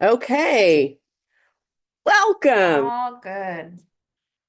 Okay, welcome All good.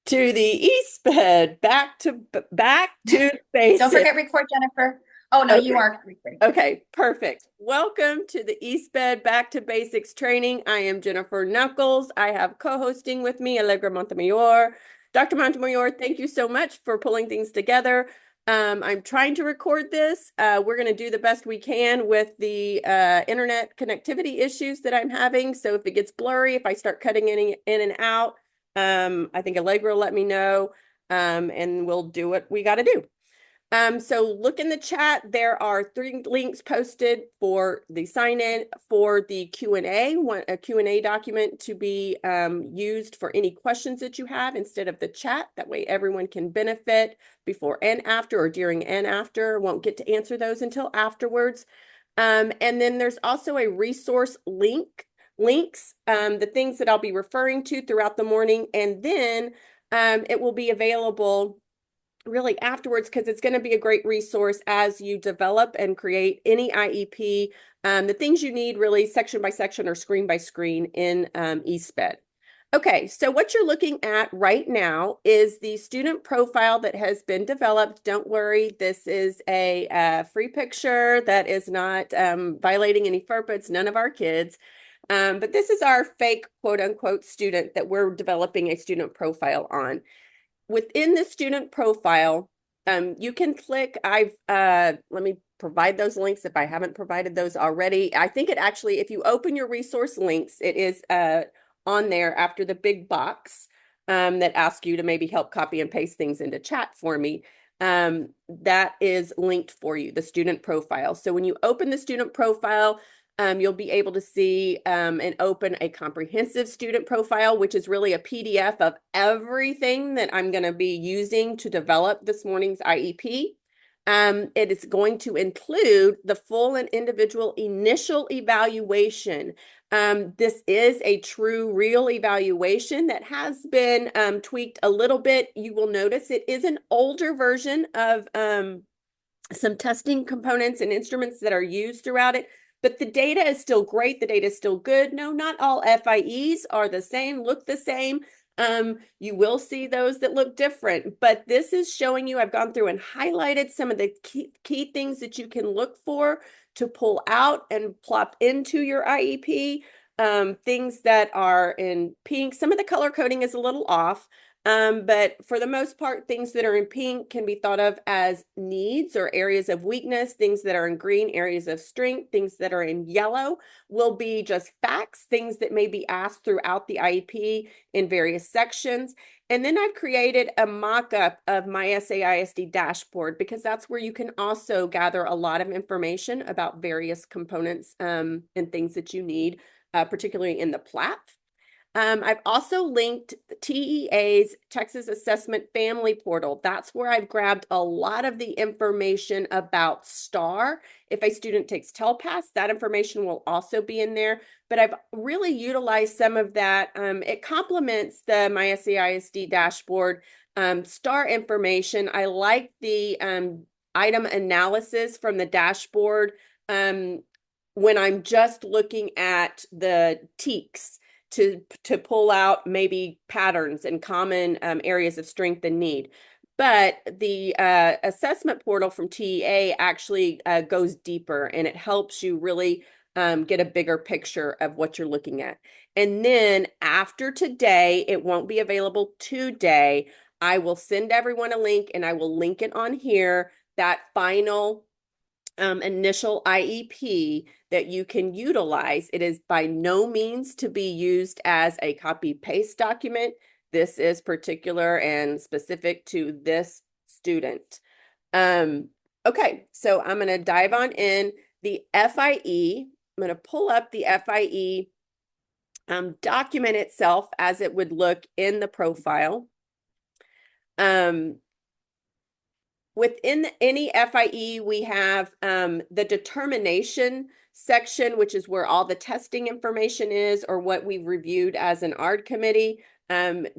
to the EastBed, back to Don't basics. forget record, Jennifer. Oh, no, you Okay, are recording. okay, perfect. Welcome to the EastBed Back to Basics training. I am Jennifer Knuckles. I have co-hosting with me Allegra Montemayor. Dr. Montemayor, thank you so much for pulling things together. I'm trying to record this. We're going to do the best we can with the internet connectivity issues that I'm having. So if it gets blurry, if I start cutting in and out, I think Allegra will let me know, and we'll do what we got to do. So look in the chat. There are 3 links posted for the sign in for the Q&A, a Q&A document to be used for any questions that you have instead of the chat. That way everyone can benefit before and after or during and after. Won't get to answer those until afterwards. And then there's also a resource links, the things that I'll be referring to throughout the morning. And then it will be available really afterwards because it's going to be a great resource as you develop and create any IEP, the things you need really section by section or screen by screen in eSped. Okay, so what you're looking at right now is the student profile that has been developed. Don't worry, this is a free picture that is not violating any FERPA. It's none of our kids. But this is our fake quote unquote student that we're developing a student profile on. Within the student profile, you can click, let me provide those links if I haven't provided those already. I think it actually, if you open your resource links, it is on there after the big box that asks you to maybe help copy and paste things into chat for me. That is linked for you, the student profile. So when you open the student profile, you'll be able to see and open a comprehensive student profile, which is really a PDF of everything that I'm going to be using to develop this morning's IEP. It is going to include the full and individual initial evaluation. This is a true, real evaluation that has been tweaked a little bit. You will notice it is an older version of some testing components and instruments that are used throughout it. But the data is still great. The data is still good. No, not all FIEs are the same, look the same. You will see those that look different, but this is showing you, I've gone through and highlighted some of the key things that you can look for to pull out and plop into your IEP. Things that are in pink, some of the color coding is a little off. But for the most part, things that are in pink can be thought of as needs or areas of weakness. Things that are in green, areas of strength. Things that are in yellow will be just facts, things that may be asked throughout the IEP in various sections. And then I've created a mock-up of my SAISD dashboard because that's where you can also gather a lot of information about various components and things that you need, particularly in the PLAT. I've also linked the TEA's Texas Assessment Family Portal. That's where I've grabbed a lot of the information about STAR. If a student takes TELPAS, that information will also be in there. But I've really utilized some of that. It complements the MySAISD dashboard STAR information. I like the item analysis from the dashboard when I'm just looking at the TEKS to pull out maybe patterns and common areas of strength and need. But the assessment portal from TEA actually goes deeper and it helps you really get a bigger picture of what you're looking at. And then after today, it won't be available today. I will send everyone a link and I will link it on here, that final initial IEP that you can utilize. It is by no means to be used as a copy paste document. This is particular and specific to this student. Okay, so I'm going to dive on in the FIE. I'm going to pull up the FIE document itself as it would look in the profile. Within any FIE, we have the determination section, which is where all the testing information is or what we've reviewed as an ARD committee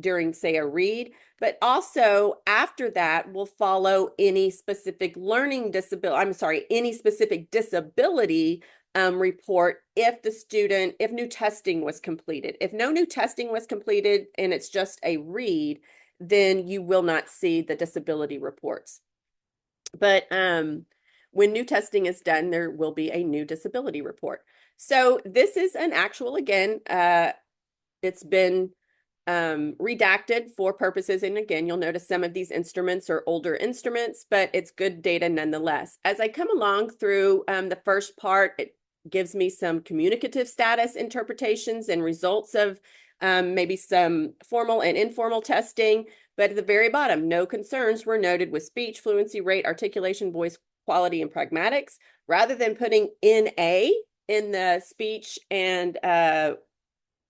during, say, a read. But also after that will follow any specific learning disability, I'm sorry, any specific disability report if new testing was completed. If no new testing was completed and it's just a read, then you will not see the disability reports. But when new testing is done, there will be a new disability report. So this is an actual, again, it's been redacted for purposes. And again, you'll notice some of these instruments are older instruments, but it's good data nonetheless. As I come along through the first part, it gives me some communicative status interpretations and results of maybe some formal and informal testing. But at the very bottom, no concerns were noted with speech, fluency rate, articulation, voice quality, and pragmatics. Rather than putting NA in the speech and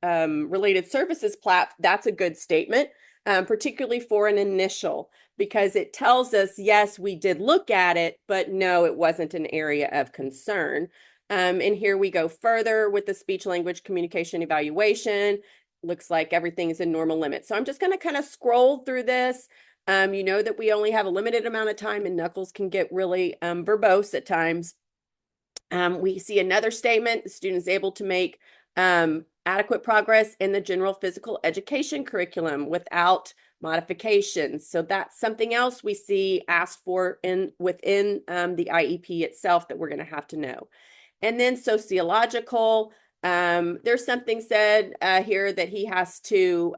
related services plat, that's a good statement, particularly for an initial, because it tells us, yes, we did look at it, but no, it wasn't an area of concern. And here we go further with the speech language communication evaluation. Looks like everything is in normal limits. So I'm just going to kind of scroll through this. You know that we only have a limited amount of time and Knuckles can get really verbose at times. We see another statement, the student is able to make adequate progress in the general physical education curriculum without modifications. So that's something else we see asked for within the IEP itself that we're going to have to know. And then sociological, there's something said here that he has to,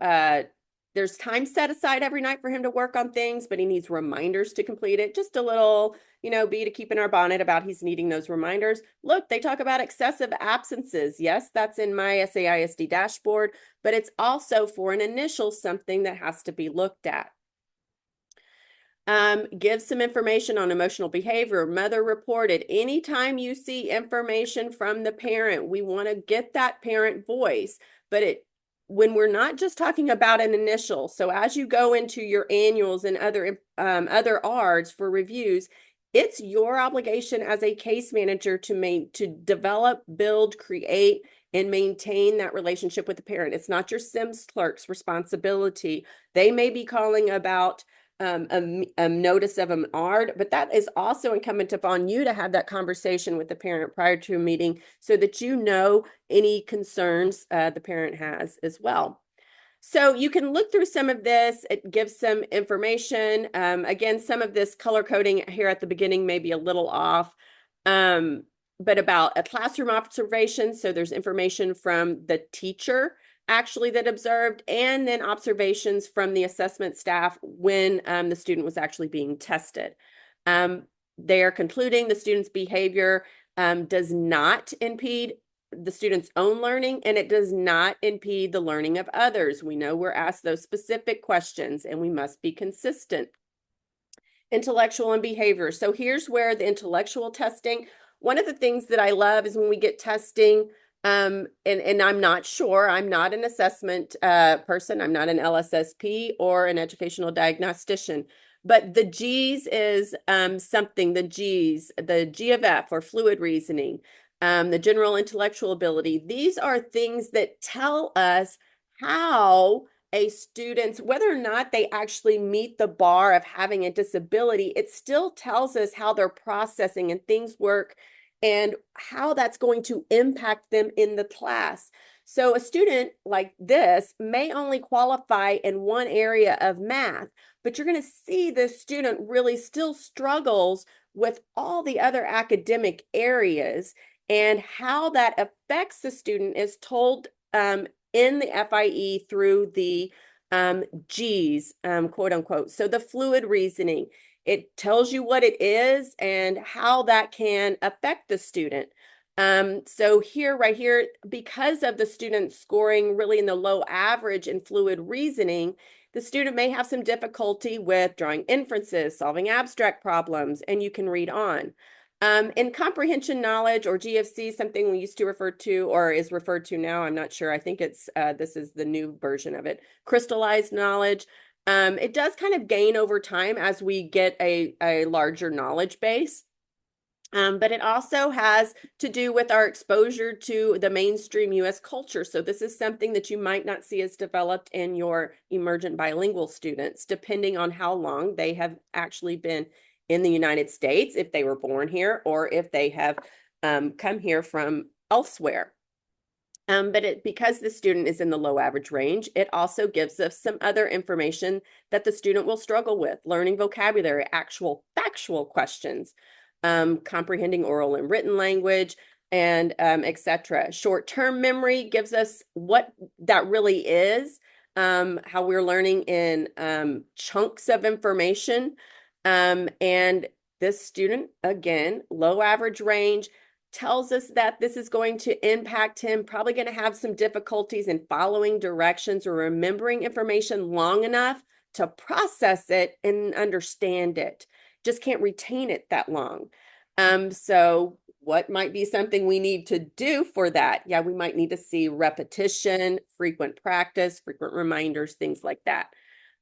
there's time set aside every night for him to work on things, but he needs reminders to complete it. Just a little, bee to keep in our bonnet about he's needing those reminders. Look, they talk about excessive absences. Yes, that's in my SAISD dashboard, but it's also for an initial something that has to be looked at. Give some information on emotional behavior. Mother reported. Anytime you see information from the parent, we want to get that parent voice, but when we're not just talking about an initial. So as you go into your annuals and other ARDs for reviews, it's your obligation as a case manager to develop, build, create, and maintain that relationship with the parent. It's not your Sims clerk's responsibility. They may be calling about a notice of an ARD, but that is also incumbent upon you to have that conversation with the parent prior to a meeting so that you know any concerns the parent has as well. So you can look through some of this. It gives some information. Again, some of this color coding here at the beginning may be a little off, but about a classroom observation. So there's information from the teacher actually that observed, and then observations from the assessment staff when the student was actually being tested. They are concluding the student's behavior does not impede the student's own learning, and it does not impede the learning of others. We know we're asked those specific questions, and we must be consistent. Intellectual and behavior. So here's where the intellectual testing, one of the things that I love is when we get testing, and I'm not sure, I'm not an assessment person, I'm not an LSSP or an educational diagnostician, but the G's is something, the G's, the G of F or fluid reasoning, the general intellectual ability. These are things that tell us how a student, whether or not they actually meet the bar of having a disability, it still tells us how they're processing and things work and how that's going to impact them in the class. So a student like this may only qualify in one area of math, but you're going to see the student really still struggles with all the other academic areas, and how that affects the student is told in the FIE through the G's, quote unquote. So the fluid reasoning, it tells you what it is and how that can affect the student. So here, right here, because of the student scoring really in the low average in fluid reasoning, the student may have some difficulty with drawing inferences, solving abstract problems, and you can read on. In comprehension knowledge, or GFC, something we used to refer to or is referred to now, I'm not sure. I think it's this is the new version of it. Crystallized knowledge. It does kind of gain over time as we get a larger knowledge base. But it also has to do with our exposure to the mainstream U.S. culture. So this is something that you might not see as developed in your emergent bilingual students, depending on how long they have actually been in the United States, if they were born here, or if they have come here from elsewhere. Because the student is in the low average range, it also gives us some other information that the student will struggle with, learning vocabulary, actual factual questions, comprehending oral and written language, and etc. Short-term memory gives us what that really is, how we're learning in chunks of information. And this student, again, low average range, tells us that this is going to impact him, probably going to have some difficulties in following directions or remembering information long enough to process it and understand it. Just can't retain it that long. So what might be something we need to do for that? Yeah, we might need to see repetition, frequent practice, frequent reminders, things like that.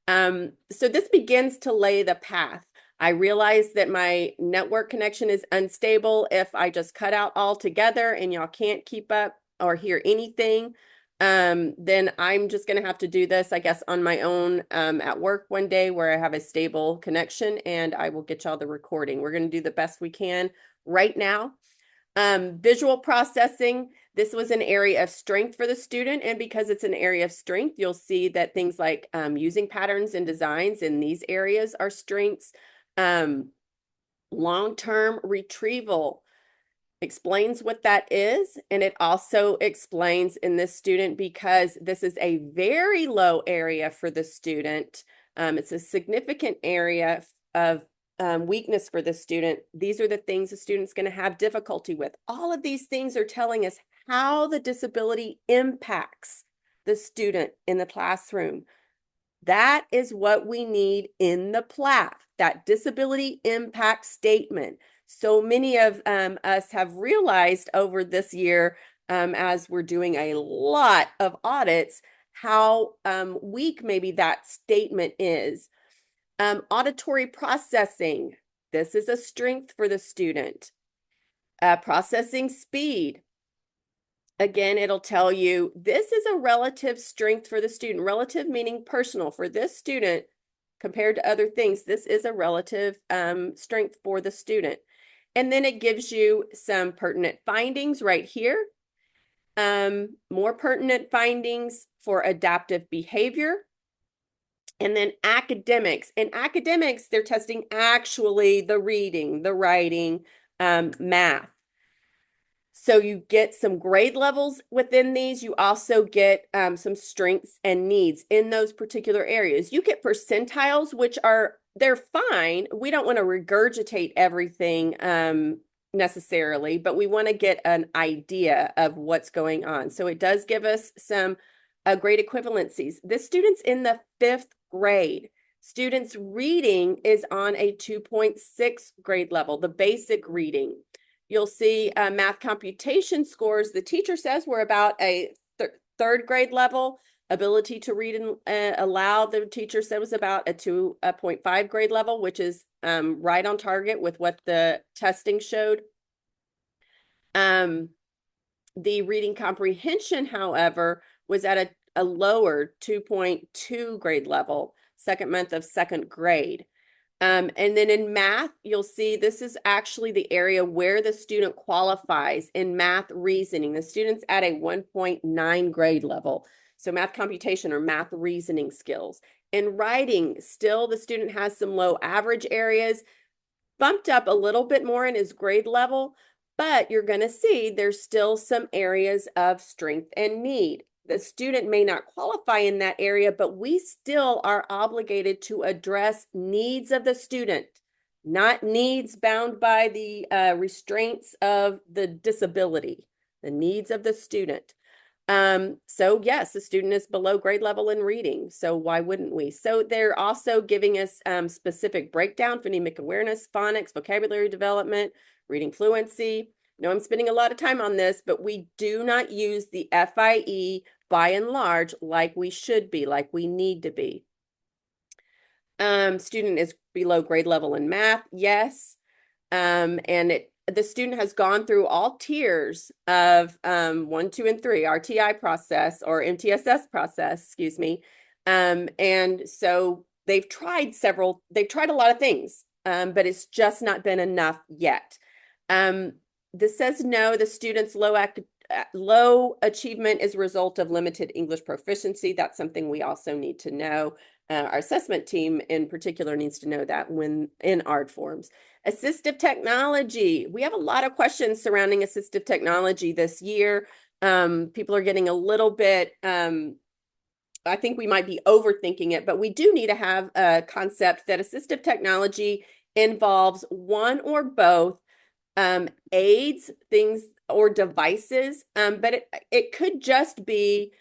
So this begins to lay the path. I realize that my network connection is unstable. If I just cut out altogether and y'all can't keep up or hear anything, then I'm just going to have to do this, I guess, on my own at work one day where I have a stable connection, and I will get y'all the recording. We're going to do the best we can right now. Visual processing. This was an area of strength for the student, and because it's an area of strength, you'll see that things like using patterns and designs in these areas are strengths. Long-term retrieval explains what that is, and it also explains in this student, because this is a very low area for the student. It's a significant area of weakness for the student. These are the things the student's going to have difficulty with. All of these things are telling us how the disability impacts the student in the classroom. That is what we need in the PLAF, that disability impact statement. So many of us have realized over this year, as we're doing a lot of audits, how weak maybe that statement is. Auditory processing. This is a strength for the student. Processing speed. Again, it'll tell you this is a relative strength for the student. Relative meaning personal. For this student, compared to other things, this is a relative strength for the student. And then it gives you some pertinent findings right here. More pertinent findings for adaptive behavior. And then academics. In academics, they're testing actually the reading, the writing, math. So you get some grade levels within these. You also get some strengths and needs in those particular areas. You get percentiles, which they're fine. We don't want to regurgitate everything necessarily, but we want to get an idea of what's going on. So it does give us some grade equivalencies. This student's in the 5th grade. Students' reading is on a 2.6 grade level, the basic reading. You'll see math computation scores. The teacher says we're about a 3rd grade level. Ability to read and aloud, the teacher said was about a 2.5 grade level, which is right on target with what the testing showed. The reading comprehension, however, was at a lower 2.2 grade level, 2nd month of 2nd grade. And then in math, you'll see this is actually the area where the student qualifies in math reasoning. The student's at a 1.9 grade level. So math computation or math reasoning skills. In writing, still the student has some low average areas, bumped up a little bit more in his grade level, but you're going to see there's still some areas of strength and need. The student may not qualify in that area, but we still are obligated to address needs of the student, not needs bound by the restraints of the disability, the needs of the student. So yes, the student is below grade level in reading. So why wouldn't we? So they're also giving us specific breakdown, phonemic awareness, phonics, vocabulary development, reading fluency. No, I'm spending a lot of time on this, but we do not use the FIE by and large like we should be, like we need to be. Student is below grade level in math, yes. And the student has gone through all tiers of 1, 2, and 3, RTI process or MTSS process, excuse me. And so they've tried a lot of things, but it's just not been enough yet. This says no, the student's low achievement is a result of limited English proficiency. That's something we also need to know. Our assessment team in particular needs to know that when in ARD forms. Assistive technology. We have a lot of questions surrounding assistive technology this year. People are getting a little bit, I think we might be overthinking it, but we do need to have a concept that assistive technology involves one or both aids, things or devices, but it could just be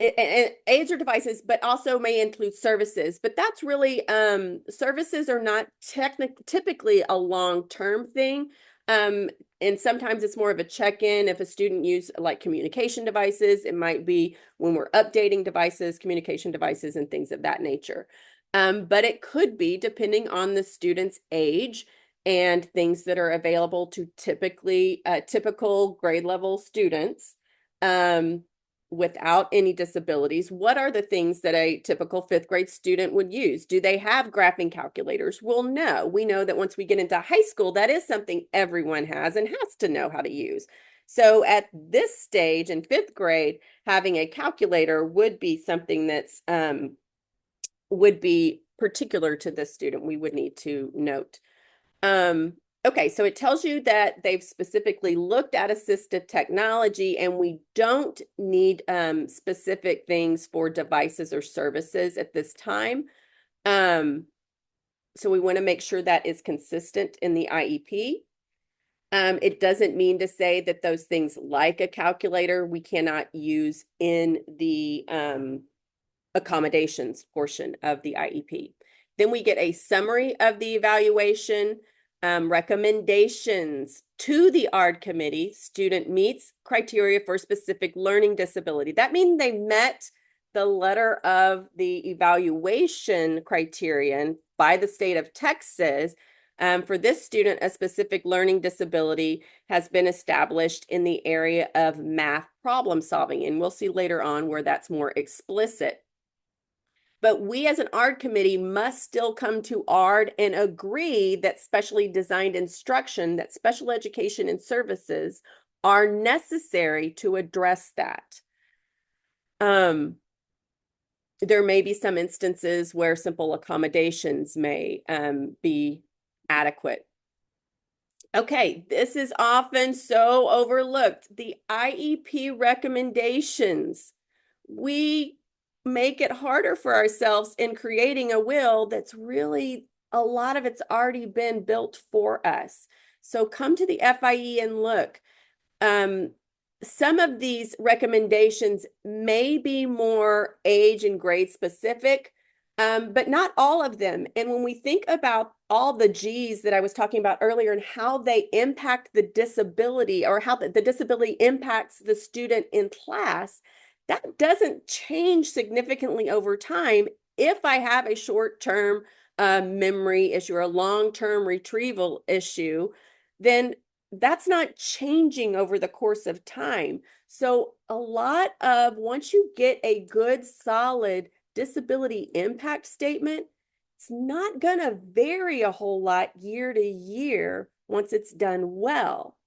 aids or devices, but also may include services. But that's really services are not typically a long-term thing. And sometimes it's more of a check-in. If a student use like communication devices, it might be when we're updating devices, communication devices, and things of that nature. But it could be depending on the student's age and things that are available to typical grade level students without any disabilities. What are the things that a typical fifth grade student would use? Do they have graphing calculators? Well, no. We know that once we get into high school, that is something everyone has and has to know how to use. So at this stage in fifth grade, having a calculator would be something that's would be particular to this student. We would need to note. Okay, so it tells you that they've specifically looked at assistive technology and we don't need specific things for devices or services at this time. So we want to make sure that is consistent in the IEP. It doesn't mean to say that those things like a calculator we cannot use in the accommodations portion of the IEP. Then we get a summary of the evaluation, recommendations to the ARD committee. Student meets criteria for specific learning disability. That means they met the letter of the evaluation criterion by the state of Texas. For this student, a specific learning disability has been established in the area of math problem solving, and we'll see later on where that's more explicit. But we as an ARD committee must still come to ARD and agree that specially designed instruction, that special education and services are necessary to address that. There may be some instances where simple accommodations may be adequate. Okay, this is often so overlooked. The IEP recommendations. We make it harder for ourselves in creating a will that's really, a lot of it's already been built for us. So come to the FIE and look. Some of these recommendations may be more age and grade specific, but not all of them. And when we think about all the G's that I was talking about earlier and how they impact the disability or how the disability impacts the student in class, that doesn't change significantly over time. If I have a short-term memory issue or a long-term retrieval issue, then that's not changing over the course of time. So a lot of, once you get a good, solid disability impact statement, it's not going to vary a whole lot year to year once it's done well.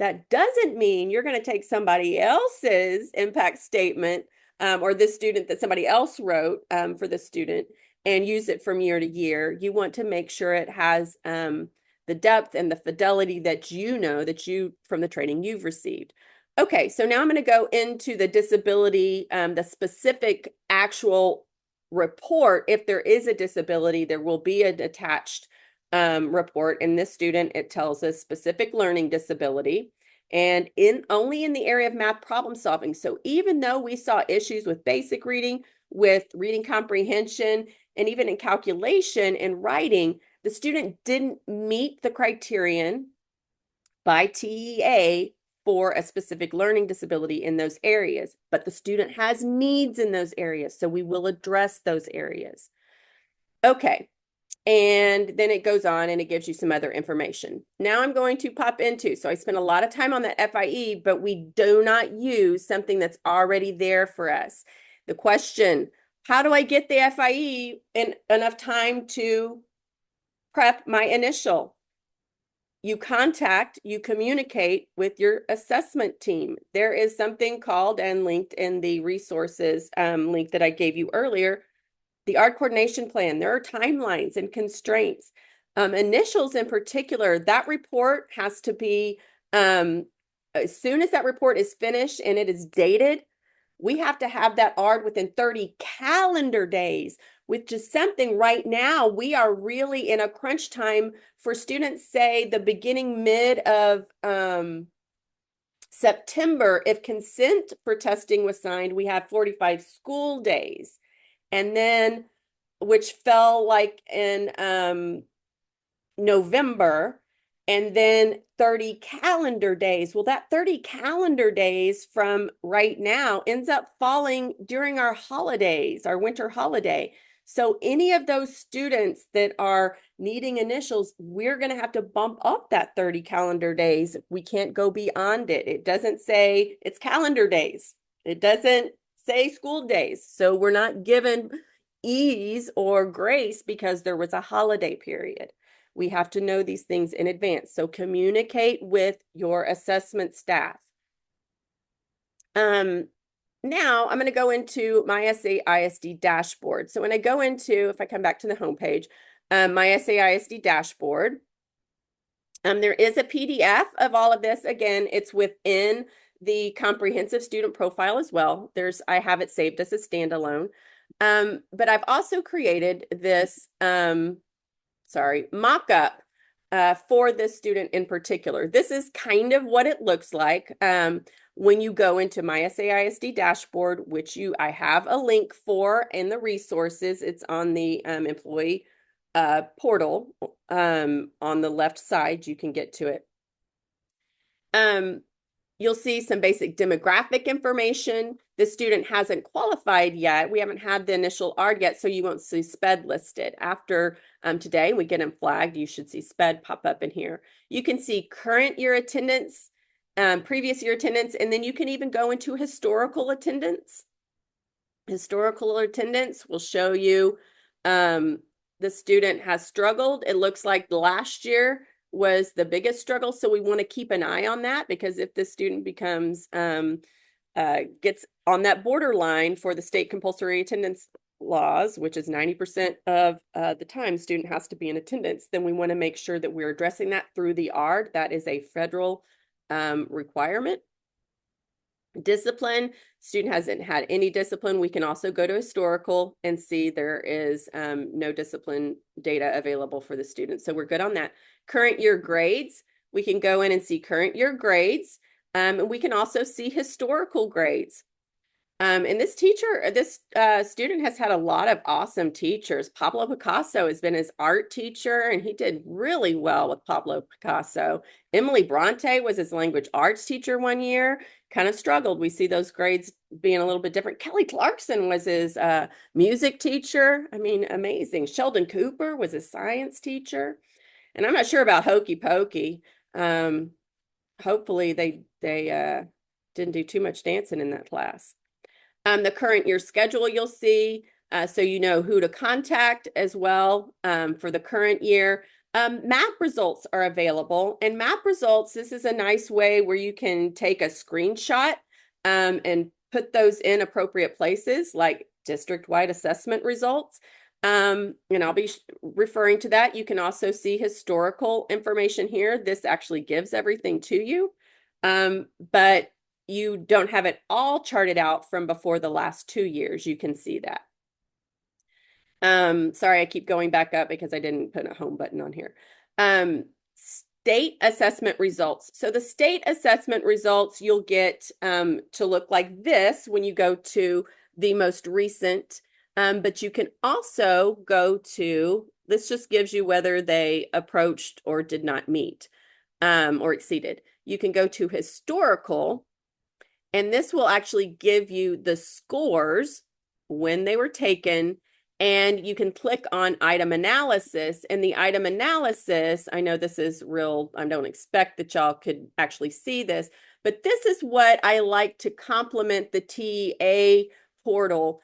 That doesn't mean you're going to take somebody else's impact statement or this student that somebody else wrote for the student and use it from year to year. You want to make sure it has the depth and the fidelity that you know that you from the training you've received. Okay, so now I'm going to go into the disability, the specific actual report. If there is a disability, there will be an attached report. In this student, it tells us specific learning disability and only in the area of math problem solving. So even though we saw issues with basic reading, with reading comprehension, and even in calculation and writing, the student didn't meet the criterion by TEA for a specific learning disability in those areas, but the student has needs in those areas, so we will address those areas. Okay, and then it goes on and it gives you some other information. Now I'm going to pop into, so I spent a lot of time on that FIE, but we do not use something that's already there for us. The question, how do I get the FIE in enough time to prep my initial? you contact, you communicate with your assessment team. There is something called, and linked in the resources link that I gave you earlier, the ARD coordination plan. There are timelines and constraints. Initials in particular, that report has to be, as soon as that report is finished and it is dated, we have to have that ARD within 30 calendar days, which is something right now we are really in a crunch time for students, say the beginning, mid of September. If consent for testing was signed, we have 45 school days. And then, which fell like in November, and then 30 calendar days. Well, that 30 calendar days from right now ends up falling during our holidays, our winter holiday. So any of those students that are needing initials, we're going to have to bump up that 30 calendar days. We can't go beyond it. It doesn't say it's calendar days. It doesn't say school days. So we're not given ease or grace because there was a holiday period. We have to know these things in advance. So communicate with your assessment staff. Now I'm going to go into my SAISD dashboard. So when I go into, if I come back to the homepage, my SAISD dashboard, there is a PDF of all of this. Again, it's within the comprehensive student profile as well. I have it saved as a standalone. But I've also created this, mock-up for this student in particular. This is kind of what it looks like when you go into my SAISD dashboard, which I have a link for in the resources. It's on the employee portal on the left side. You can get to it. You'll see some basic demographic information. The student hasn't qualified yet. We haven't had the initial ARD yet, so you won't see SPED listed. After today, we get them flagged. You should see SPED pop up in here. You can see current year attendance, previous year attendance, and then you can even go into historical attendance. Historical attendance will show you the student has struggled. It looks like last year was the biggest struggle. So we want to keep an eye on that, because if the student becomes, gets on that borderline for the state compulsory attendance laws, which is 90% of the time student has to be in attendance, then we want to make sure that we're addressing that through the ARD. That is a federal requirement. Discipline, student hasn't had any discipline. We can also go to historical and see there is no discipline data available for the student. So we're good on that. Current year grades, we can go in and see current year grades. And we can also see historical grades. And this student has had a lot of awesome teachers. Pablo Picasso has been his art teacher, and he did really well with Pablo Picasso. Emily Bronte was his language arts teacher one year, kind of struggled. We see those grades being a little bit different. Kelly Clarkson was his music teacher. I mean, amazing. Sheldon Cooper was his science teacher. And I'm not sure about Hokey Pokey. Hopefully they didn't do too much dancing in that class. The current year schedule you'll see, so you know who to contact as well for the current year. Map results are available, and map results, this is a nice way where you can take a screenshot and put those in appropriate places, like district-wide assessment results. And I'll be referring to that. You can also see historical information here. This actually gives everything to you, but you don't have it all charted out from before the last 2 years. You can see that. Sorry, I keep going back up because I didn't put a home button on here. State assessment results. So the state assessment results you'll get to look like this when you go to the most recent, but you can also go to, this just gives you whether they approached or did not meet or exceeded. You can go to historical, and this will actually give you the scores when they were taken, and you can click on item analysis. And the item analysis, I know this is real, I don't expect that y'all could actually see this, but this is what I like to complement the TA portal.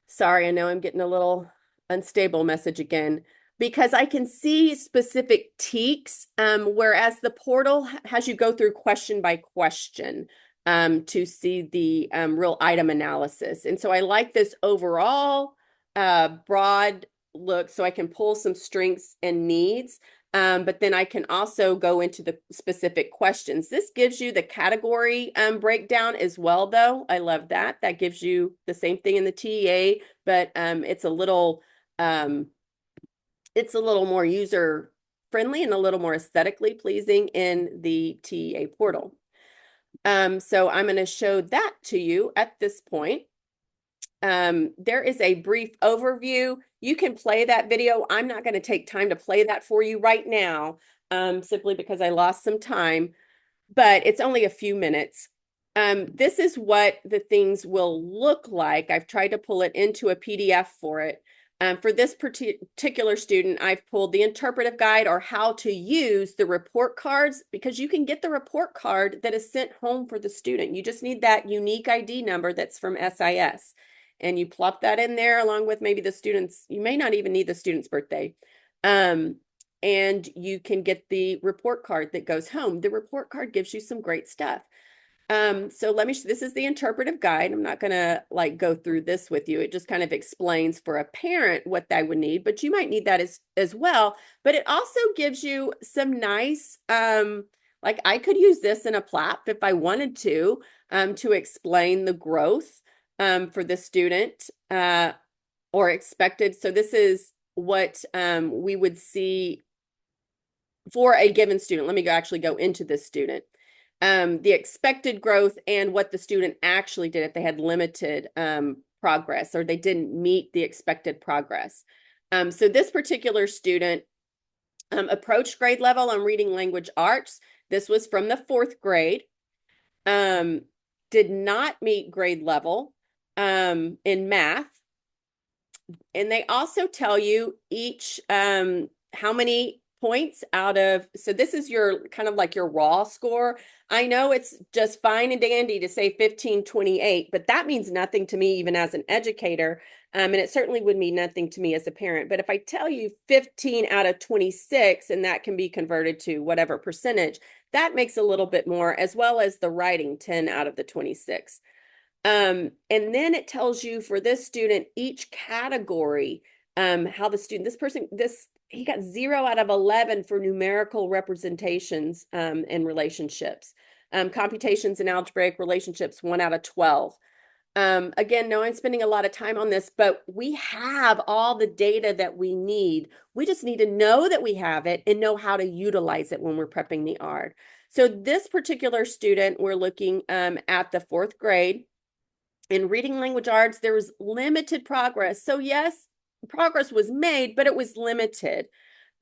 Sorry, I know I'm getting a little unstable message again. because I can see specific teaks, whereas the portal has you go through question by question to see the real item analysis. And so I like this overall broad look so I can pull some strengths and needs. But then I can also go into the specific questions. This gives you the category breakdown as well, though. I love that. That gives you the same thing in the TEA, but it's a little more user friendly and a little more aesthetically pleasing in the TEA portal. So I'm going to show that to you at this point. There is a brief overview. You can play that video. I'm not going to take time to play that for you right now, simply because I lost some time, but it's only a few minutes. This is what the things will look like. I've tried to pull it into a PDF for it. For this particular student, I've pulled the interpretive guide or how to use the report cards, because you can get the report card that is sent home for the student. You just need that unique ID number that's from SIS. And you plop that in there along with maybe the student's, you may not even need the student's birthday. And you can get the report card that goes home. The report card gives you some great stuff. So this is the interpretive guide. I'm not going to like go through this with you. It just kind of explains for a parent what they would need, but you might need that as well. But it also gives you some nice, like I could use this in a PLAP if I wanted to explain the growth for the student or expected. So this is what we would see for a given student. Let me actually go into this student. The expected growth and what the student actually did if they had limited progress or they didn't meet the expected progress. So this particular student approached grade level on reading language arts. This was from the 4th grade. Did not meet grade level in math. And they also tell you each how many points out of, so this is your kind of like your raw score. I know it's just fine and dandy to say 1528, but that means nothing to me even as an educator. And it certainly would mean nothing to me as a parent. But if I tell you 15 out of 26, and that can be converted to whatever percentage, that makes a little bit more, as well as the writing 10 out of the 26. And then it tells you for this student, each category, how the student, he got 0 out of 11 for numerical representations and relationships. Computations and algebraic relationships, 1 out of 12. Again, no, I'm spending a lot of time on this, but we have all the data that we need. We just need to know that we have it and know how to utilize it when we're prepping the ARD. So this particular student, we're looking at the 4th grade. In reading language arts, there was limited progress. So yes, progress was made, but it was limited.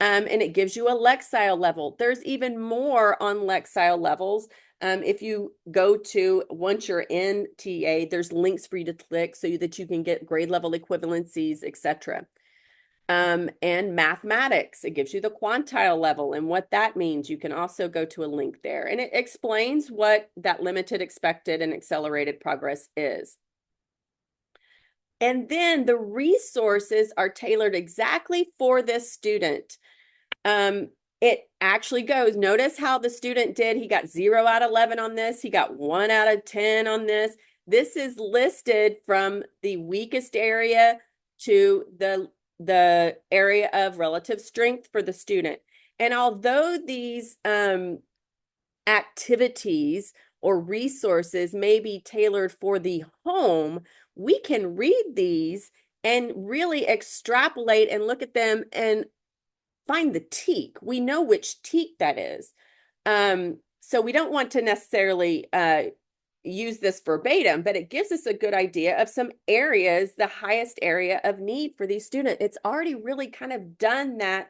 And it gives you a Lexile level. There's even more on Lexile levels. If you go to, once you're in TA, there's links for you to click so that you can get grade level equivalencies, etc. And mathematics, it gives you the quantile level and what that means. You can also go to a link there, and it explains what that limited, expected, and accelerated progress is. And then the resources are tailored exactly for this student. It actually goes, notice how the student did. He got 0 out of 11 on this. He got 1 out of 10 on this. This is listed from the weakest area to the area of relative strength for the student. And although these activities or resources may be tailored for the home, we can read these and really extrapolate and look at them and find the teak. We know which teak that is. So we don't want to necessarily use this verbatim, but it gives us a good idea of some areas, the highest area of need for these students. It's already really kind of done that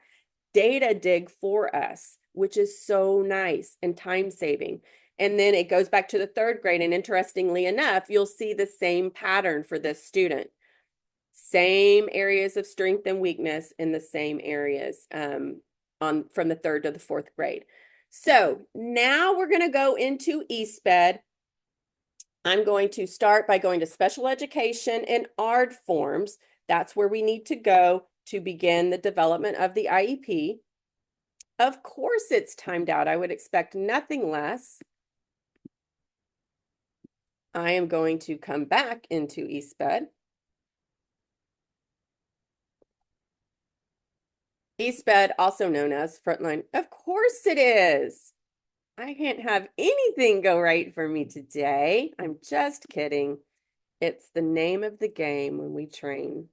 data dig for us, which is so nice and time saving. And then it goes back to the 3rd grade. And interestingly enough, you'll see the same pattern for this student. Same areas of strength and weakness in the same areas from the 3rd to the 4th grade. So now we're going to go into ESPED. I'm going to start by going to special education and ARD forms. That's where we need to go to begin the development of the IEP. Of course, it's timed out. I would expect nothing less. I am going to come back into eSped. eSped, also known as Frontline. Of course it is. I can't have anything go right for me today. I'm just kidding. It's the name of the game when we train.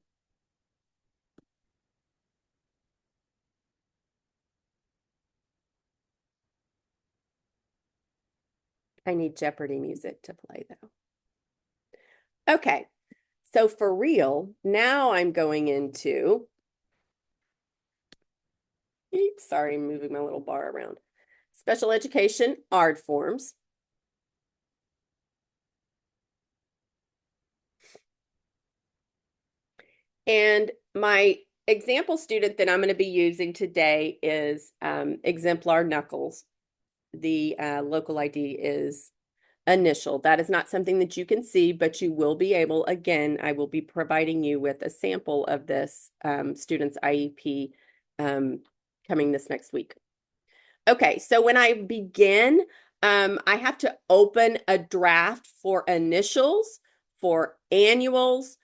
I need Jeopardy music to play though. Okay, so for real, now I'm going into, sorry, I'm moving my little bar around. Special education ARD forms. And my example student that I'm going to be using today is Exemplar Knuckles. The local ID is initial. That is not something that you can see, but you will be able, again, I will be providing you with a sample of this student's IEP coming this next week. Okay, so when I begin, I have to open a draft for initials, for annuals,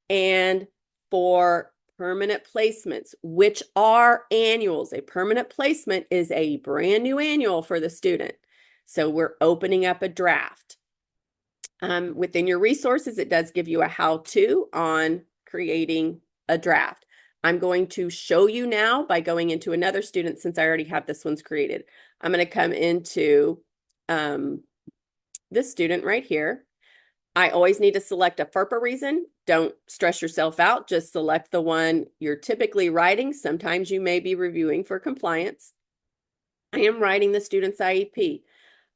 and for permanent placements, which are annuals. A permanent placement is a brand new annual for the student. So we're opening up a draft. Within your resources, it does give you a how-to on creating a draft. I'm going to show you now by going into another student since I already have this one's created. I'm going to come into this student right here. I always need to select a FERPA reason. Don't stress yourself out. Just select the one you're typically writing. Sometimes you may be reviewing for compliance. I am writing the student's IEP.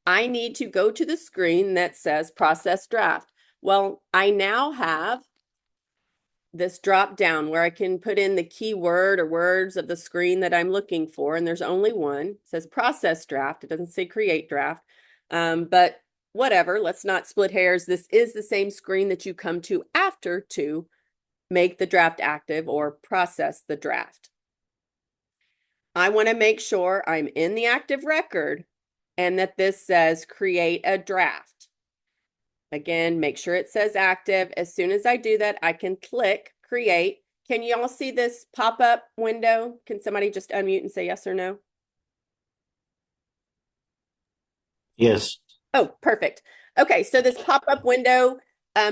I need to go to the screen that says process draft. Well, I now have this drop down where I can put in the keyword or words of the screen that I'm looking for, and there's only one. It says process draft. It doesn't say create draft, but whatever, let's not split hairs. This is the same screen that you come to after to make the draft active or process the draft. I want to make sure I'm in the active record and that this says create a draft. Again, make sure it says active. As soon as I do that, I can click create. Can you all see this pop-up window? Can somebody just unmute and say yes or no? Yes. Oh, perfect. Okay, so this pop-up window,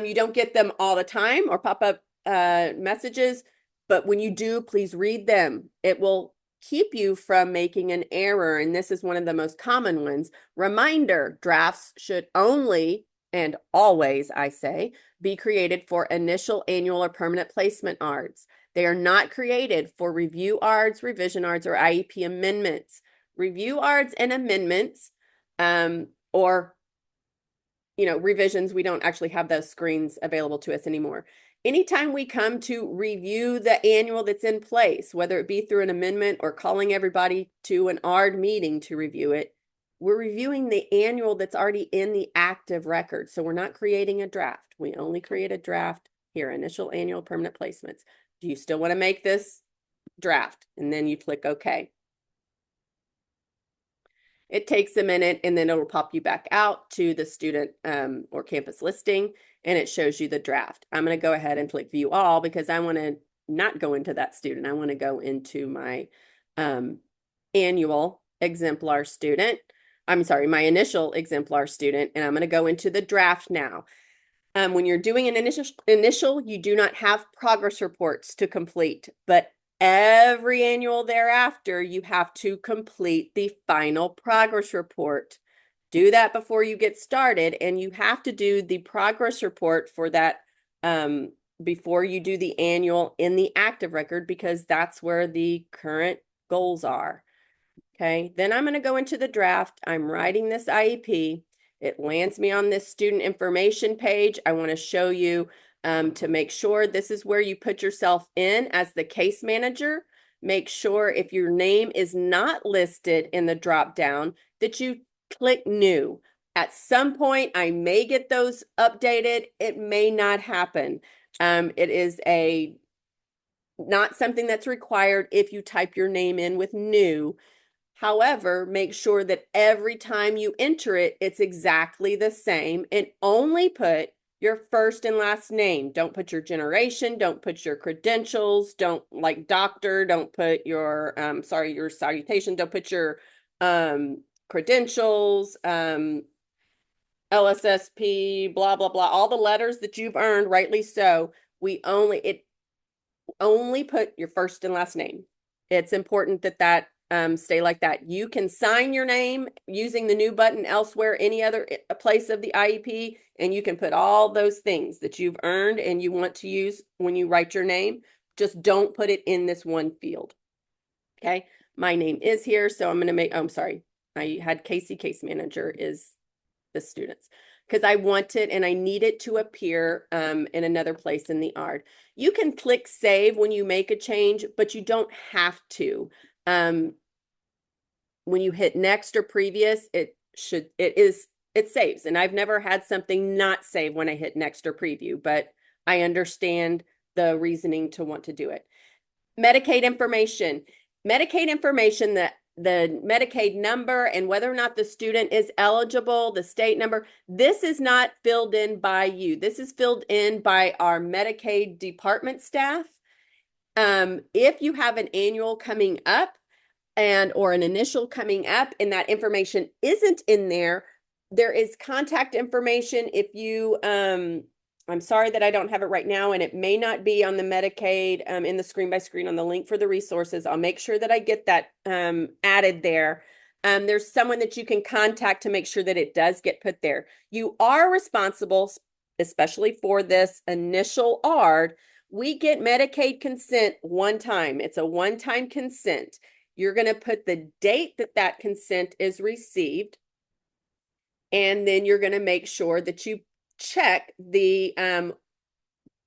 you don't get them all the time or pop-up messages, but when you do, please read them. It will keep you from making an error, and this is one of the most common ones. Reminder, drafts should only and always, I say, be created for initial, annual, or permanent placement ARDs. They are not created for review ARDs, revision ARDs, or IEP amendments. Review ARDs and amendments, or revisions, we don't actually have those screens available to us anymore. Anytime we come to review the annual that's in place, whether it be through an amendment or calling everybody to an ARD meeting to review it, we're reviewing the annual that's already in the active record. So we're not creating a draft. We only create a draft here, initial, annual, permanent placements. Do you still want to make this draft? And then you click OK. It takes a minute and then it'll pop you back out to the student or campus listing and it shows you the draft. I'm going to go ahead and click view all because I want to not go into that student. I want to go into my annual exemplar student. I'm sorry, my initial exemplar student, and I'm going to go into the draft now. When you're doing an initial, you do not have progress reports to complete, but every annual thereafter, you have to complete the final progress report. Do that before you get started, and you have to do the progress report for that before you do the annual in the active record because that's where the current goals are. Okay, then I'm going to go into the draft. I'm writing this IEP. It lands me on this student information page. I want to show you to make sure this is where you put yourself in as the case manager. Make sure if your name is not listed in the drop down that you click new. At some point, I may get those updated. It may not happen. It is not something that's required if you type your name in with new. However, make sure that every time you enter it, it's exactly the same, and only put your first and last name. Don't put your generation, don't put your credentials, don't like doctor, don't put your your salutation, don't put your credentials, LSSP, blah blah blah, all the letters that you've earned, rightly so. Only put your first and last name. It's important that stay like that. You can sign your name using the new button elsewhere, any other place of the IEP, and you can put all those things that you've earned and you want to use when you write your name. Just don't put it in this one field. Okay, my name is here, so I'm going to make, oh, I'm sorry. I had Casey, case manager is the students, because I want it and I need it to appear in another place in the ARD. You can click save when you make a change, but you don't have to. When you hit next or previous, it saves. And I've never had something not save when I hit next or preview, but I understand the reasoning to want to do it. Medicaid information. Medicaid information, the Medicaid number and whether or not the student is eligible, the state number, this is not filled in by you. This is filled in by our Medicaid department staff. If you have an annual coming up or an initial coming up and that information isn't in there, there is contact information. If you, I'm sorry that I don't have it right now, and it may not be on the Medicaid in the screen by screen on the link for the resources. I'll make sure that I get that added there. There's someone that you can contact to make sure that it does get put there. You are responsible, especially for this initial ARD. We get Medicaid consent one time. It's a one-time consent. You're going to put the date that that consent is received, and then you're going to make sure that you check the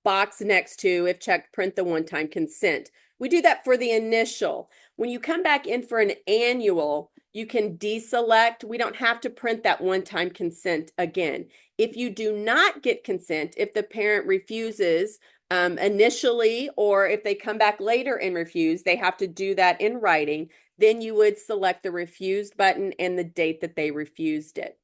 box next to, if checked, print the one-time consent. We do that for the initial. When you come back in for an annual, you can deselect. We don't have to print that one-time consent again. If you do not get consent, if the parent refuses initially, or if they come back later and refuse, they have to do that in writing. Then you would select the refused button and the date that they refused it.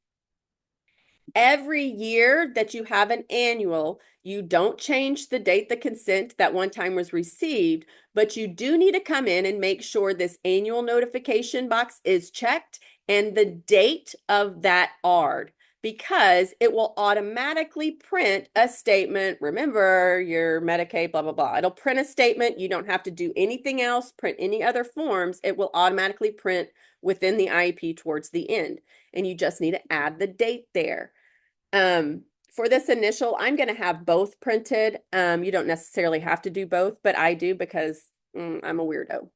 Every year that you have an annual, you don't change the date the consent that one time was received, but you do need to come in and make sure this annual notification box is checked and the date of that ARD, because it will automatically print a statement. Remember your Medicaid, blah, blah, blah. It'll print a statement. You don't have to do anything else, print any other forms. It will automatically print within the IEP towards the end. And you just need to add the date there. For this initial, I'm going to have both printed. You don't necessarily have to do both, but I do because I'm a weirdo.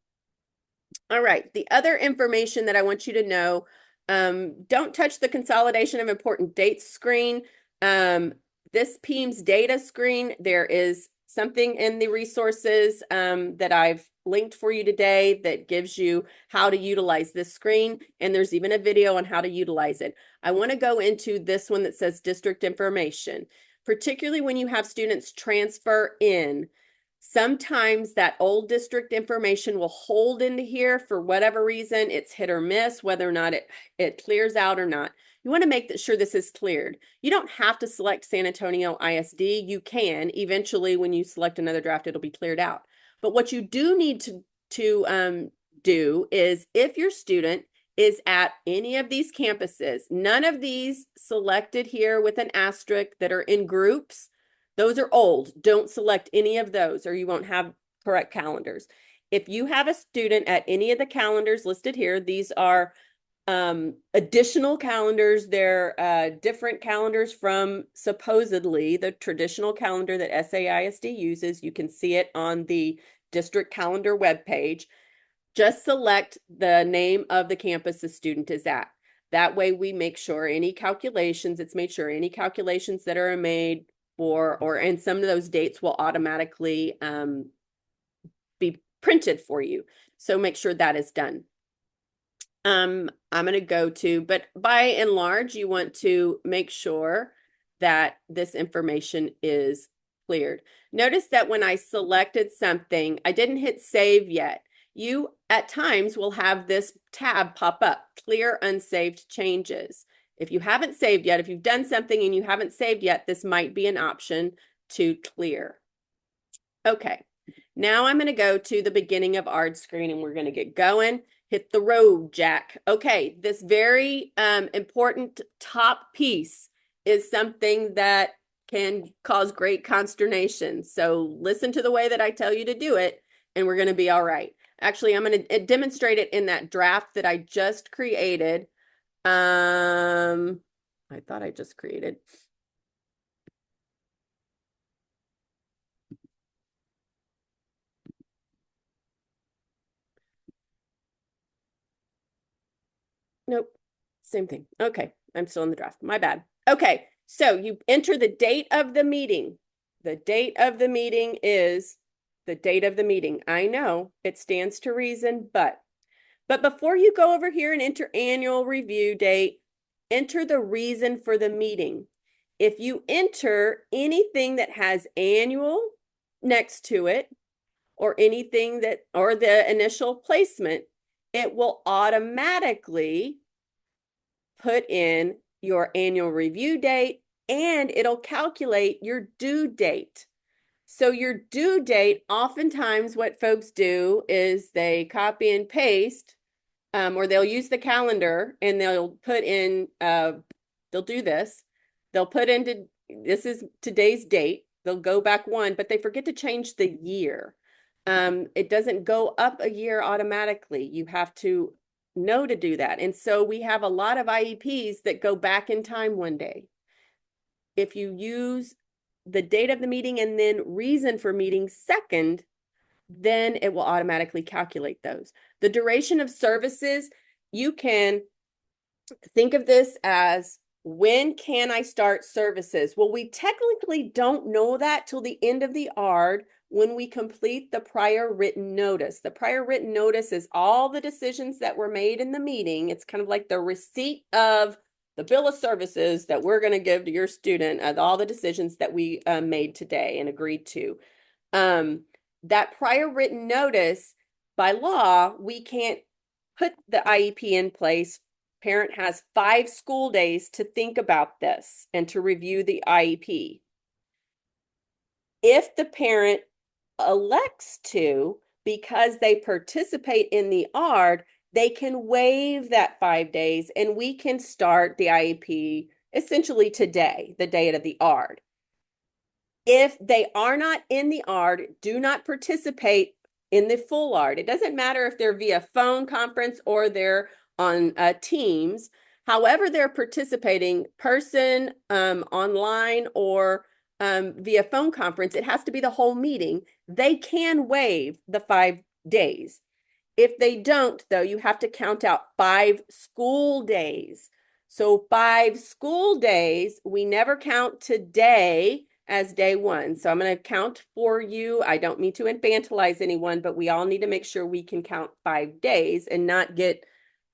All right. The other information that I want you to know, don't touch the consolidation of important dates screen. This PEMS data screen, there is something in the resources that I've linked for you today that gives you how to utilize this screen. And there's even a video on how to utilize it. I want to go into this one that says district information, particularly when you have students transfer in. Sometimes that old district information will hold into here for whatever reason. It's hit or miss, whether or not it clears out or not. You want to make sure this is cleared. You don't have to select San Antonio ISD. You can. Eventually, when you select another draft, it'll be cleared out. But what you do need to do is, if your student is at any of these campuses, none of these selected here with an asterisk that are in groups, those are old. Don't select any of those or you won't have correct calendars. If you have a student at any of the calendars listed here, these are additional calendars. They're different calendars from supposedly the traditional calendar that SAISD uses. You can see it on the district calendar webpage. Just select the name of the campus the student is at. That way we make sure any calculations, it's made sure any calculations that are made and some of those dates will automatically be printed for you. So make sure that is done. I'm going to go to, but by and large, you want to make sure that this information is cleared. Notice that when I selected something, I didn't hit save yet. You at times will have this tab pop up, clear unsaved changes. If you haven't saved yet, if you've done something and you haven't saved yet, this might be an option to clear. Okay, now I'm going to go to the beginning of ARD screen and we're going to get going. Hit the road, Jack. Okay, this very important top piece is something that can cause great consternation. So listen to the way that I tell you to do it and we're going to be all right. Actually, I'm going to demonstrate it in that draft that I just created. I thought I just created. Nope, same thing. Okay, I'm still in the draft. My bad. Okay, so you enter the date of the meeting. The date of the meeting is the date of the meeting. I know it stands to reason, but before you go over here and enter annual review date, enter the reason for the meeting. If you enter anything that has annual next to it, or anything that, or the initial placement, it will automatically put in your annual review date and it'll calculate your due date. So your due date, oftentimes what folks do is they copy and paste, or they'll use the calendar and they'll put in, they'll do this. They'll put into, this is today's date. They'll go back one, but they forget to change the year. It doesn't go up a year automatically. You have to know to do that. And so we have a lot of IEPs that go back in time one day. If you use the date of the meeting and then reason for meeting second, then it will automatically calculate those. The duration of services, you can think of this as, when can I start services? Well, we technically don't know that till the end of the ARD when we complete the prior written notice. The prior written notice is all the decisions that were made in the meeting. It's kind of like the receipt of the bill of services that we're going to give to your student of all the decisions that we made today and agreed to. That prior written notice, by law, we can't put the IEP in place. Parent has 5 school days to think about this and to review the IEP. If the parent elects to, because they participate in the ARD, they can waive that 5 days and we can start the IEP essentially today, the date of the ARD. If they are not in the ARD, do not participate in the full ARD. It doesn't matter if they're via phone conference or they're on Teams. However they're participating, person, online, or via phone conference, it has to be the whole meeting. They can waive the 5 days. If they don't, though, you have to count out 5 school days. So 5 school days, we never count today as day 1. So I'm going to count for you. I don't mean to infantilize anyone, but we all need to make sure we can count 5 days and not get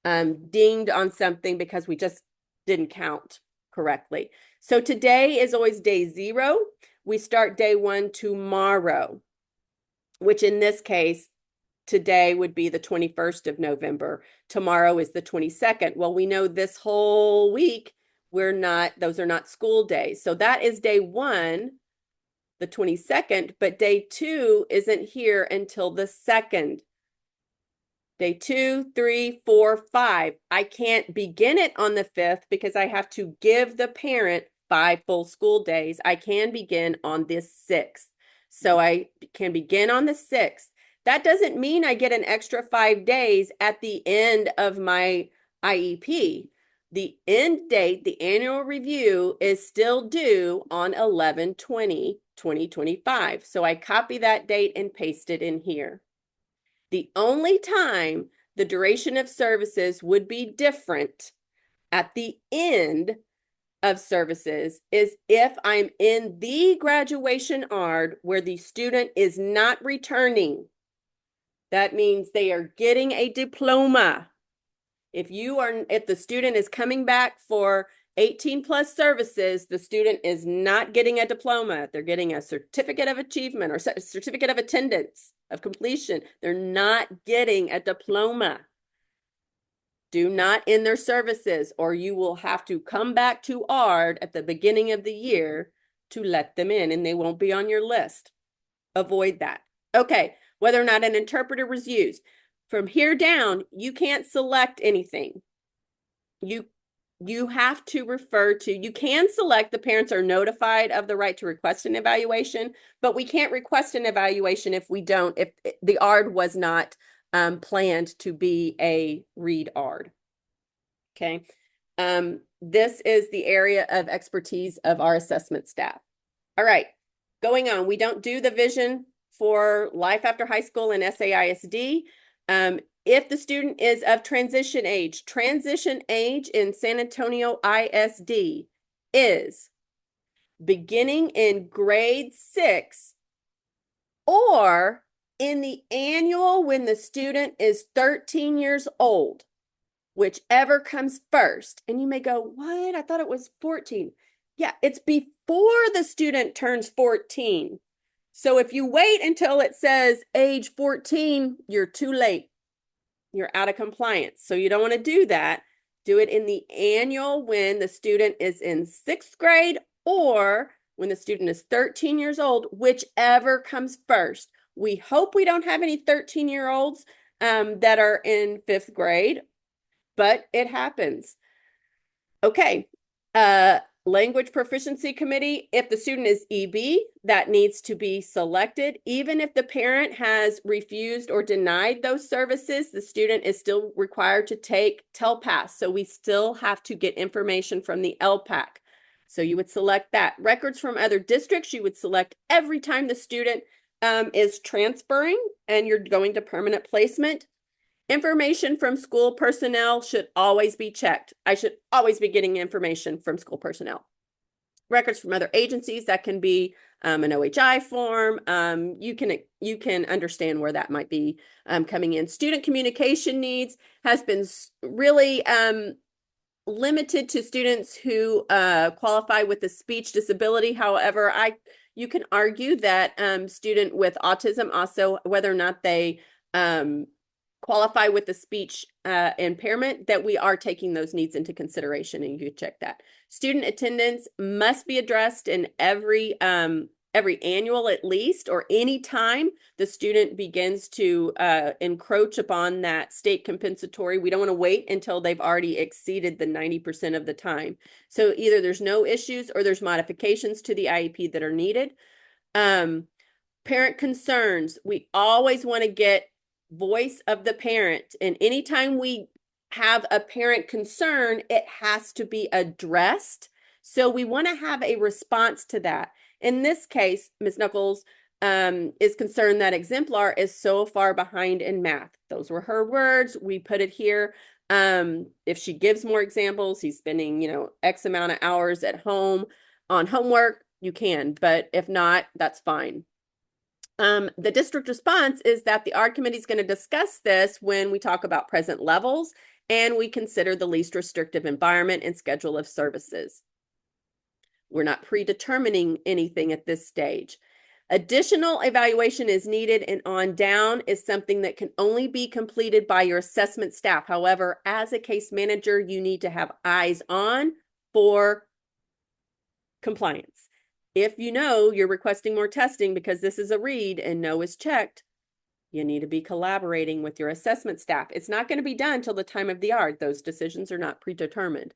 dinged on something because we just didn't count correctly. So today is always day 0. We start day 1 tomorrow, which in this case, today would be the 21st of November. Tomorrow is the 22nd. Well, we know this whole week, those are not school days. So that is day 1, the 22nd, but day 2 isn't here until the 2nd. Day 2, 3, 4, 5. I can't begin it on the 5th because I have to give the parent 5 full school days. I can begin on the 6th. So I can begin on the 6th. That doesn't mean I get an extra 5 days at the end of my IEP. The end date, the annual review, is still due on 11/20/2025. So I copy that date and paste it in here. The only time the duration of services would be different at the end of services is if I'm in the graduation ARD where the student is not returning. That means they are getting a diploma. If the student is coming back for 18 plus services, the student is not getting a diploma. They're getting a certificate of achievement or certificate of attendance of completion. They're not getting a diploma. Do not end their services, or you will have to come back to ARD at the beginning of the year to let them in, and they won't be on your list. Avoid that. Okay, whether or not an interpreter was used. From here down, you can't select anything. You have to refer to, you can select the parents are notified of the right to request an evaluation, but we can't request an evaluation if the ARD was not planned to be a read ARD. Okay. This is the area of expertise of our assessment staff. All right, going on. We don't do the vision for life after high school and SAISD. If the student is of transition age in San Antonio ISD is beginning in grade 6 or in the annual when the student is 13 years old, whichever comes first. And you may go, what? I thought it was 14. Yeah, it's before the student turns 14. So if you wait until it says age 14, you're too late. You're out of compliance. So you don't want to do that. Do it in the annual when the student is in 6th grade or when the student is 13 years old, whichever comes first. We hope we don't have any 13-year-olds that are in 5th grade, but it happens. Okay. Language Proficiency Committee, if the student is EB, that needs to be selected. Even if the parent has refused or denied those services, the student is still required to take TELPAS. So we still have to get information from the LPAC. So you would select that. Records from other districts, you would select every time the student is transferring and you're going to permanent placement. Information from school personnel should always be checked. I should always be getting information from school personnel. Records from other agencies, that can be an OHI form. You can understand where that might be coming in. Student communication needs has been really limited to students who qualify with a speech disability. However, you can argue that student with autism also, whether or not they qualify with the speech impairment, that we are taking those needs into consideration, and you can check that. Student attendance must be addressed in every annual at least, or any time the student begins to encroach upon that state compensatory. We don't want to wait until they've already exceeded the 90% of the time. So either there's no issues or there's modifications to the IEP that are needed. Parent concerns, we always want to get voice of the parent, and anytime we have a parent concern, it has to be addressed. So we want to have a response to that. In this case, Ms. Knuckles is concerned that Exemplar is so far behind in math. Those were her words. We put it here. If she gives more examples, he's spending, X amount of hours at home on homework, you can, but if not, that's fine. The district response is that the ARD committee is going to discuss this when we talk about present levels and we consider the least restrictive environment and schedule of services. We're not predetermining anything at this stage. Additional evaluation is needed, and on down is something that can only be completed by your assessment staff. However, as a case manager, you need to have eyes on for compliance. If you know you're requesting more testing because this is a read and no is checked, you need to be collaborating with your assessment staff. It's not going to be done till the time of the ARD. Those decisions are not predetermined.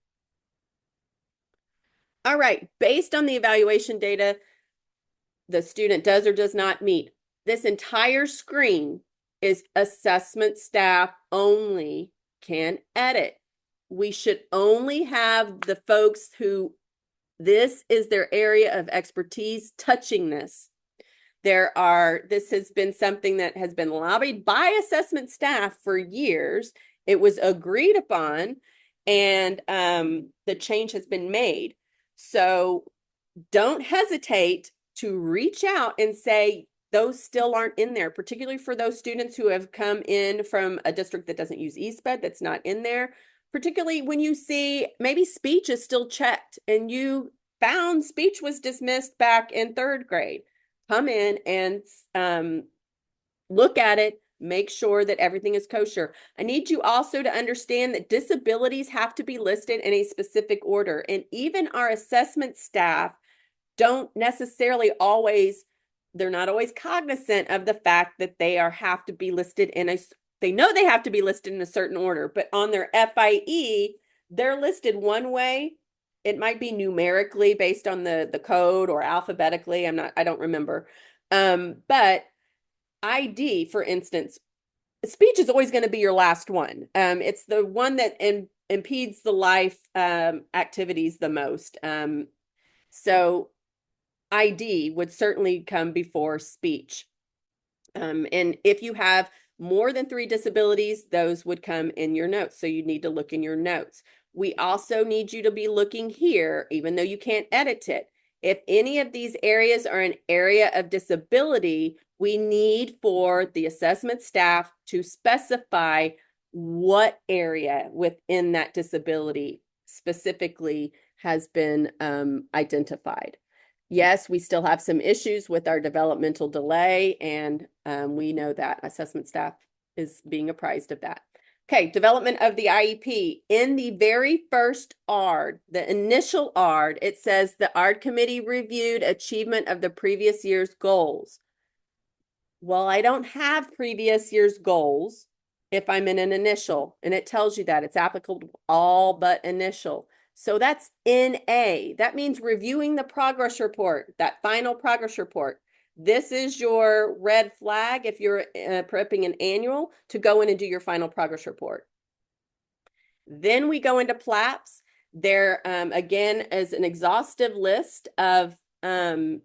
All right, based on the evaluation data, the student does or does not meet. This entire screen is assessment staff only can edit. We should only have the folks who this is their area of expertise touching this. This has been something that has been lobbied by assessment staff for years. It was agreed upon, and the change has been made. So don't hesitate to reach out and say those still aren't in there, particularly for those students who have come in from a district that doesn't use ESPED, that's not in there. particularly when you see maybe speech is still checked and you found speech was dismissed back in third grade. Come in and look at it, make sure that everything is kosher. I need you also to understand that disabilities have to be listed in a specific order. And even our assessment staff don't necessarily always, they're not always cognizant of the fact that they have to be listed in a, they know they have to be listed in a certain order, but on their FIE, they're listed one way. It might be numerically based on the code or alphabetically. I don't remember. But ID, for instance, speech is always going to be your last one. It's the one that impedes the life activities the most. So ID would certainly come before speech. And if you have more than 3 disabilities, those would come in your notes. So you need to look in your notes. We also need you to be looking here, even though you can't edit it. If any of these areas are an area of disability, we need for the assessment staff to specify what area within that disability specifically has been identified. Yes, we still have some issues with our developmental delay, and we know that assessment staff is being apprised of that. Okay, development of the IEP. In the very first ARD, the initial ARD, it says the ARD committee reviewed achievement of the previous year's goals. Well, I don't have previous year's goals if I'm in an initial, and it tells you that it's applicable to all but initial. So that's NA. That means reviewing the progress report, that final progress report. This is your red flag if you're prepping an annual to go in and do your final progress report. Then we go into PLAPs. There, again, is an exhaustive list of who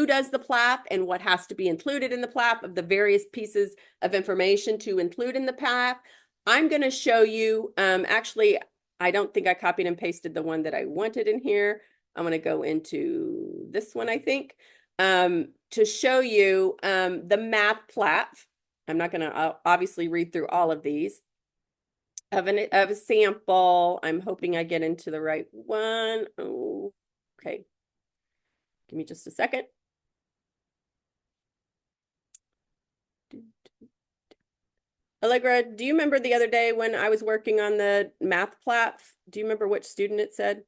does the PLAP and what has to be included in the PLAP, of the various pieces of information to include in the PLAP. I'm going to show you, actually, I don't think I copied and pasted the one that I wanted in here. I'm going to go into this one, I think, to show you the math PLAP. I'm not going to obviously read through all of these. Of a sample. I'm hoping I get into the right one. Oh, okay. Give me just a second. Allegra, do you remember the other day when I was working on the math PLAP? Do you remember which student it said?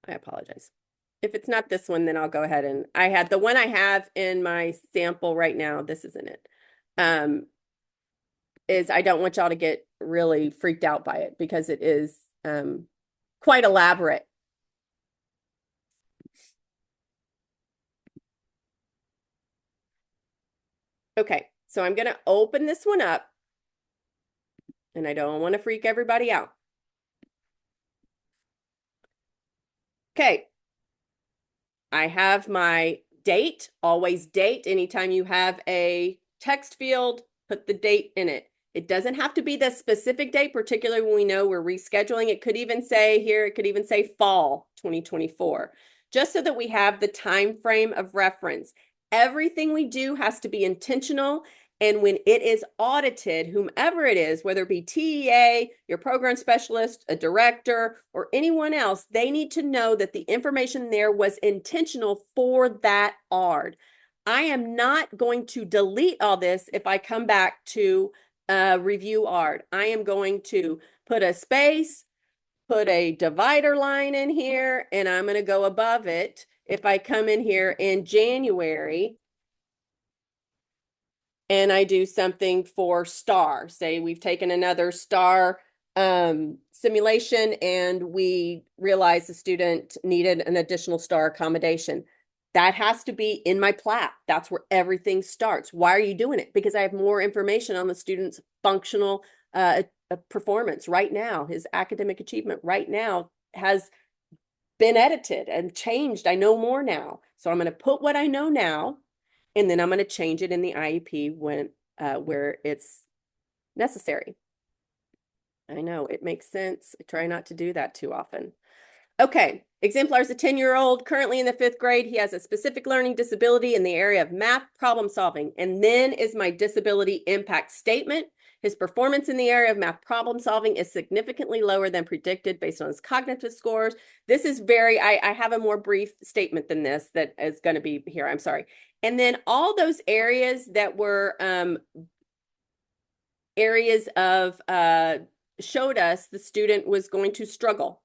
I apologize. If it's not this one, then I'll go ahead and I had the one I have in my sample right now. This isn't it. Is I don't want y'all to get really freaked out by it because it is quite elaborate. Okay, so I'm going to open this one up and I don't want to freak everybody out. Okay, I have my date, always date. Anytime you have a text field, put the date in it. It doesn't have to be the specific date, particularly when we know we're rescheduling. It could even say here, it could even say fall 2024, just so that we have the time frame of reference. Everything we do has to be intentional. And when it is audited, whomever it is, whether it be TEA, your program specialist, a director, or anyone else, they need to know that the information there was intentional for that ARD. I am not going to delete all this if I come back to review ARD. I am going to put a space, put a divider line in here, and I'm going to go above it. If I come in here in January, and I do something for STAR, say we've taken another STAR simulation and we realize the student needed an additional STAR accommodation. That has to be in my PLAP. That's where everything starts. Why are you doing it? Because I have more information on the student's functional performance right now. His academic achievement right now has been edited and changed. I know more now. So I'm going to put what I know now, and then I'm going to change it in the IEP when where it's necessary. I know it makes sense. I try not to do that too often. Okay, exemplar is a 10-year-old currently in the 5th grade. He has a specific learning disability in the area of math problem solving. And then is my disability impact statement. His performance in the area of math problem solving is significantly lower than predicted based on his cognitive scores. This is I have a more brief statement than this that is going to be here. I'm sorry. And then all those areas that were areas of showed us the student was going to struggle.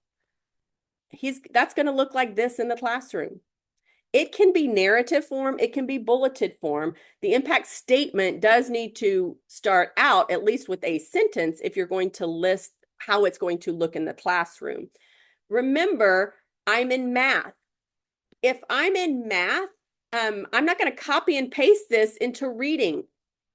That's going to look like this in the classroom. It can be narrative form, it can be bulleted form. The impact statement does need to start out at least with a sentence if you're going to list how it's going to look in the classroom. Remember, I'm in math. If I'm in math, I'm not going to copy and paste this into reading.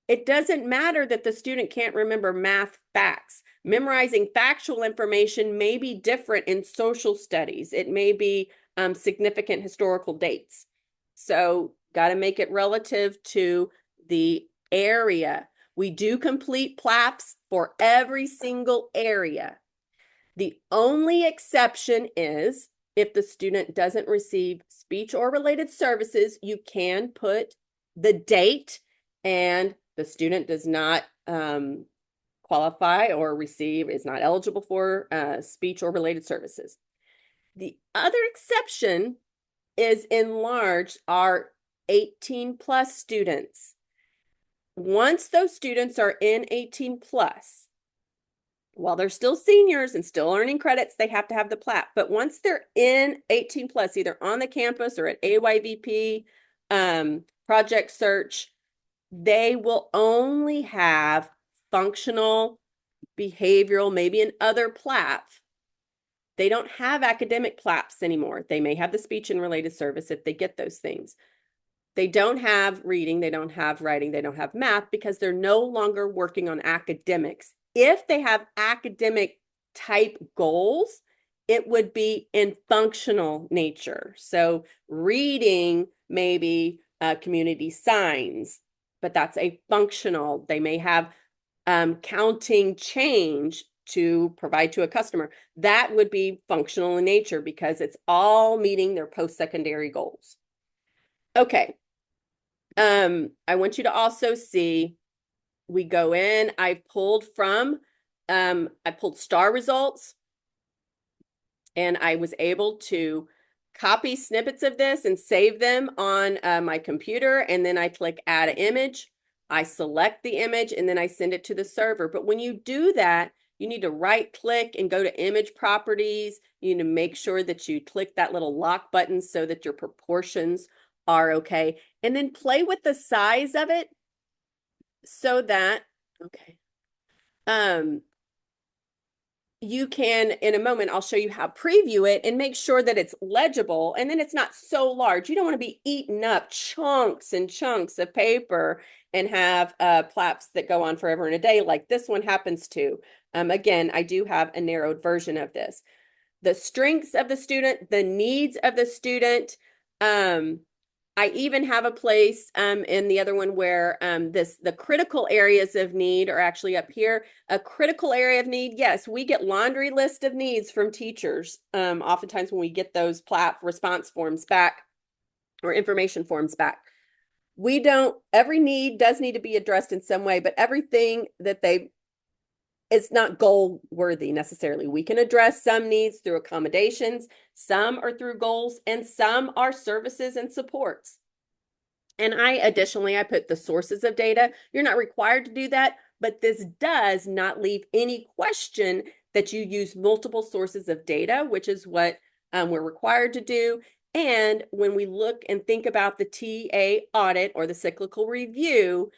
It doesn't matter that the student can't remember math facts. Memorizing factual information may be different in social studies. It may be significant historical dates. So got to make it relative to the area. We do complete PLAFs for every single area. The only exception is if the student doesn't receive speech or related services, you can put the date and the student does not qualify or receive, is not eligible for speech or related services. The other exception is enlarged are 18 plus students. Once those students are in 18 plus, while they're still seniors and still earning credits, they have to have the plat. But once they're in 18 plus, either on the campus or at AYVP, Project Search, they will only have functional, behavioral, maybe an other plat. They don't have academic plats anymore. They may have the speech and related service if they get those things. They don't have reading, they don't have writing, they don't have math because they're no longer working on academics. If they have academic type goals, it would be in functional nature. So reading, maybe community signs, but that's a functional. They may have counting change to provide to a customer. That would be functional in nature because it's all meeting their post-secondary goals. Okay. I want you to also see, we go in, I pulled star results and I was able to copy snippets of this and save them on my computer. And then I click add image. I select the image and then I send it to the server. But when you do that, you need to right click and go to image properties. You need to make sure that you click that little lock button so that your proportions are okay. And then play with the size of it so that, okay. You can, in a moment, I'll show you how to preview it and make sure that it's legible and then it's not so large. You don't want to be eating up chunks and chunks of paper and have plaques that go on forever and a day like this one happens to. Again, I do have a narrowed version of this. The strengths of the student, the needs of the student, I even have a place in the other one where the critical areas of need are actually up here. A critical area of need, yes, we get laundry list of needs from teachers. Oftentimes when we get those PLAP response forms back or information forms back. Every need does need to be addressed in some way, but everything that it's not goal worthy necessarily. We can address some needs through accommodations, some are through goals, and some are services and supports. And additionally, I put the sources of data. You're not required to do that, but this does not leave any question that you use multiple sources of data, which is what we're required to do. And when we look and think about the TA audit or the cyclical review,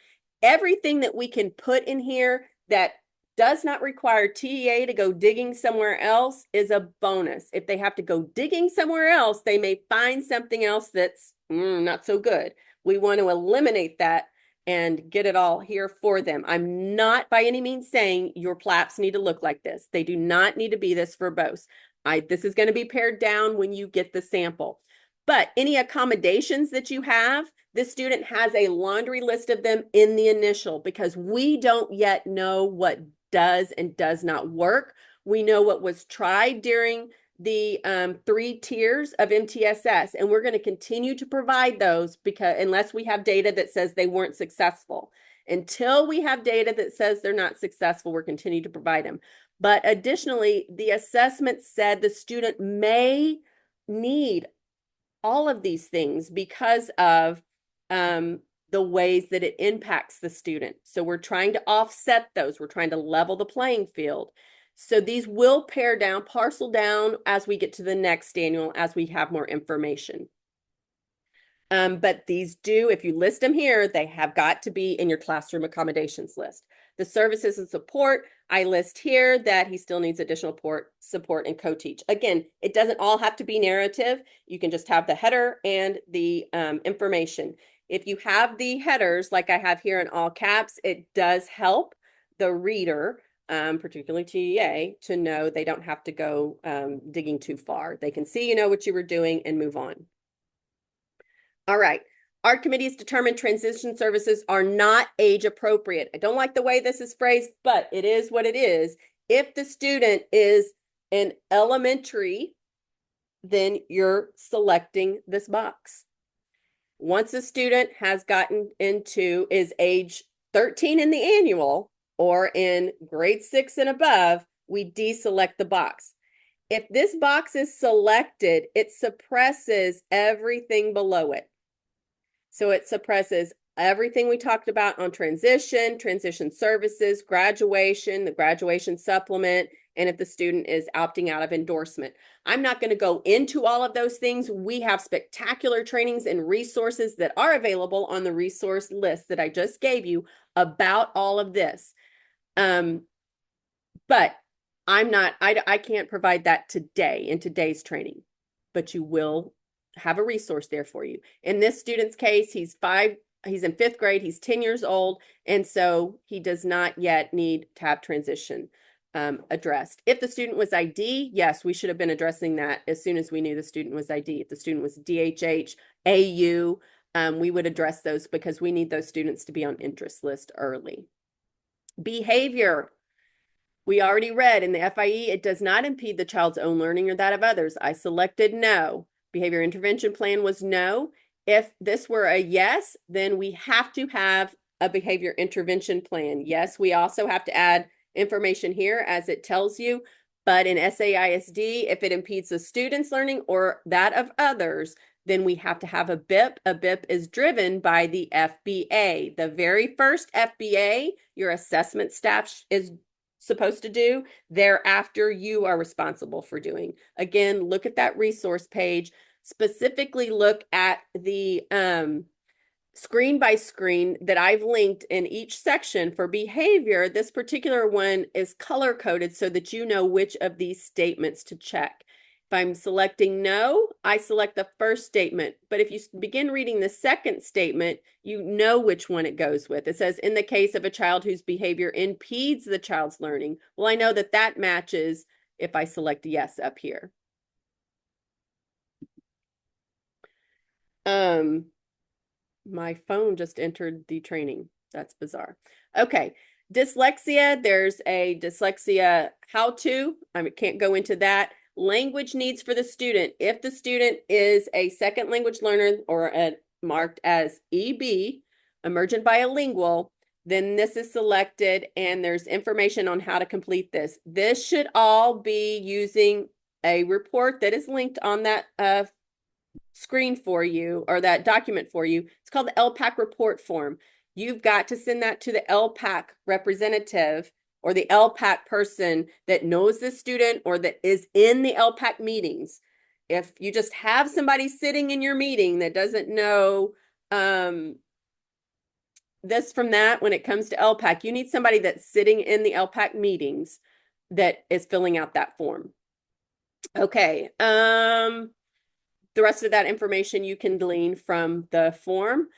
everything that we can put in here that does not require TA to go digging somewhere else is a bonus. If they have to go digging somewhere else, they may find something else that's not so good. We want to eliminate that and get it all here for them. I'm not by any means saying your PLAPs need to look like this. They do not need to be this verbose. This is going to be pared down when you get the sample. But any accommodations that you have, this student has a laundry list of them in the initial because we don't yet know what does and does not work. We know what was tried during the 3 tiers of MTSS, and we're going to continue to provide those because unless we have data that says they weren't successful. Until we have data that says they're not successful, we're continuing to provide them. But additionally, the assessment said the student may need all of these things because of the ways that it impacts the student. So we're trying to offset those. We're trying to level the playing field. So these will pare down, parcel down as we get to the next annual, as we have more information. But these do, if you list them here, they have got to be in your classroom accommodations list. The services and support, I list here that he still needs additional support and co-teach. Again, it doesn't all have to be narrative. You can just have the header and the information. If you have the headers, like I have here in all caps, it does help the reader, particularly TEA, to know they don't have to go digging too far. They can see, what you were doing and move on. All right. Our committees determined transition services are not age appropriate. I don't like the way this is phrased, but it is what it is. If the student is in elementary, then you're selecting this box. Once a student has gotten is age 13 in the annual or in grade 6 and above, we deselect the box. If this box is selected, it suppresses everything below it. So it suppresses everything we talked about on transition services, graduation, the graduation supplement, and if the student is opting out of endorsement. I'm not going to go into all of those things. We have spectacular trainings and resources that are available on the resource list that I just gave you about all of this. But I can't provide that today in today's training, but you will have a resource there for you. In this student's case, he's in 5th grade, he's 10 years old, and so he does not yet need to have transition addressed. If the student was ID, yes, we should have been addressing that as soon as we knew the student was ID. If the student was DHH, AU, we would address those because we need those students to be on interest list early. Behavior. We already read in the FIE, it does not impede the child's own learning or that of others. I selected no. Behavior intervention plan was no. If this were a yes, then we have to have a behavior intervention plan. Yes, we also have to add information here as it tells you, but in SAISD, if it impedes the student's learning or that of others, then we have to have a BIP. A BIP is driven by the FBA. The very first FBA, your assessment staff is supposed to do. Thereafter, you are responsible for doing. Again, look at that resource page. Specifically look at the screen by screen that I've linked in each section for behavior. This particular one is color coded so that you know which of these statements to check. If I'm selecting no, I select the first statement. But if you begin reading the second statement, you know which one it goes with. It says, in the case of a child whose behavior impedes the child's learning. Well, I know that that matches if I select yes up here. My phone just entered the training. That's bizarre. Okay. Dyslexia, there's a dyslexia how-to. I can't go into that. Language needs for the student. If the student is a second language learner or marked as EB, emergent bilingual, then this is selected and there's information on how to complete this. This should all be using a report that is linked on that screen for you or that document for you. It's called the LPAC report form. You've got to send that to the LPAC representative or the LPAC person that knows the student or that is in the LPAC meetings. If you just have somebody sitting in your meeting that doesn't know this from that when it comes to LPAC, you need somebody that's sitting in the LPAC meetings that is filling out that form. Okay. The rest of that information you can glean from the form.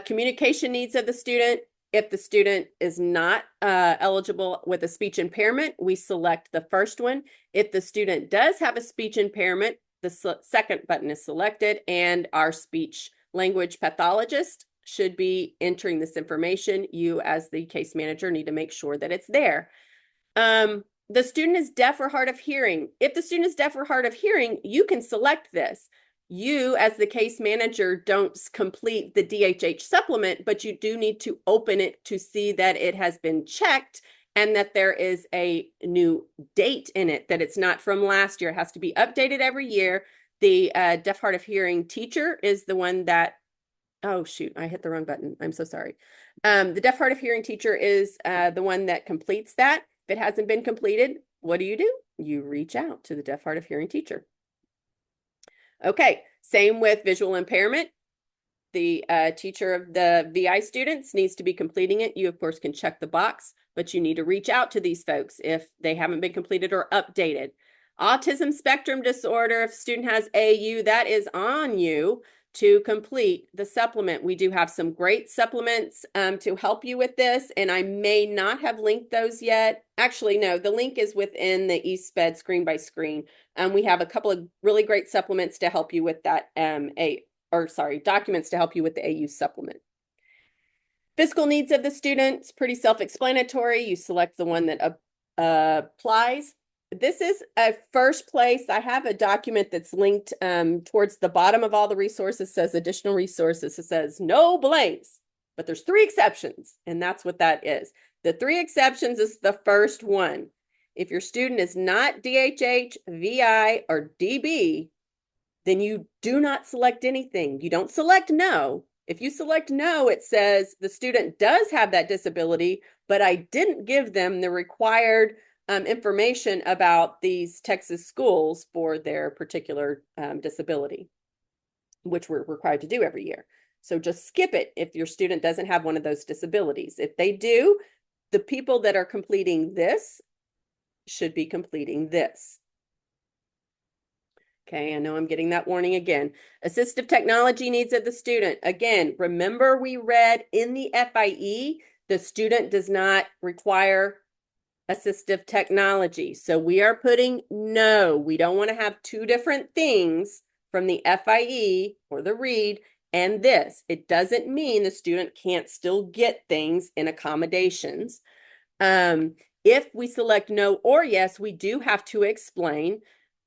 Communication needs of the student. If the student is not eligible with a speech impairment, we select the first one. If the student does have a speech impairment, the second button is selected, and our speech language pathologist should be entering this information. You, as the case manager, need to make sure that it's there. the student is deaf or hard of hearing. If the student is deaf or hard of hearing, you can select this. You, as the case manager, don't complete the DHH supplement, but you do need to open it to see that it has been checked and that there is a new date in it, that it's not from last year. It has to be updated every year. The deaf hard of hearing teacher is the one that, oh shoot, I hit the wrong button. I'm so sorry. The deaf hard of hearing teacher is the one that completes that. If it hasn't been completed, what do? You reach out to the deaf hard of hearing teacher. Okay, same with visual impairment. The teacher of the VI students needs to be completing it. You, of course, can check the box, but you need to reach out to these folks if they haven't been completed or updated. Autism spectrum disorder, if a student has AU, that is on you to complete the supplement. We do have some great supplements to help you with this, and I may not have linked those yet. Actually, no, the link is within the eSped screen by screen. We have a couple of really great supplements to help you with that, documents to help you with the AU supplement. Physical needs of the student is pretty self-explanatory. You select the one that applies. This is a first place. I have a document that's linked towards the bottom of all the resources, says additional resources. It says no blanks, but there's 3 exceptions, and that's what that is. The 3 exceptions is the first one. If your student is not DHH, VI, or DB, then you do not select anything. You don't select no. If you select no, it says the student does have that disability, but I didn't give them the required information about these Texas schools for their particular disability, which we're required to do every year. So just skip it if your student doesn't have one of those disabilities. If they do, the people that are completing this should be completing this. Okay, I know I'm getting that warning again. Assistive technology needs of the student. Again, remember we read in the FIE, the student does not require assistive technology. So we are putting no. We don't want to have 2 different things from the FIE or the read and this. It doesn't mean the student can't still get things in accommodations. If we select no or yes, we do have to explain.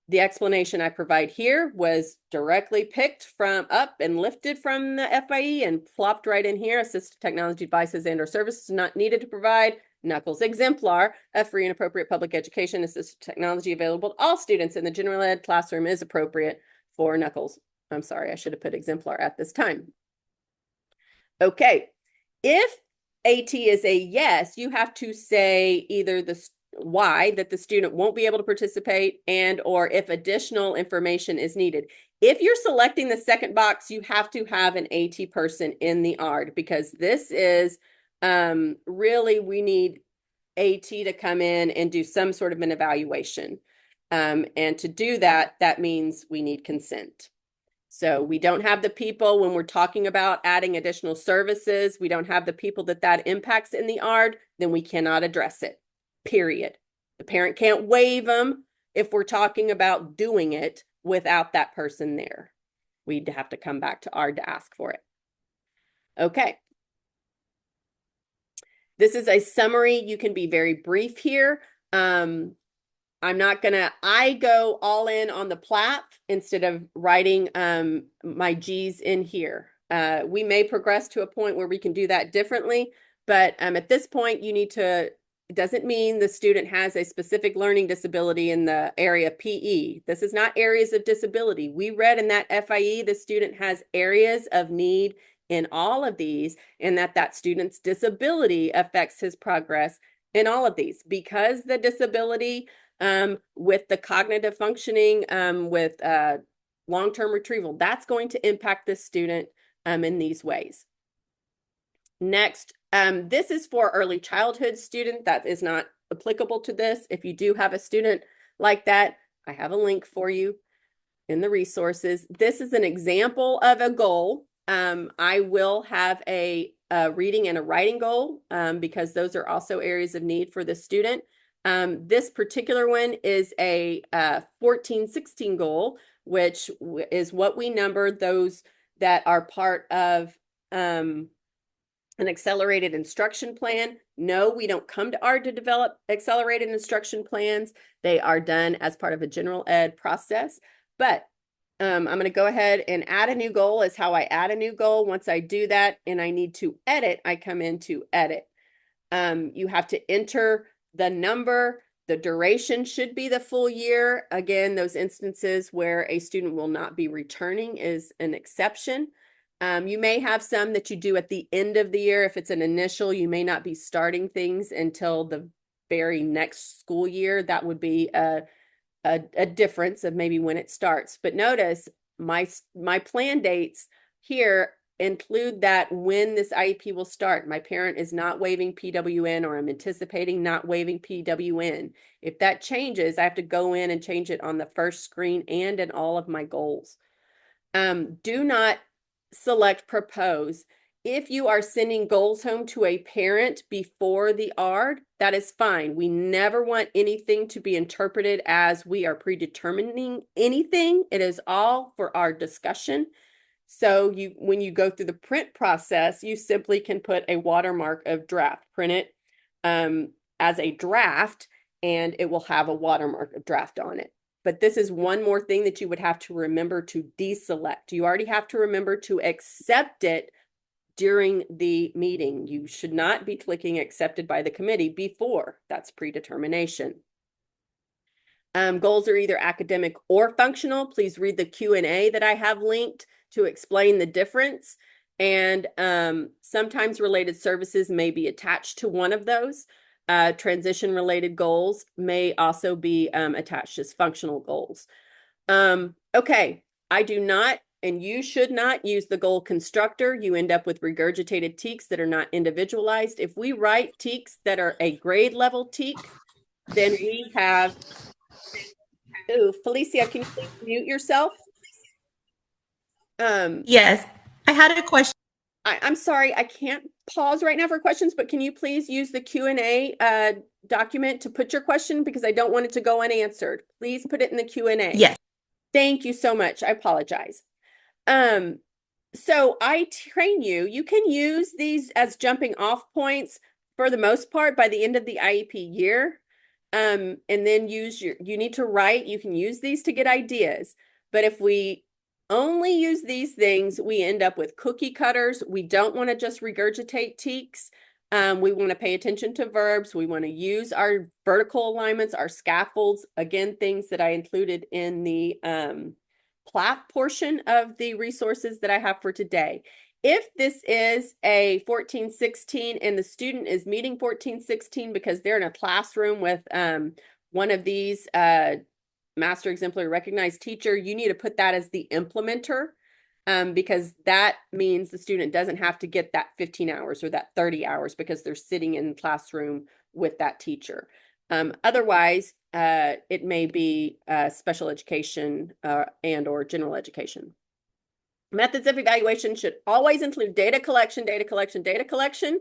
The explanation I provide here was directly picked from up and lifted from the FIE and plopped right in here. Assistive technology devices and or services not needed to provide. Knuckles exemplar of free and appropriate public education. Assistive technology available to all students in the general ed classroom is appropriate for Knuckles. I'm sorry, I should have put exemplar at this time. Okay, if AT is a yes, you have to say either the why that the student won't be able to participate and or if additional information is needed. If you're selecting the second box, you have to have an AT person in the ARD because this is really we need AT to come in and do some sort of an evaluation. And to do that, that means we need consent. So we don't have the people when we're talking about adding additional services, we don't have the people that impacts in the ARD, then we cannot address it, period. The parent can't waive them if we're talking about doing it without that person there. We'd have to come back to ARD to ask for it. Okay. This is a summary. You can be very brief here. I go all in on the plat instead of writing my G's in here. We may progress to a point where we can do that differently, but at this point it doesn't mean the student has a specific learning disability in the area of PE. This is not areas of disability. We read in that FIE, the student has areas of need in all of these, and that student's disability affects his progress in all of these. Because the disability with the cognitive functioning, with long-term retrieval, that's going to impact this student in these ways. Next, this is for early childhood student. That is not applicable to this. If you do have a student like that, I have a link for you in the resources. This is an example of a goal. I will have a reading and a writing goal because those are also areas of need for the student. This particular one is a 14-16 goal, which is what we number those that are part of An accelerated instruction plan. No, we don't come to ARD to develop accelerated instruction plans. They are done as part of a general ed process. But I'm going to go ahead and add a new goal is how I add a new goal. Once I do that and I need to edit, I come into edit. You have to enter the number. The duration should be the full year. Again, those instances where a student will not be returning is an exception. You may have some that you do at the end of the year. If it's an initial, you may not be starting things until the very next school year. That would be a difference of maybe when it starts. But notice my plan dates here include that when this IEP will start. My parent is not waiving PWN, or I'm anticipating not waiving PWN. If that changes, I have to go in and change it on the first screen and in all of my goals. Do not select propose. If you are sending goals home to a parent before the ARD, that is fine. We never want anything to be interpreted as we are predetermining anything. It is all for our discussion. So when you go through the print process, you simply can put a watermark of draft, print it as a draft, and it will have a watermark of draft on it. But this is one more thing that you would have to remember to deselect. You already have to remember to accept it during the meeting. You should not be clicking accepted by the committee before. That's predetermination. Goals are either academic or functional. Please read the Q&A that I have linked to explain the difference. And sometimes related services may be attached to one of those. Transition related goals may also be attached as functional goals. Okay, I do not, and you should not use the goal constructor. You end up with regurgitated TEKs that are not individualized. If we write TEKs that are a grade level TEK, then we have, ooh, Felicia, can you please mute yourself? Yes, I had a question. I'm sorry, I can't pause right now for questions, but can you please use the Q&A document to put your question, because I don't want it to go unanswered. Please put it in the Q&A. Yes. Thank you so much. I apologize. So I train you. You can use these as jumping off points for the most part by the end of the IEP year. And then you need to write. You can use these to get ideas. But if we only use these things, we end up with cookie cutters. We don't want to just regurgitate TEKs. We want to pay attention to verbs. We want to use our vertical alignments, our scaffolds, again, things that I included in the PLAP portion of the resources that I have for today. If this is a 14-16 and the student is meeting 14-16 because they're in a classroom with one of these Master Exemplary Recognized Teacher, you need to put that as the implementer, because that means the student doesn't have to get that 15 hours or that 30 hours because they're sitting in the classroom with that teacher. Otherwise, it may be special education and or general education. Methods of evaluation should always include data collection, data collection, data collection.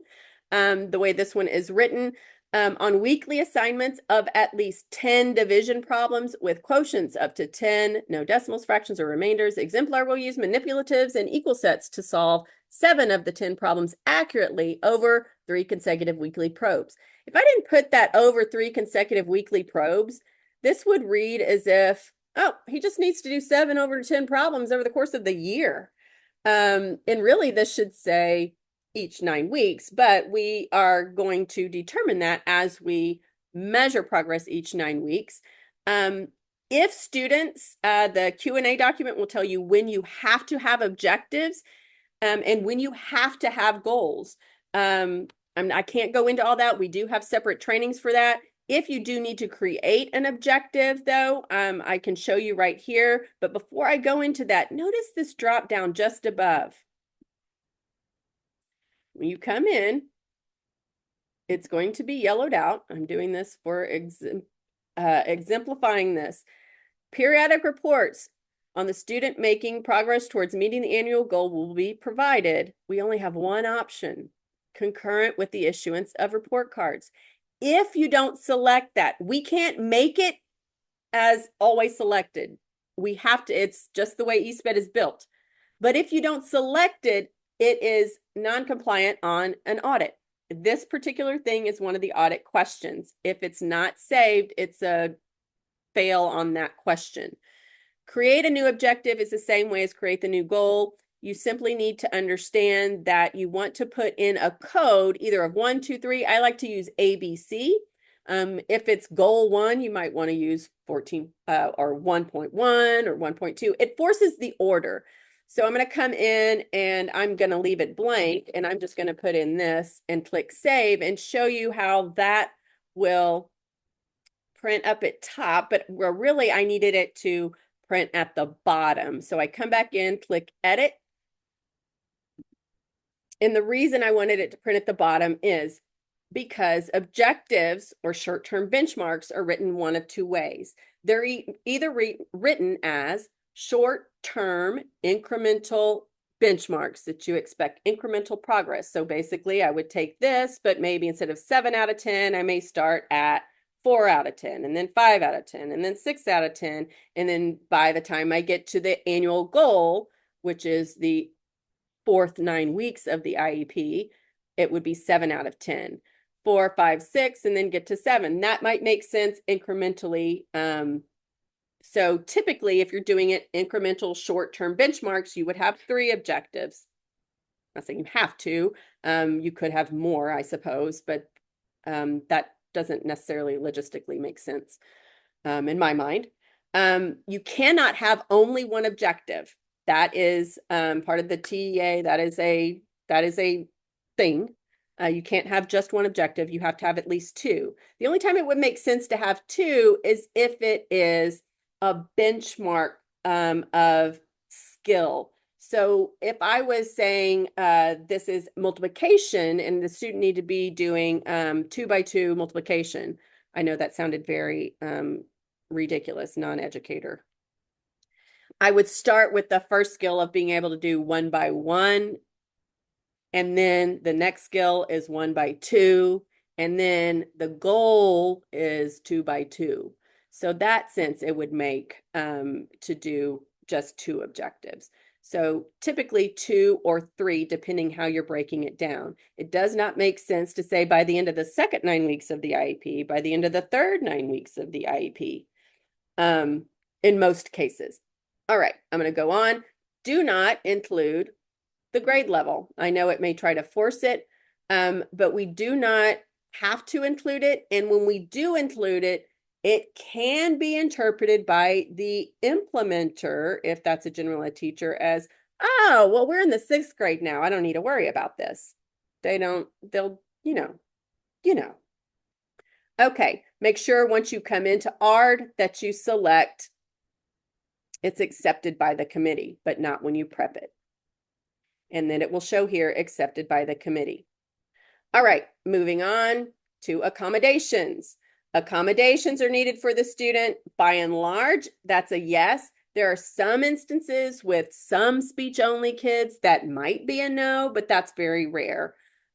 The way this one is written, on weekly assignments of at least 10 division problems with quotients up to 10, no decimals, fractions, or remainders. Exemplar will use manipulatives and equal sets to solve 7 of the 10 problems accurately over 3 consecutive weekly probes. If I didn't put that over 3 consecutive weekly probes, this would read as if, oh, he just needs to do 7 over 10 problems over the course of the year. And really, this should say each 9 weeks, but we are going to determine that as we measure progress each 9 weeks. If students, the Q&A document will tell you when you have to have objectives and when you have to have goals. I can't go into all that. We do have separate trainings for that. If you do need to create an objective, though, I can show you right here. But before I go into that, notice this drop down just above. When you come in, it's going to be yellowed out. I'm doing this for exemplifying this. Periodic reports on the student making progress towards meeting the annual goal will be provided. We only have one option, concurrent with the issuance of report cards. If you don't select that, we can't make it as always selected. We have to, it's just the way eSped is built. But if you don't select it, it is non-compliant on an audit. This particular thing is one of the audit questions. If it's not saved, it's a fail on that question. Create a new objective is the same way as create the new goal. You simply need to understand that you want to put in a code, either of 1, 2, 3. I like to use ABC. If it's goal 1, you might want to use 14 or 1.1 or 1.2. It forces the order. So I'm going to come in and I'm going to leave it blank, and I'm just going to put in this and click save and show you how that will print up at top, but where really I needed it to print at the bottom. So I come back in, click edit. And the reason I wanted it to print at the bottom is because objectives or short-term benchmarks are written one of two ways. They're either written as short-term incremental benchmarks that you expect incremental progress. So basically I would take this, but maybe instead of 7 out of 10, I may start at 4 out of 10, and then 5 out of 10, and then 6 out of 10. And then by the time I get to the annual goal, which is the fourth 9 weeks of the IEP, it would be 7 out of 10. 4, 5, 6, and then get to 7. That might make sense incrementally. So typically, if you're doing it incremental short-term benchmarks, you would have 3 objectives. I'm not saying you have to. You could have more, I suppose, but that doesn't necessarily logistically make sense in my mind. You cannot have only one objective. That is part of the TEA. That is a thing. You can't have just one objective. You have to have at least 2. The only time it would make sense to have 2 is if it is a benchmark of skill. So if I was saying this is multiplication and the student need to be doing 2 by 2 multiplication, I know that sounded very ridiculous, non-educator. I would start with the first skill of being able to do 1 by 1. And then the next skill is 1 by 2. And then the goal is 2 by 2. So that sense it would make to do just 2 objectives. So typically 2 or 3, depending how you're breaking it down. It does not make sense to say by the end of the second 9 weeks of the IEP, by the end of the third 9 weeks of the IEP, in most cases. All right, I'm going to go on. Do not include the grade level. I know it may try to force it, but we do not have to include it. And when we do include it, it can be interpreted by the implementer, if that's a general ed teacher, as, oh, well, we're in the 6th grade now. I don't need to worry about this. They'll, you know. Okay, make sure once you come into ARD that you select it's accepted by the committee, but not when you prep it. And then it will show here accepted by the committee. All right, moving on to accommodations. Accommodations are needed for the student. By and large, that's a yes. There are some instances with some speech-only kids that might be a no, but that's very rare.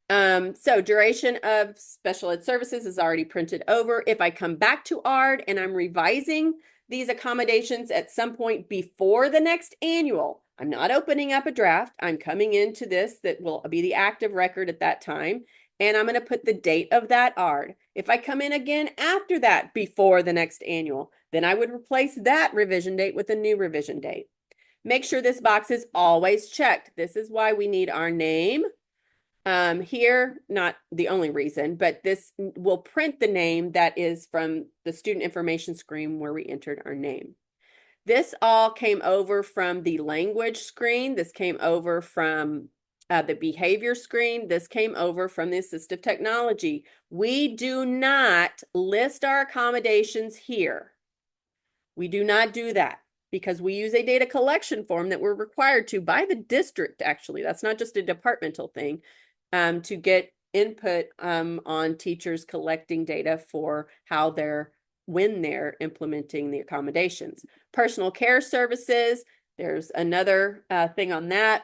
So duration of special ed services is already printed over. If I come back to ARD and I'm revising these accommodations at some point before the next annual, I'm not opening up a draft. I'm coming into this that will be the active record at that time. And I'm going to put the date of that ARD. If I come in again after that, before the next annual, then I would replace that revision date with a new revision date. Make sure this box is always checked. This is why we need our name. Here, not the only reason, but this will print the name that is from the student information screen where we entered our name. This all came over from the language screen. This came over from the behavior screen. This came over from the assistive technology. We do not list our accommodations here. We do not do that because we use a data collection form that we're required to by the district, actually. That's not just a departmental thing, to get input on teachers collecting data for how when they're implementing the accommodations. Personal care services, there's another thing on that.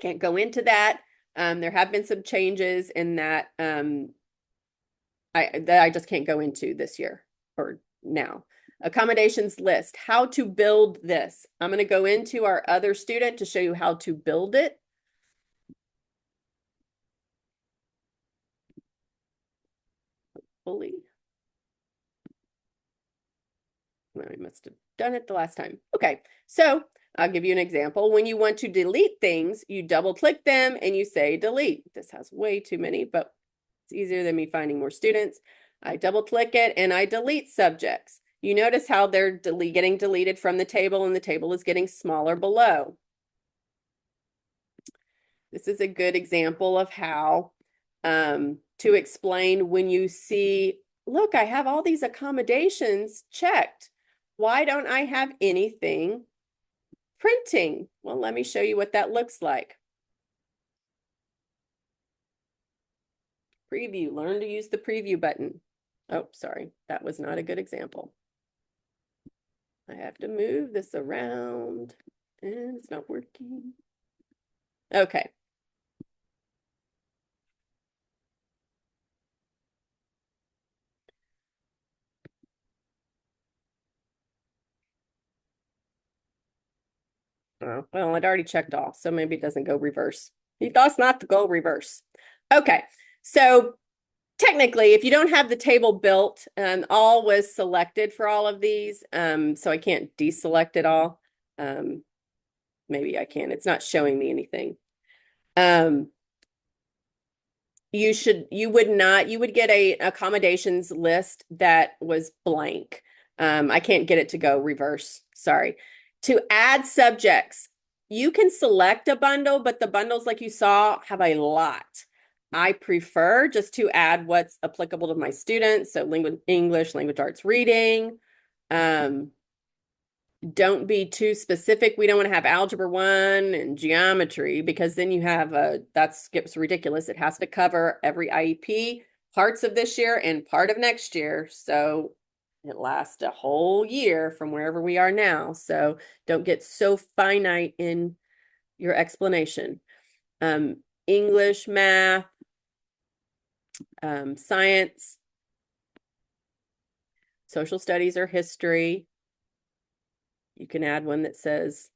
Can't go into that. There have been some changes in that I just can't go into this year or now. Accommodations list, how to build this. I'm going to go into our other student to show you how to build it. fully. Well, I must have done it the last time. Okay, so I'll give you an example. When you want to delete things, you double click them and you say delete. This has way too many, but it's easier than me finding more students. I double click it and I delete subjects. You notice how they're getting deleted from the table and the table is getting smaller below. This is a good example of how to explain when you see, look, I have all these accommodations checked. Why don't I have anything printing? Well, let me show you what that looks like. Preview, learn to use the preview button. Oh, sorry, that was not a good example. I have to move this around and it's not working. Okay. Oh, well, it already checked off, so maybe it doesn't go reverse. It does not go reverse. Okay, so technically, if you don't have the table built, all was selected for all of these, so I can't deselect it all. Maybe I can. It's not showing me anything. You would get a accommodations list that was blank. I can't get it to go reverse. Sorry. To add subjects, you can select a bundle, but the bundles, like you saw, have a lot. I prefer just to add what's applicable to my students. So English, language arts, reading. Don't be too specific. We don't want to have algebra 1 and geometry because then you have that gets ridiculous. It has to cover every IEP, parts of this year and part of next year. So it lasts a whole year from wherever we are now. So don't get so finite in your explanation. English, math, science, social studies or history. You can add one that says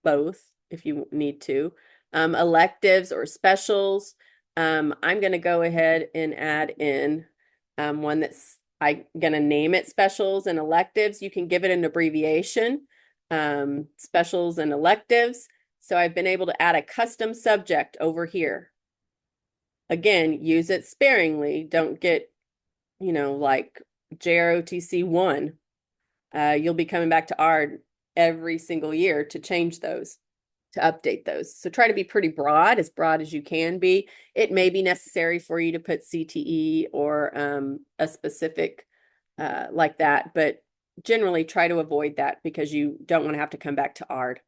both if you need to. Electives or specials. I'm going to go ahead and add in one I'm going to name it specials and electives. You can give it an abbreviation, specials and electives. So I've been able to add a custom subject over here. Again, use it sparingly. Don't get, like JROTC 1. You'll be coming back to ARD every single year to change those, to update those. So try to be pretty broad as you can be. It may be necessary for you to put CTE or a specific like that, but generally try to avoid that because you don't want to have to come back to ARD.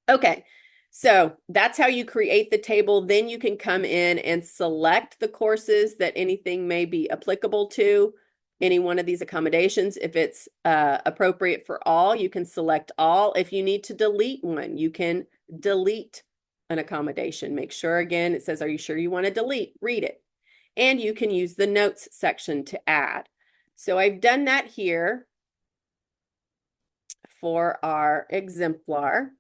Okay, so that's how you create the table. Then you can come in and select the courses that anything may be applicable to. Any one of these accommodations. If it's appropriate for all, you can select all. If you need to delete one, you can delete an accommodation. Make sure, again, it says, are you sure you want to delete? Read it. And you can use the notes section to add. So I've done that here for our exemplar.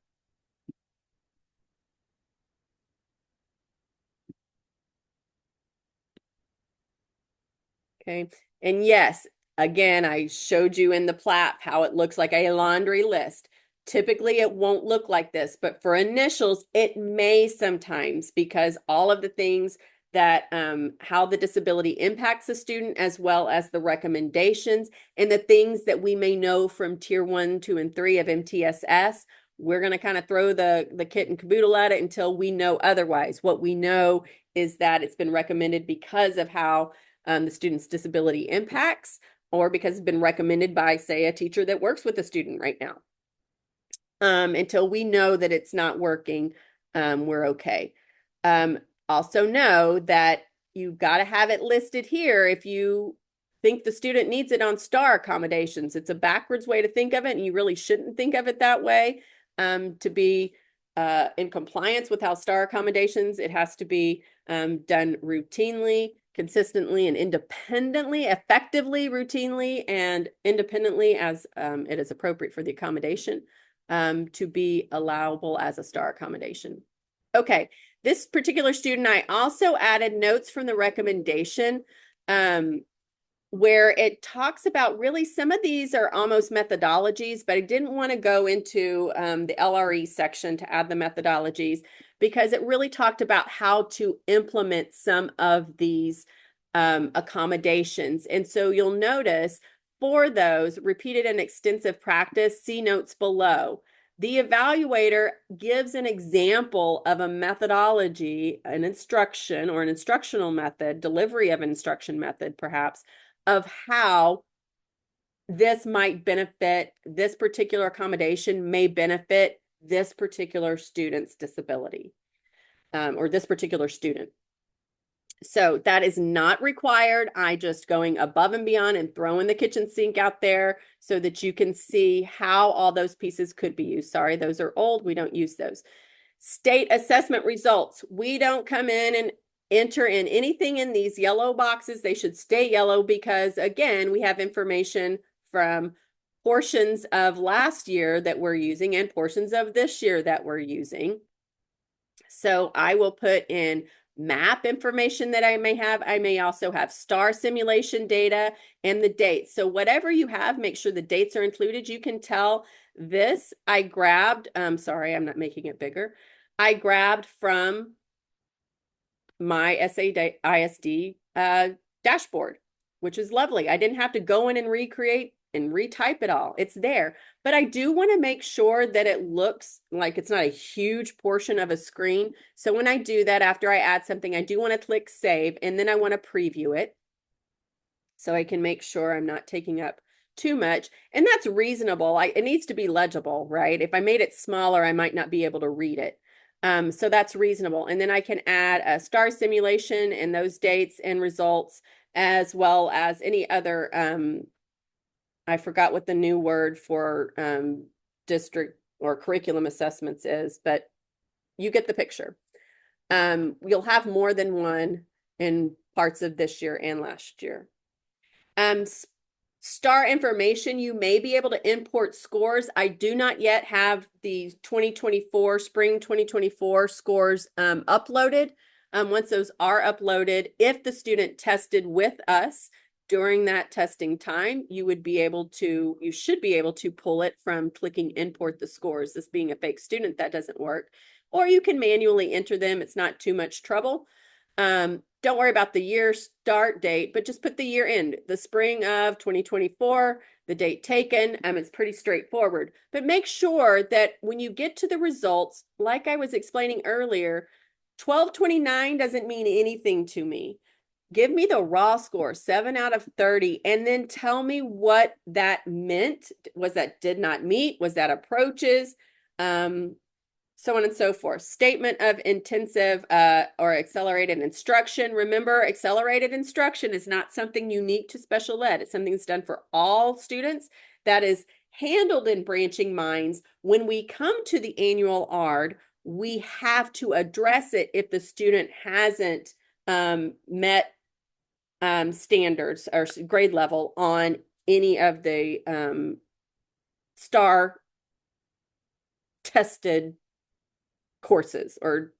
Okay. And yes, again, I showed you in the plat how it looks like a laundry list. Typically, it won't look like this, but for initials, it may sometimes because all of the things that how the disability impacts the student as well as the recommendations and the things that we may know from tier 1, 2, and 3 of MTSS, we're going to kind of throw the kit and caboodle at it until we know otherwise. What we know is that it's been recommended because of how the student's disability impacts, or because it's been recommended by, say, a teacher that works with a student right now. Until we know that it's not working, we're okay. Also know that you've got to have it listed here if you think the student needs it on STAR accommodations. It's a backwards way to think of it, and you really shouldn't think of it that way. To be in compliance with how STAR accommodations, it has to be done routinely, consistently, and independently, effectively, routinely, and independently as it is appropriate for the accommodation to be allowable as a STAR accommodation. Okay, this particular student, I also added notes from the recommendation. where it talks about really some of these are almost methodologies, but I didn't want to go into the LRE section to add the methodologies because it really talked about how to implement some of these accommodations. And so you'll notice for those repeated and extensive practice, see notes below. The evaluator gives an example of a methodology, an instruction or an instructional method, delivery of instruction method perhaps, of how this might benefit, this particular accommodation may benefit this particular student's disability or this particular student. So that is not required. I just going above and beyond and throwing the kitchen sink out there so that you can see how all those pieces could be used. Sorry, those are old. We don't use those. State assessment results. We don't come in and enter in anything in these yellow boxes. They should stay yellow because, again, we have information from portions of last year that we're using and portions of this year that we're using. So I will put in map information that I may have. I may also have STAR simulation data and the dates. So whatever you have, make sure the dates are included. You can tell this I grabbed, sorry, I'm not making it bigger. I grabbed from my SAISD dashboard, which is lovely. I didn't have to go in and recreate and retype it all. It's there. But I do want to make sure that it looks like it's not a huge portion of a screen. So when I do that, after I add something, I do want to click save, and then I want to preview it so I can make sure I'm not taking up too much. And that's reasonable. It needs to be legible, right? If I made it smaller, I might not be able to read it. So that's reasonable. And then I can add a STAR simulation and those dates and results, as well as any other I forgot what the new word for district or curriculum assessments is, but you get the picture. You'll have more than one in parts of this year and last year. STAR information, you may be able to import scores. I do not yet have the 2024, spring 2024 scores uploaded. Once those are uploaded, if the student tested with us during that testing time, you should be able to pull it from clicking import the scores. This being a fake student, that doesn't work. Or you can manually enter them. It's not too much trouble. Don't worry about the year start date, but just put the year in, the spring of 2024, the date taken. It's pretty straightforward. But make sure that when you get to the results, like I was explaining earlier, 1229 doesn't mean anything to me. Give me the raw score, 7 out of 30, and then tell me what that meant. Was that did not meet? Was that approaches? So on and so forth. Statement of intensive or accelerated instruction. Remember, accelerated instruction is not something unique to special ed. It's something that's done for all students that is handled in branching minds. When we come to the annual ARD, we have to address it if the student hasn't met standards or grade level on any of the STAR tested courses or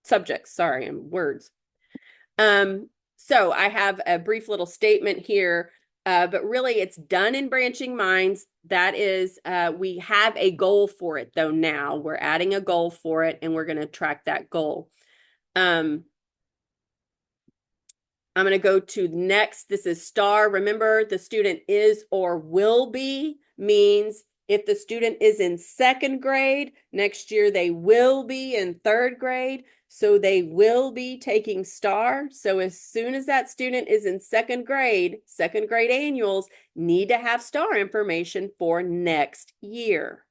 subjects. Sorry, words. So I have a brief little statement here, but really it's done in branching minds. That is, we have a goal for it though now. We're adding a goal for it and we're going to track that goal. I'm going to go to next. This is STAR. Remember, the student is or will be means if the student is in second grade, next year they will be in third grade. So they will be taking STAR. So as soon as that student is in second grade annuals need to have STAR information for next year.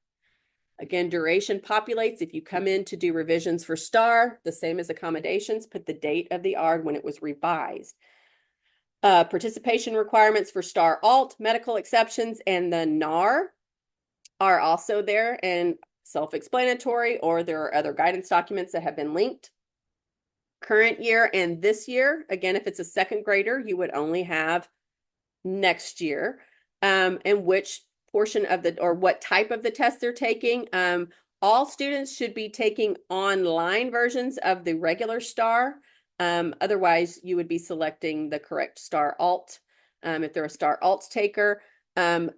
Again, duration populates. If you come in to do revisions for STAR, the same as accommodations, put the date of the ARD when it was revised. Participation requirements for STAR Alt, medical exceptions, and the NAR are also there and self-explanatory, or there are other guidance documents that have been linked. Current year and this year, again, if it's a second grader, you would only have next year, and which portion of the, or what type of the test they're taking. All students should be taking online versions of the regular STAR. Otherwise, you would be selecting the correct star alt if they're a star alt taker.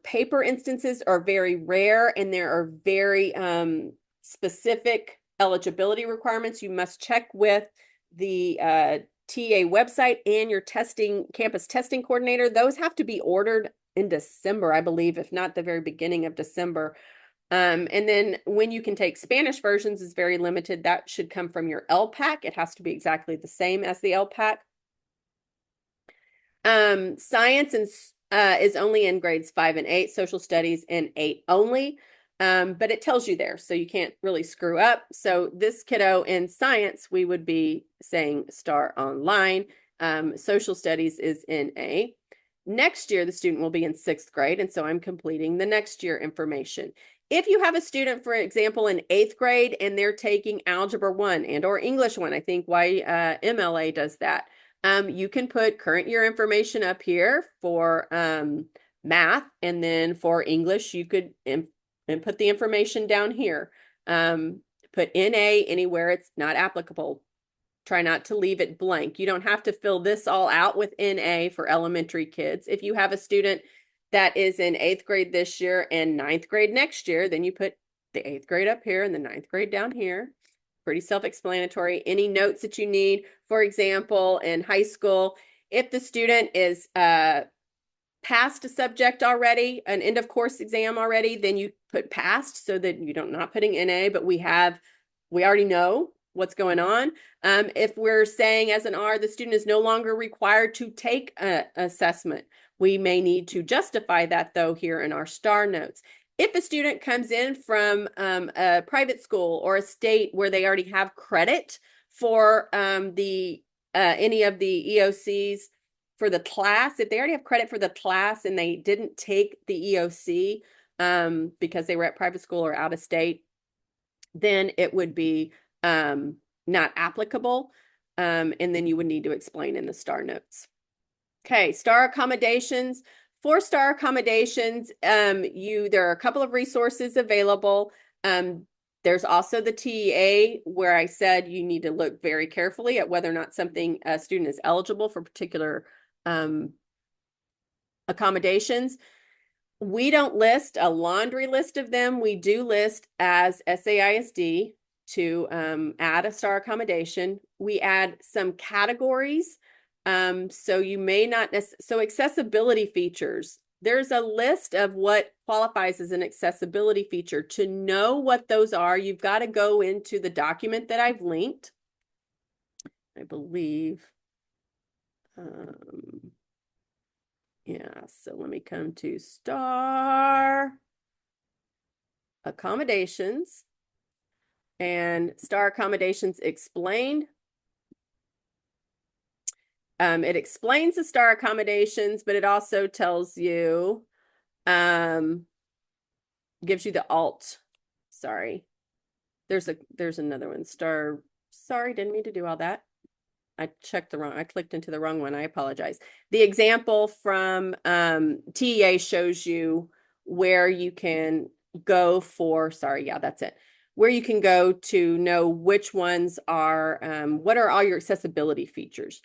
Paper instances are very rare, and there are very specific eligibility requirements. You must check with the TA website and your campus testing coordinator. Those have to be ordered in December, I believe, if not the very beginning of December. And then when you can take Spanish versions is very limited. That should come from your LPAC. It has to be exactly the same as the LPAC. Science is only in grades 5 and 8, social studies in 8 only. But it tells you there, so you can't really screw up. So this kiddo in science, we would be saying star online. Social studies is in A. Next year, the student will be in 6th grade, and so I'm completing the next year information. If you have a student, for example, in 8th grade, and they're taking Algebra 1 and or English 1, I think MLA does that. You can put current year information up here for math, and then for English, you could put the information down here. Put NA anywhere it's not applicable. Try not to leave it blank. You don't have to fill this all out with NA for elementary kids. If you have a student that is in 8th grade this year and 9th grade next year, then you put the 8th grade up here and the 9th grade down here. Pretty self-explanatory. Any notes that you need, for example, in high school, if the student is passed a subject already, an end of course exam already, then you put passed so that you don't not putting NA, but we already know what's going on. If we're saying as an R, the student is no longer required to take an assessment, we may need to justify that though here in our star notes. If a student comes in from a private school or a state where they already have credit for any of the EOCs for the class, if they already have credit for the class and they didn't take the EOC because they were at private school or out of state, then it would be not applicable. And then you would need to explain in the star notes. Okay, star accommodations. For star accommodations, there are a couple of resources available. There's also the TEA where I said you need to look very carefully at whether or not a student is eligible for particular accommodations. We don't list a laundry list of them. We do list as SAISD to add a star accommodation. We add some categories. So you may not so accessibility features. There's a list of what qualifies as an accessibility feature. To know what those are, you've got to go into the document that I've linked. I believe. Yeah, so let me come to star accommodations and star accommodations explained. It explains the star accommodations, but it also tells you, gives you the alt. Sorry. There's another one. Sorry, didn't mean to do all that. I clicked into the wrong one. I apologize. The example from TEA shows you where you can go for, sorry, yeah, that's it. Where you can go to know which ones are, what are all your accessibility features.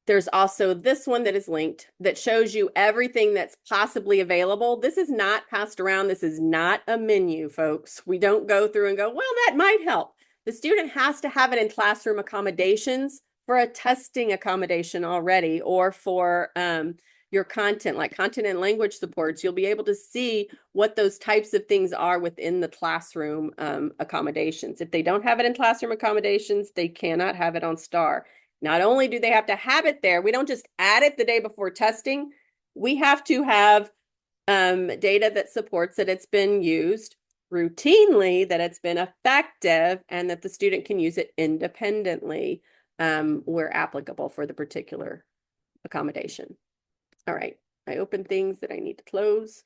There's also this one that is linked that shows you everything that's possibly available. This is not passed around. This is not a menu, folks. We don't go through and go, well, that might help. The student has to have it in classroom accommodations for a testing accommodation already, or for your content, like content and language supports. You'll be able to see what those types of things are within the classroom accommodations. If they don't have it in classroom accommodations, they cannot have it on STAR. Not only do they have to have it there, we don't just add it the day before testing. We have to have data that supports that it's been used routinely, that it's been effective, and that the student can use it independently where applicable for the particular accommodation. All right, I open things that I need to close.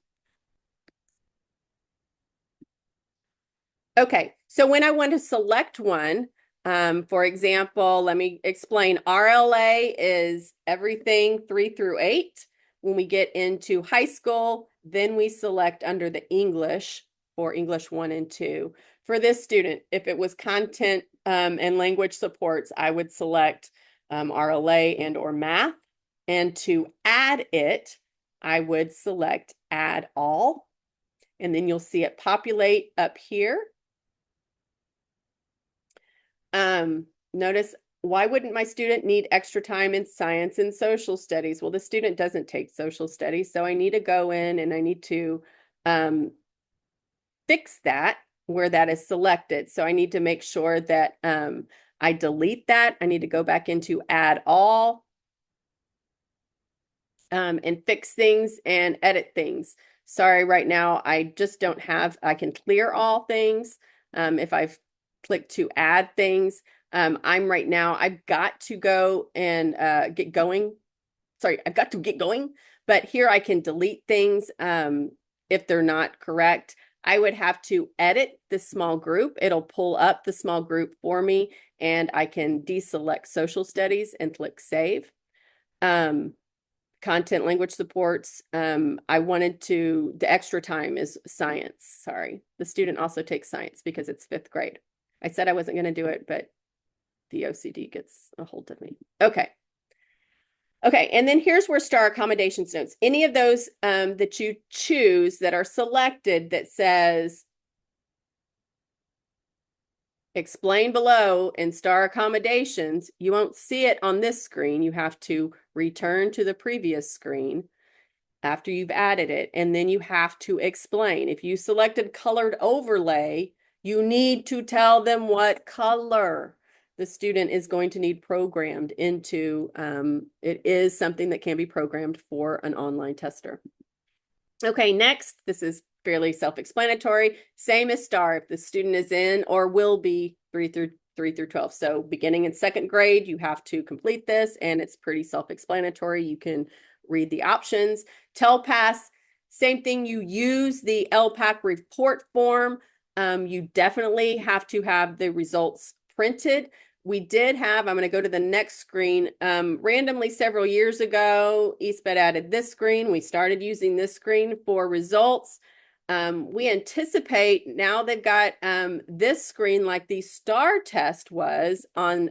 Okay, so when I want to select one, for example, let me explain. RLA is everything 3 through 8. When we get into high school, then we select under the English for English 1 and 2. For this student, if it was content and language supports, I would select RLA and or math. And to add it, I would select add all. And then you'll see it populate up here. Notice, why wouldn't my student need extra time in science and social studies? Well, the student doesn't take social studies, so I need to go in and I need to fix that where that is selected. So I need to make sure that I delete that. I need to go back into add all and fix things and edit things. Sorry, right now I just don't have, I can clear all things if I've clicked to add things. I'm right now, I've got to go and get going. Sorry, I've got to get going, but here I can delete things if they're not correct. I would have to edit this small group. It'll pull up the small group for me, and I can deselect social studies and click save. Content language supports. I wanted to, the extra time is science. Sorry. The student also takes science because it's 5th grade. I said I wasn't going to do it, but the OCD gets a hold of me. Okay. Okay, and then here's where star accommodations notes. Any of those that you choose that are selected that says explain below in star accommodations, you won't see it on this screen. You have to return to the previous screen after you've added it, and then you have to explain. If you selected colored overlay, you need to tell them what color the student is going to need programmed into. It is something that can be programmed for an online tester. Okay, next, this is fairly self-explanatory. Same as STAR, if the student is in or will be 3 through 12. So beginning in 2nd grade, you have to complete this, and it's pretty self-explanatory. You can read the options. TELPAS, same thing. You use the LPAC report form. You definitely have to have the results printed. We did have, I'm going to go to the next screen. Randomly several years ago, EastBed added this screen. We started using this screen for results. We anticipate now they've got this screen like the STAR test was on,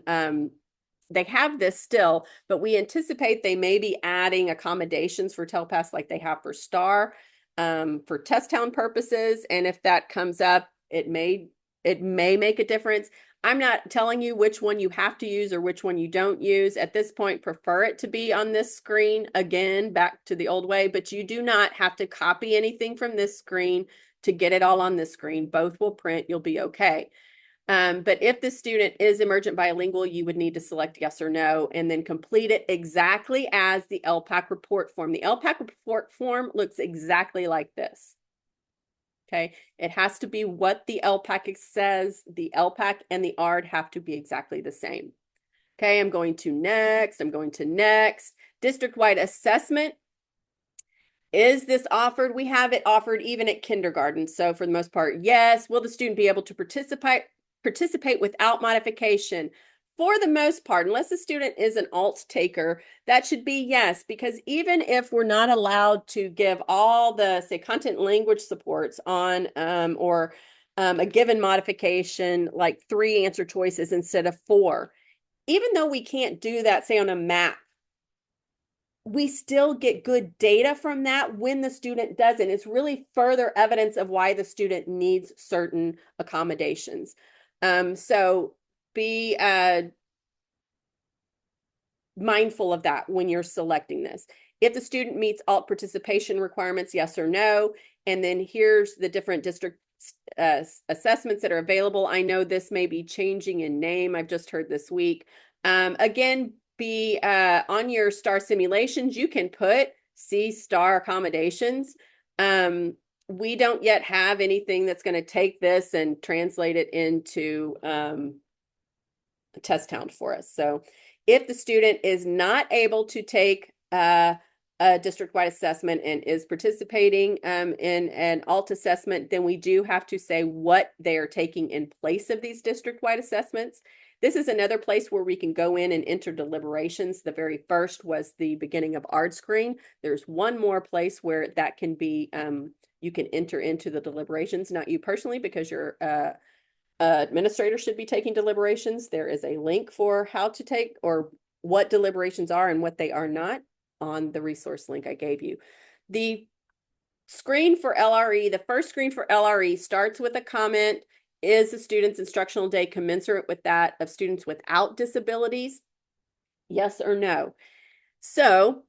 they have this still, but we anticipate they may be adding accommodations for TELPAS like they have for STAR for test town purposes. And if that comes up, it may make a difference. I'm not telling you which one you have to use or which one you don't use. At this point, prefer it to be on this screen, again, back to the old way, but you do not have to copy anything from this screen to get it all on this screen. Both will print, you'll be okay. But if the student is emergent bilingual, you would need to select yes or no and then complete it exactly as the LPAC report form. The LPAC report form looks exactly like this. Okay, it has to be what the LPAC says. The LPAC and the ARD have to be exactly the same. Okay, I'm going to next. I'm going to next. District-wide assessment. Is this offered? We have it offered even at kindergarten. So for the most part, yes. Will the student be able to participate without modification? For the most part, unless the student is an alt taker, that should be yes, because even if we're not allowed to give all the, say, content language supports on or a given modification, like 3 answer choices instead of 4, even though we can't do that, say, on a map, we still get good data from that when the student doesn't. It's really further evidence of why the student needs certain accommodations. So be mindful of that when you're selecting this. If the student meets alt participation requirements, yes or no. And then here's the different district assessments that are available. I know this may be changing in name. I've just heard this week. Again, be on your STAR simulations, you can put C STAR accommodations. We don't yet have anything that's going to take this and translate it into test town for us. So if the student is not able to take a district-wide assessment and is participating in an alt assessment, then we do have to say what they are taking in place of these district-wide assessments. This is another place where we can go in and enter deliberations. The very first was the beginning of ARD screen. There's one more place where that can be, you can enter into the deliberations, not you personally, because you're Administrators should be taking deliberations. There is a link for how to take or what deliberations are and what they are not on the resource link I gave you. The screen for LRE, the first screen for LRE starts with a comment. Is the student's instructional day commensurate with that of students without disabilities? Yes or no? So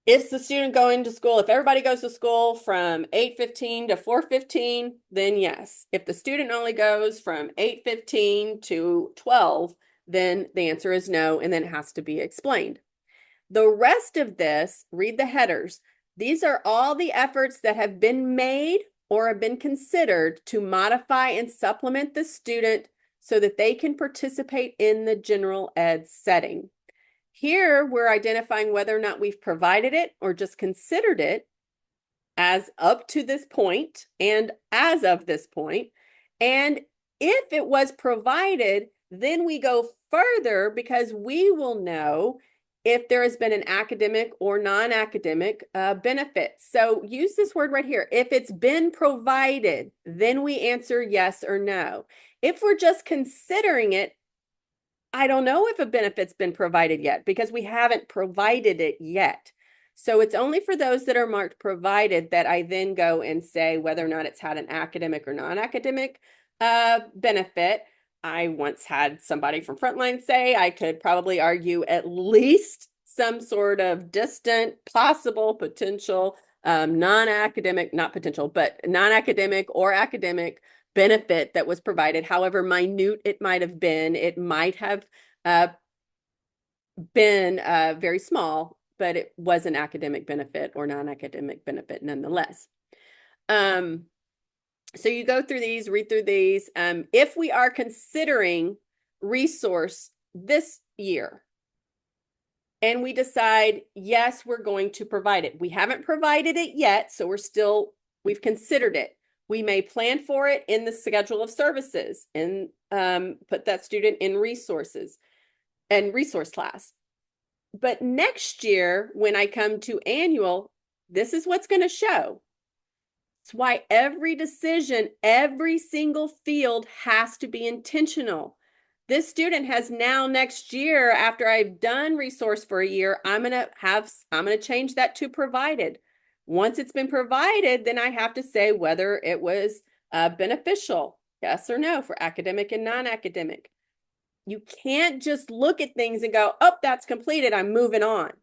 is the student going to school? If everybody goes to school from 8:15 to 4:15, then yes. If the student only goes from 8:15 to 12, then the answer is no, and then it has to be explained. The rest of this, read the headers. These are all the efforts that have been made or have been considered to modify and supplement the student so that they can participate in the general ed setting. Here, we're identifying whether or not we've provided it or just considered it as up to this point and as of this point. And if it was provided, then we go further because we will know if there has been an academic or non-academic benefit. So use this word right here. If it's been provided, then we answer yes or no. If we're just considering it, I don't know if a benefit's been provided yet because we haven't provided it yet. So it's only for those that are marked provided that I then go and say whether or not it's had an academic or non-academic benefit. I once had somebody from Frontline say I could probably argue at least some sort of distant, possible, potential, non-academic, not potential, but non-academic or academic benefit that was provided, however minute it might have been. It might have been very small, but it was an academic benefit or non-academic benefit nonetheless. So you go through these, read through these. If we are considering resource this year and we decide, yes, we're going to provide it. We haven't provided it yet, so we've considered it. We may plan for it in the schedule of services and put that student in resources and resource class. But next year, when I come to annual, this is what's going to show. It's why every decision, every single field has to be intentional. This student has now next year, after I've done resource for a year, I'm going to change that to provided. Once it's been provided, then I have to say whether it was beneficial, yes or no, for academic and non-academic. You can't just look at things and go, oh, that's completed, I'm moving on.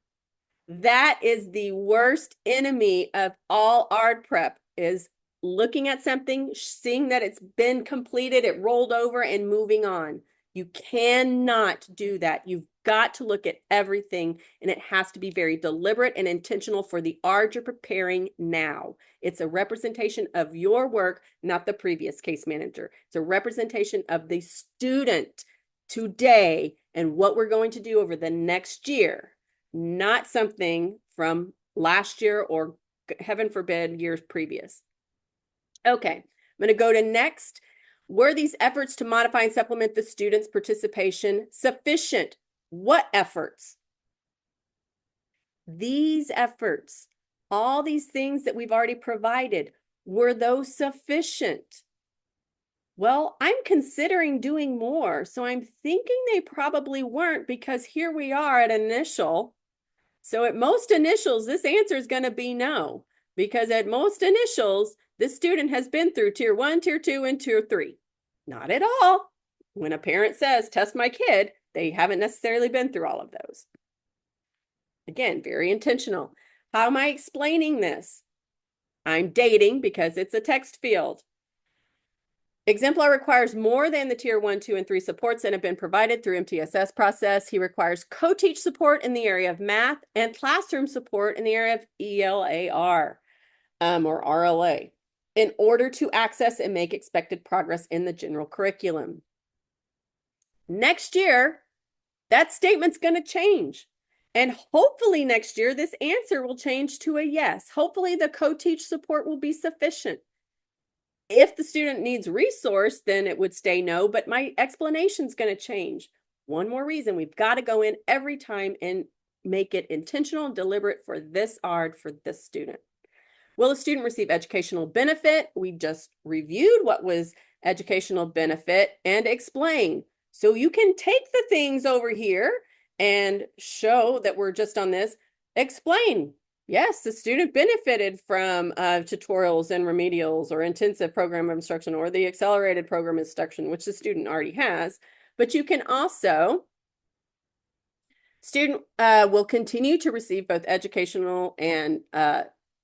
That is the worst enemy of all ARD prep, is looking at something, seeing that it's been completed, it rolled over, and moving on. You cannot do that. You've got to look at everything, and it has to be very deliberate and intentional for the ARD you're preparing now. It's a representation of your work, not the previous case manager. It's a representation of the student today and what we're going to do over the next year, not something from last year or, heaven forbid, years previous. Okay, I'm going to go to next. Were these efforts to modify and supplement the student's participation sufficient? What efforts? These efforts, all these things that we've already provided, were those sufficient? Well, I'm considering doing more, so I'm thinking they probably weren't, because here we are at initial. So at most initials, this answer is going to be no, because at most initials, this student has been through tier 1, tier 2, and tier 3. Not at all. When a parent says, test my kid, they haven't necessarily been through all of those. Again, very intentional. How am I explaining this? I'm dating because it's a text field. Exemplar requires more than the tier 1, 2, and 3 supports that have been provided through MTSS process. He requires co-teach support in the area of math and classroom support in the area of ELAR or RLA in order to access and make expected progress in the general curriculum. Next year, that statement's going to change. And hopefully next year, this answer will change to a yes. Hopefully the co-teach support will be sufficient. If the student needs resource, then it would stay no, but my explanation is going to change. One more reason, we've got to go in every time and make it intentional and deliberate for this ARD, for this student. Will the student receive educational benefit? We just reviewed what was educational benefit, and explain. So you can take the things over here and show that we're just on this. Explain. Yes, the student benefited from tutorials and remedials or intensive program of instruction or the accelerated program of instruction, which the student already has. But you can also, student will continue to receive both educational and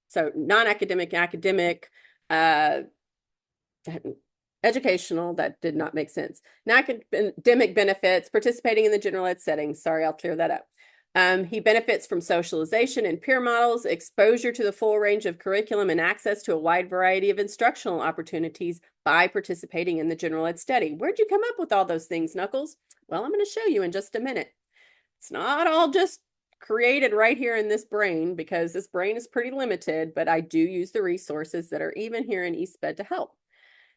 so non-academic, academic, educational, that did not make sense. Non-academic benefits, participating in the general ed setting. Sorry, I'll clear that up. He benefits from socialization and peer models, exposure to the full range of curriculum, and access to a wide variety of instructional opportunities by participating in the general ed study. Where'd you come up with all those things, Knuckles? Well, I'm going to show you in just a minute. It's not all just created right here in this brain, because this brain is pretty limited, but I do use the resources that are even here in EastBed to help.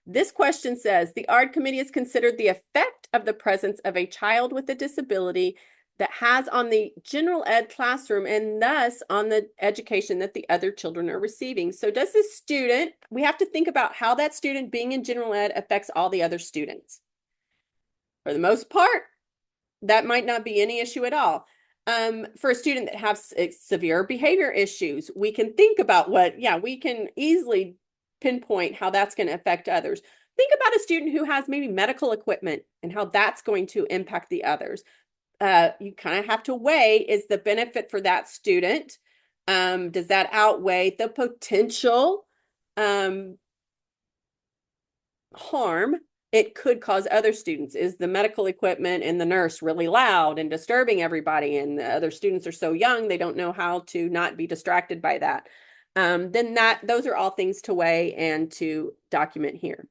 This question says, the ARD committee has considered the effect of the presence of a child with a disability that has on the general ed classroom and thus on the education that the other children are receiving. So does this student, we have to think about how that student being in general ed affects all the other students. For the most part, that might not be any issue at all. For a student that has severe behavior issues, we can think about we can easily pinpoint how that's going to affect others. Think about a student who has maybe medical equipment and how that's going to impact the others. You kind of have to weigh, is the benefit for that student, does that outweigh the potential harm it could cause other students? Is the medical equipment and the nurse really loud and disturbing everybody, and the other students are so young they don't know how to not be distracted by that? Then those are all things to weigh and to document here.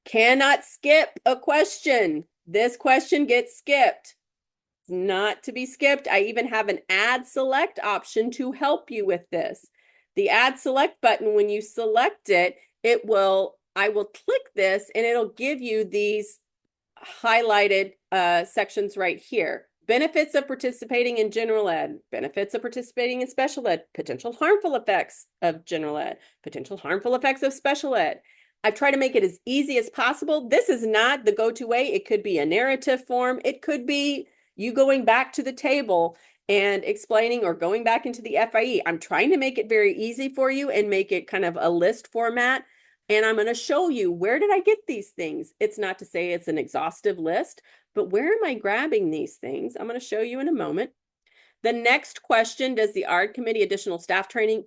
Cannot skip a question. This question gets skipped. It's not to be skipped. I even have an add select option to help you with this. The add select button, when you select it, I will click this and it'll give you these highlighted sections right here. Benefits of participating in general ed, benefits of participating in special ed, potential harmful effects of general ed, potential harmful effects of special ed. I've tried to make it as easy as possible. This is not the go-to way. It could be a narrative form. It could be you going back to the table and explaining, or going back into the FIE. I'm trying to make it very easy for you and make it kind of a list format. And I'm going to show you, where did I get these things? It's not to say it's an exhaustive list, but where am I grabbing these things? I'm going to show you in a moment. The next question, does the ARD committee additional staff training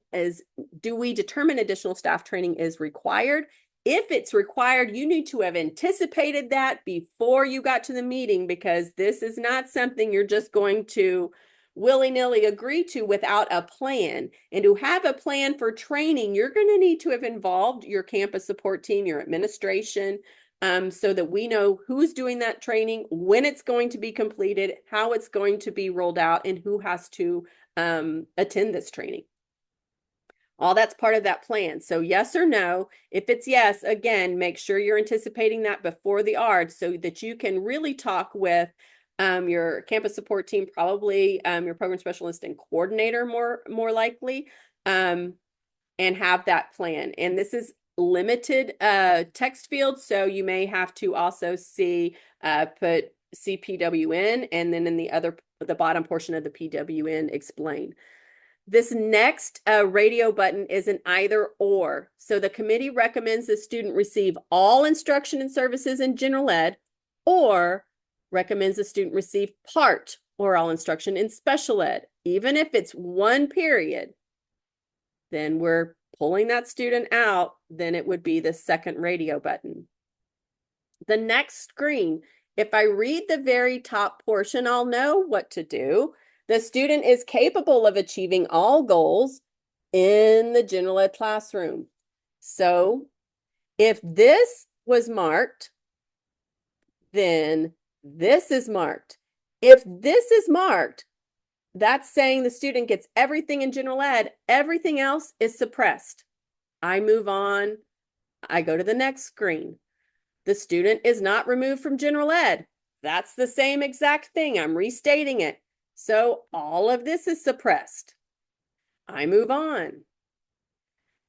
do we determine additional staff training is required? If it's required, you need to have anticipated that before you got to the meeting, because this is not something you're just going to willy-nilly agree to without a plan. And to have a plan for training, you're going to need to have involved your campus support team, your administration, so that we know who's doing that training, when it's going to be completed, how it's going to be rolled out, and who has to attend this training. All that's part of that plan. So yes or no. If it's yes, again, make sure you're anticipating that before the ARD so that you can really talk with your campus support team, probably your program specialist and coordinator more likely, and have that plan. And this is limited text field, so you may have to also put CPWN, and then in the bottom portion of the PWN, explain. This next radio button is an either or. So the committee recommends the student receive all instruction and services in general ed, or recommends the student receive part or all instruction in special ed. Even if it's one period, then we're pulling that student out, then it would be the second radio button. The next screen, if I read the very top portion, I'll know what to do. The student is capable of achieving all goals in the general ed classroom. So if this was marked, then this is marked. If this is marked, that's saying the student gets everything in general ed. Everything else is suppressed. I move on. I go to the next screen. The student is not removed from general ed. That's the same exact thing. I'm restating it. So all of this is suppressed. I move on.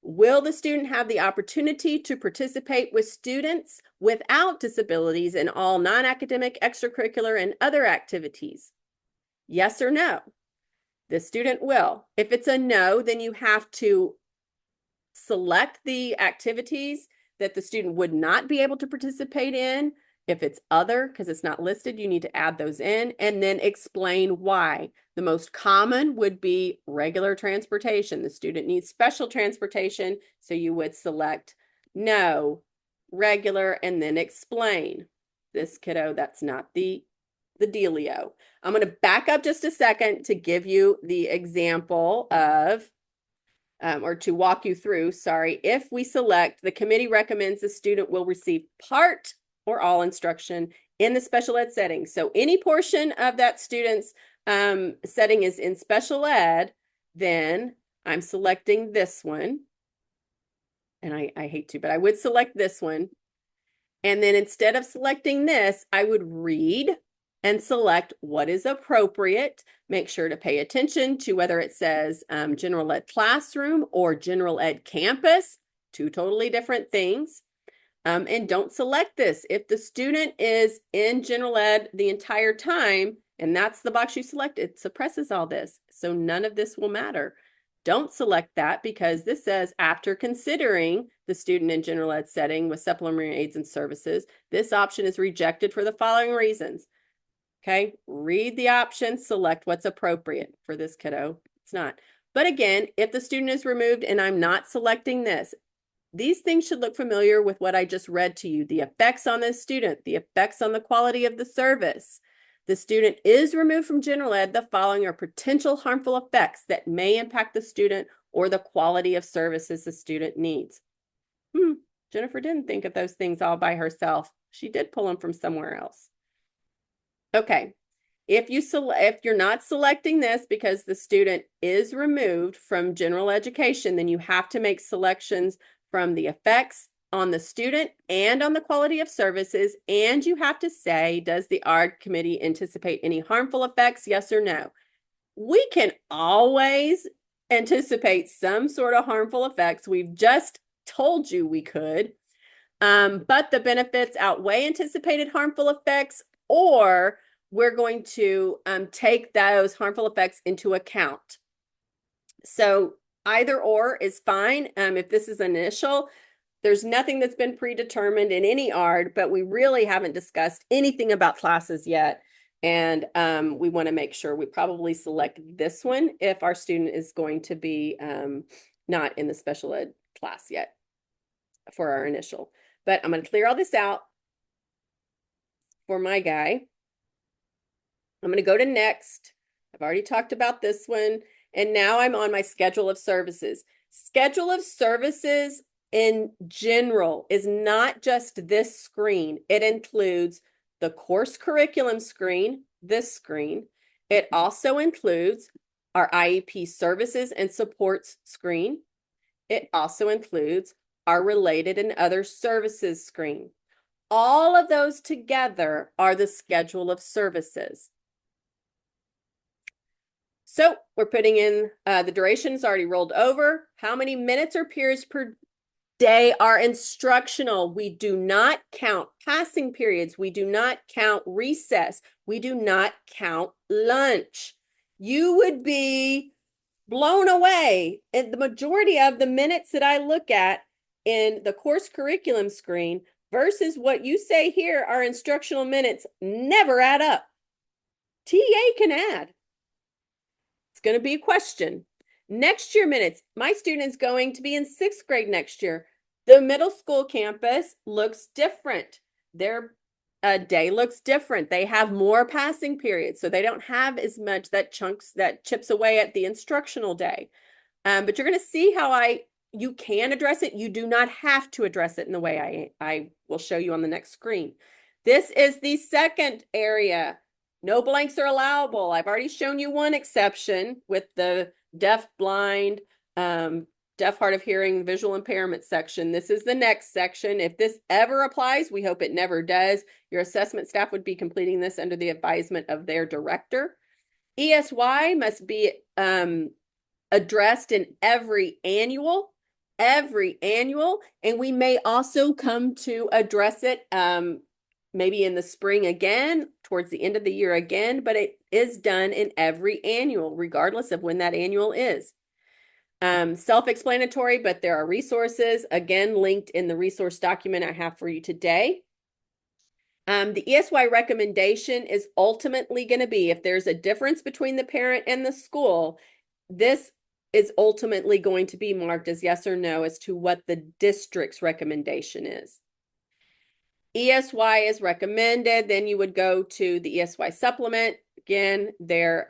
Will the student have the opportunity to participate with students without disabilities in all non-academic, extracurricular, and other activities? Yes or no? The student will. If it's a no, then you have to select the activities that the student would not be able to participate in. If it's other, because it's not listed, you need to add those in and then explain why. The most common would be regular transportation. The student needs special transportation, so you would select no, regular, and then explain. This kiddo, that's not the dealio. I'm going to back up just a second to give you the example of or to walk you through, sorry, if we select, the committee recommends the student will receive part or all instruction in the special ed setting. So any portion of that student's setting is in special ed, then I'm selecting this one. And I hate to, but I would select this one. And then instead of selecting this, I would read and select what is appropriate. Make sure to pay attention to whether it says general ed classroom or general ed campus, two totally different things. And don't select this. If the student is in general ed the entire time, and that's the box you select, it suppresses all this. So none of this will matter. Don't select that because this says after considering the student in general ed setting with supplementary aids and services, this option is rejected for the following reasons. Okay, read the options, select what's appropriate for this kiddo. It's not. But again, if the student is removed and I'm not selecting this, these things should look familiar with what I just read to you. The effects on the student, the effects on the quality of the service. The student is removed from general ed. The following are potential harmful effects that may impact the student or the quality of services the student needs. Jennifer didn't think of those things all by herself. She did pull them from somewhere else. Okay, if you're not selecting this because the student is removed from general education, then you have to make selections from the effects on the student and on the quality of services, and you have to say, does the ARD committee anticipate any harmful effects, yes or no? We can always anticipate some sort of harmful effects. We've just told you we could, but the benefits outweigh anticipated harmful effects, or we're going to take those harmful effects into account. So either or is fine. If this is initial, there's nothing that's been predetermined in any ARD, but we really haven't discussed anything about classes yet. And we want to make sure we probably select this one if our student is going to be not in the special ed class yet for our initial. But I'm going to clear all this out for my guy. I'm going to go to next. I've already talked about this one. And now I'm on my schedule of services. Schedule of services in general is not just this screen. It includes the course curriculum screen, this screen. It also includes our IEP services and supports screen. It also includes our related and other services screen. All of those together are the schedule of services. So we're putting in the duration's already rolled over. How many minutes or periods per day are instructional? We do not count passing periods. We do not count recess. We do not count lunch. You would be blown away. And the majority of the minutes that I look at in the course curriculum screen versus what you say here are instructional minutes never add up. TA can add. It's going to be a question. Next year minutes, my student is going to be in 6th grade next year. The middle school campus looks different. Their day looks different. They have more passing periods, so they don't have as much that chips away at the instructional day. But you're going to see how you can address it. You do not have to address it in the way I will show you on the next screen. This is the second area. No blanks are allowable. I've already shown you one exception with the deaf, blind, deaf, hard of hearing, visual impairment section. This is the next section. If this ever applies, we hope it never does. Your assessment staff would be completing this under the advisement of their director. ESY must be addressed in every annual every annual, and we may also come to address it maybe in the spring again, towards the end of the year again, but it is done in every annual, regardless of when that annual is. Self-explanatory, but there are resources, again, linked in the resource document I have for you today. The ESY recommendation is ultimately going to be, if there's a difference between the parent and the school, this is ultimately going to be marked as yes or no as to what the district's recommendation is. ESY is recommended, then you would go to the ESY supplement. Again, there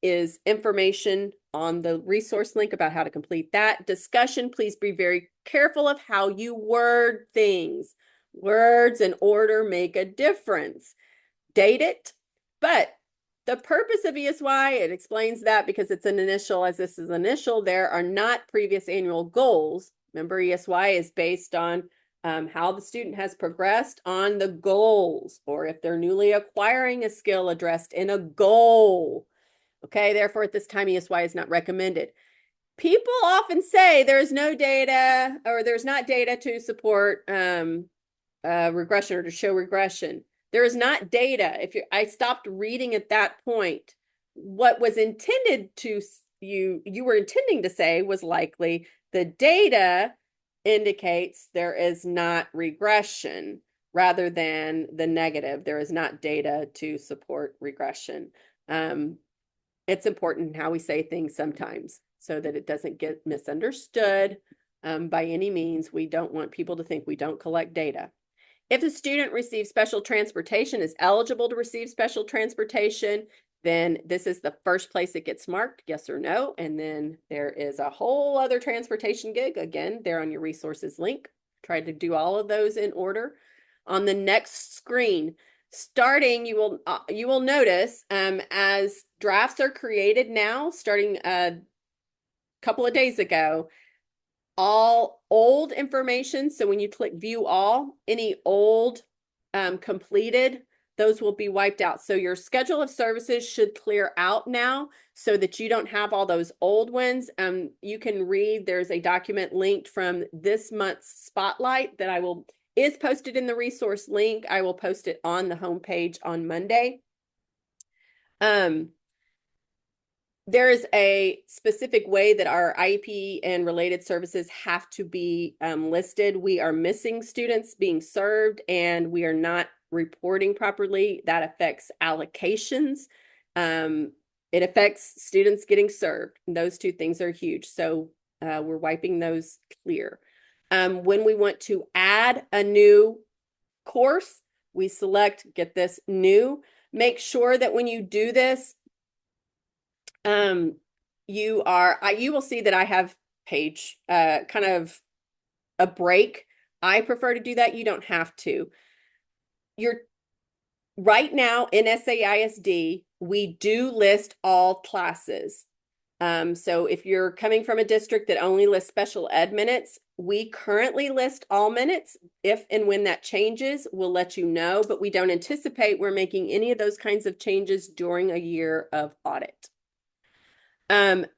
is information on the resource link about how to complete that. Discussion, please be very careful of how you word things. Words and order make a difference. Date it, but the purpose of ESY, it explains that because it's an initial, as this is initial, there are not previous annual goals. Remember, ESY is based on how the student has progressed on the goals, or if they're newly acquiring a skill addressed in a goal. Okay, therefore, at this time, ESY is not recommended. People often say there's no data or there's not data to support regression or to show regression. There is not data. I stopped reading at that point. What was intended to you were intending to say was likely the data indicates there is not regression rather than the negative. There is not data to support regression. It's important how we say things sometimes so that it doesn't get misunderstood by any means. We don't want people to think we don't collect data. If the student receives special transportation, is eligible to receive special transportation, then this is the first place it gets marked, yes or no. And then there is a whole other transportation gig. Again, there on your resources link. Try to do all of those in order. On the next screen, starting, you will notice as drafts are created now, starting a couple of days ago, all old information. So when you click view all, any old completed, those will be wiped out. So your schedule of services should clear out now so that you don't have all those old ones. You can read, there's a document linked from this month's spotlight that is posted in the resource link. I will post it on the homepage on Monday. There is a specific way that our IEP and related services have to be listed. We are missing students being served and we are not reporting properly. That affects allocations. It affects students getting served. Those two things are huge. So we're wiping those clear. When we want to add a new course, we select, get this, new. Make sure that when you do this, you will see that I have page kind of a break. I prefer to do that. You don't have to. You're right now in SAISD, we do list all classes. So if you're coming from a district that only lists special ed minutes, we currently list all minutes. If and when that changes, we'll let you know, but we don't anticipate we're making any of those kinds of changes during a year of audit.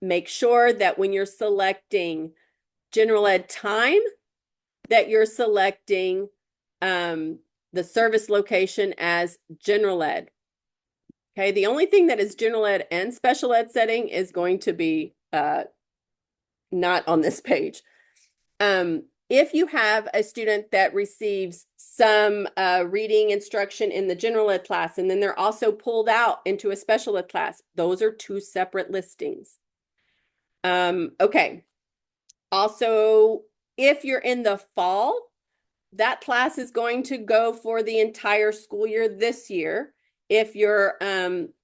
Make sure that when you're selecting general ed time, that you're selecting the service location as general ed. Okay, the only thing that is general ed and special ed setting is going to be not on this page. If you have a student that receives some reading instruction in the general ed class, and then they're also pulled out into a special ed class, those are two separate listings. Okay. Also, if you're in the fall, that class is going to go for the entire school year this year. If you're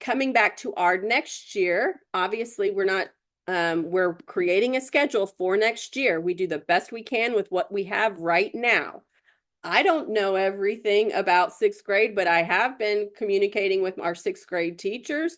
coming back to our next year, obviously we're creating a schedule for next year. We do the best we can with what we have right now. I don't know everything about sixth grade, but I have been communicating with our sixth grade teachers.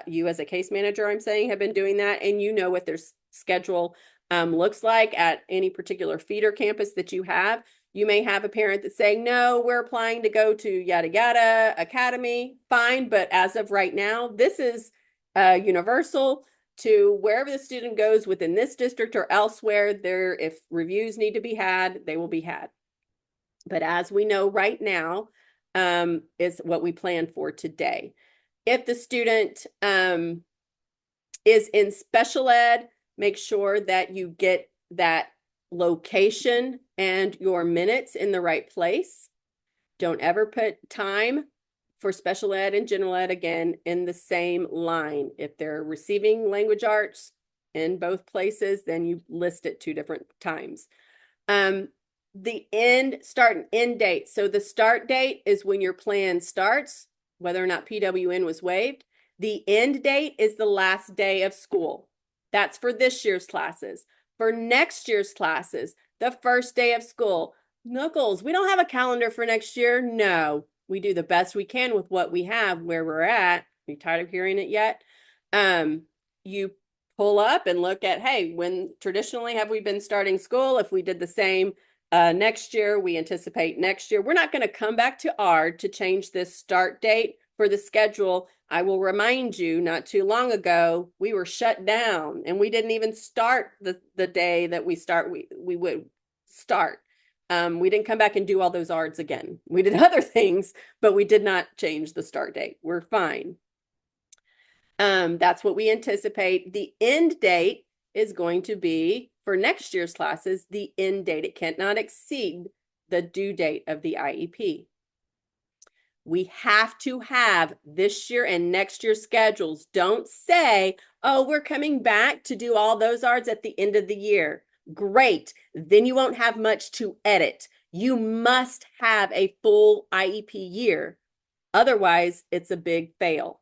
You as a case manager, I'm saying, have been doing that, and you know what their schedule looks like at any particular feeder campus that you have. You may have a parent that's saying, no, we're applying to go to yada yada academy. Fine, but as of right now, this is universal. to wherever the student goes within this district or elsewhere, if reviews need to be had, they will be had. But as we know right now, is what we plan for today. If the student is in special ed, make sure that you get that location and your minutes in the right place. Don't ever put time for special ed and general ed again in the same line. If they're receiving language arts in both places, then you list it 2 different times. The start and end date. So the start date is when your plan starts, whether or not PWN was waived. The end date is the last day of school. That's for this year's classes. For next year's classes, the first day of school. Knuckles, we don't have a calendar for next year. No, we do the best we can with what we have where we're at. Are you tired of hearing it yet? You pull up and look at, hey, when traditionally have we been starting school? If we did the same next year, we anticipate next year. We're not going to come back to ARD to change this start date for the schedule. I will remind you, not too long ago, we were shut down and we didn't even start the day that we would start. We didn't come back and do all those ARDs again. We did other things, but we did not change the start date. We're fine. That's what we anticipate. The end date is going to be, for next year's classes, the end date. It cannot exceed the due date of the IEP. We have to have this year and next year's schedules. Don't say, oh, we're coming back to do all those ARDs at the end of the year. Great. Then you won't have much to edit. You must have a full IEP year. Otherwise, it's a big fail.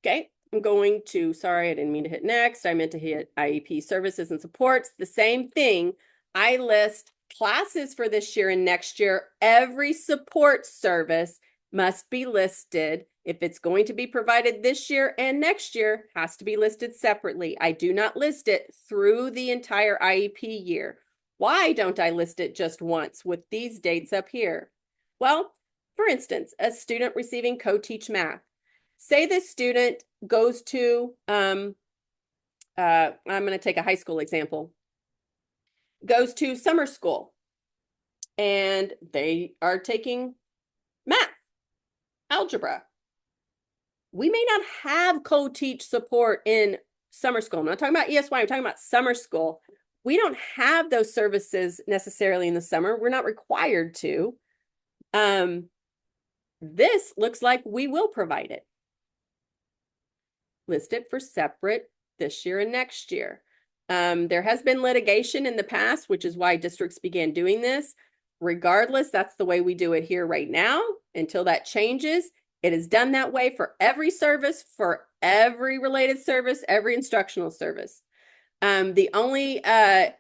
Okay, I'm going to, sorry, I didn't mean to hit next. I meant to hit IEP services and supports. The same thing. I list classes for this year and next year. Every support service must be listed. If it's going to be provided this year and next year, has to be listed separately. I do not list it through the entire IEP year. Why don't I list it just once with these dates up here? Well, for instance, a student receiving co-teach math. Say this student goes to, I'm going to take a high school example, goes to summer school and they are taking math, algebra. We may not have co-teach support in summer school. I'm not talking about ESY, I'm talking about summer school. We don't have those services necessarily in the summer. We're not required to. This looks like we will provide it. List it for separate this year and next year. There has been litigation in the past, which is why districts began doing this. Regardless, that's the way we do it here right now. Until that changes, it is done that way for every service, for every related service, every instructional service. The only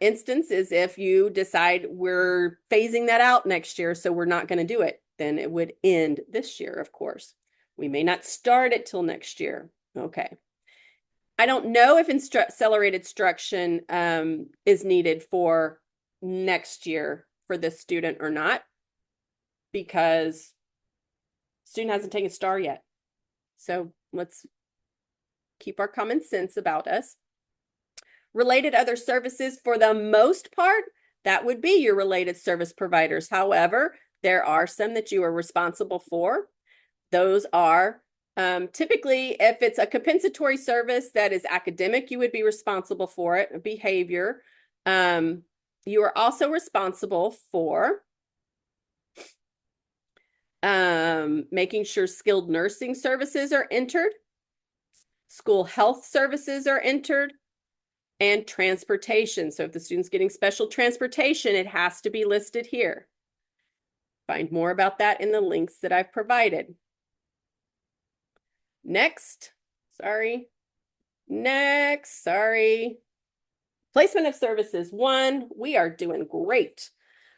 instance is if you decide we're phasing that out next year, so we're not going to do it, then it would end this year, of course. We may not start it till next year. Okay. I don't know if accelerated instruction is needed for next year for this student or not, because student hasn't taken STAR yet. So let's keep our common sense about us. Related other services, for the most part, that would be your related service providers. However, there are some that you are responsible for. Those are typically, if it's a compensatory service that is academic, you would be responsible for it, behavior. You are also responsible for making sure skilled nursing services are entered, school health services are entered, and transportation. So if the student's getting special transportation, it has to be listed here. Find more about that in the links that I've provided. Next. Placement of services 1, we are doing great.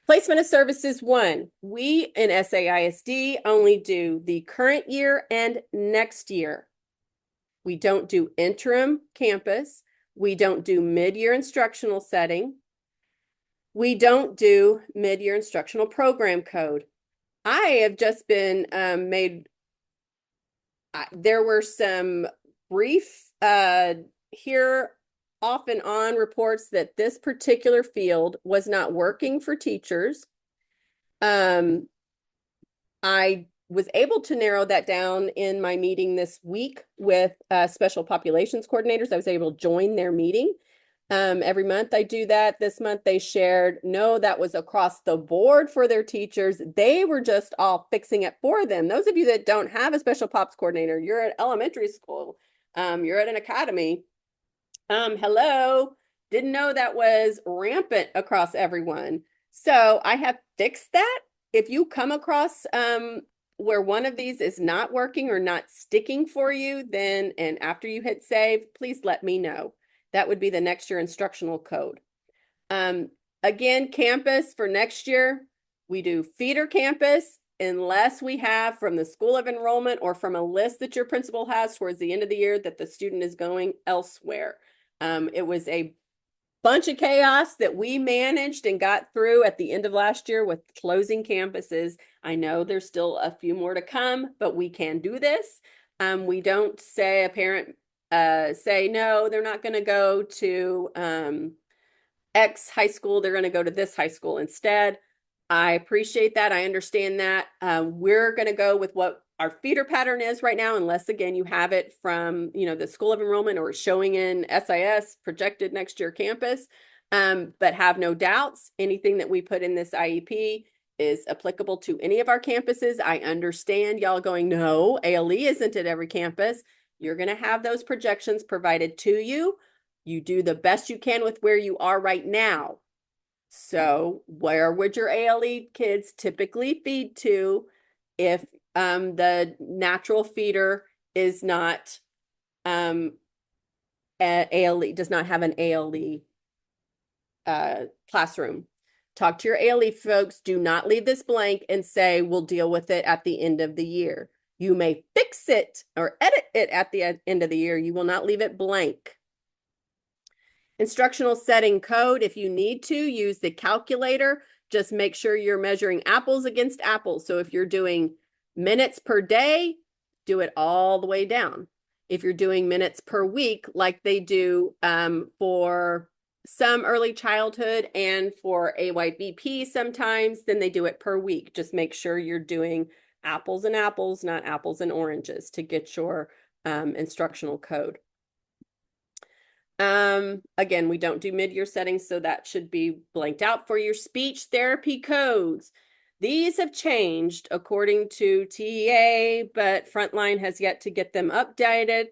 Placement of services 1, we in SAISD only do the current year and next year. We don't do interim campus. We don't do mid-year instructional setting. We don't do mid-year instructional program code. I have just been made There were some brief here off and on reports that this particular field was not working for teachers. I was able to narrow that down in my meeting this week with special populations coordinators. I was able to join their meeting. Every month I do that. This month they shared, no, that was across the board for their teachers. They were just all fixing it for them. Those of you that don't have a special pops coordinator, you're at elementary school, you're at an academy. Hello, didn't know that was rampant across everyone. So I have fixed that. If you come across where one of these is not working or not sticking for you, then, and after you hit save, please let me know. That would be the next year instructional code. Again, campus for next year, we do feeder campus unless we have from the School of Enrollment or from a list that your principal has towards the end of the year that the student is going elsewhere. It was a bunch of chaos that we managed and got through at the end of last year with closing campuses. I know there's still a few more to come, but we can do this. We don't say a parent say, no, they're not going to go to X high school. They're going to go to this high school instead. I appreciate that. I understand that. We're going to go with what our feeder pattern is right now, unless again, you have it from, the School of Enrollment or showing in SIS projected next year campus. But have no doubts, anything that we put in this IEP is applicable to any of our campuses. I understand y'all going, no, ALE isn't at every campus. You're going to have those projections provided to you. You do the best you can with where you are right now. So where would your ALE kids typically feed to if the natural feeder is not ALE, does not have an ALE classroom? Talk to your ALE folks. Do not leave this blank and say, we'll deal with it at the end of the year. You may fix it or edit it at the end of the year. You will not leave it blank. Instructional setting code, if you need to, use the calculator. Just make sure you're measuring apples against apples. So if you're doing minutes per day, do it all the way down. If you're doing minutes per week, like they do for some early childhood and for AYBP sometimes, then they do it per week. Just make sure you're doing apples and apples, not apples and oranges, to get your instructional code. Again, we don't do mid-year settings, so that should be blanked out for your speech therapy codes. These have changed according to TEA, but Frontline has yet to get them updated.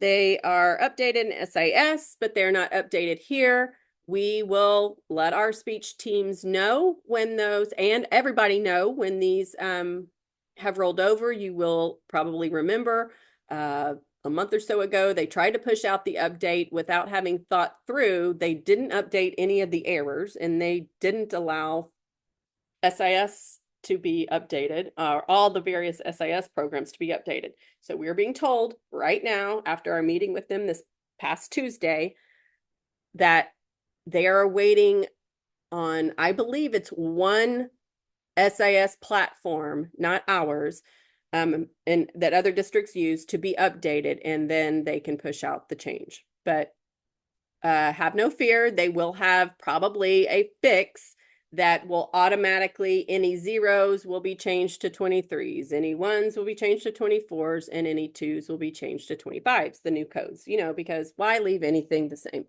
They are updated in SIS, but they're not updated here. We will let our speech teams know when those, and everybody know when these have rolled over. You will probably remember a month or so ago, they tried to push out the update without having thought through. They didn't update any of the errors, and they didn't allow SIS to be updated, or all the various SIS programs to be updated. So we're being told right now, after our meeting with them this past Tuesday, that they are waiting on, I believe it's one SIS platform, not ours, and that other districts use to be updated, and then they can push out the change. But have no fear, they will have probably a fix that will automatically, any zeros will be changed to 23s, any ones will be changed to 24s, and any twos will be changed to 25s, the new codes, because why leave anything the same?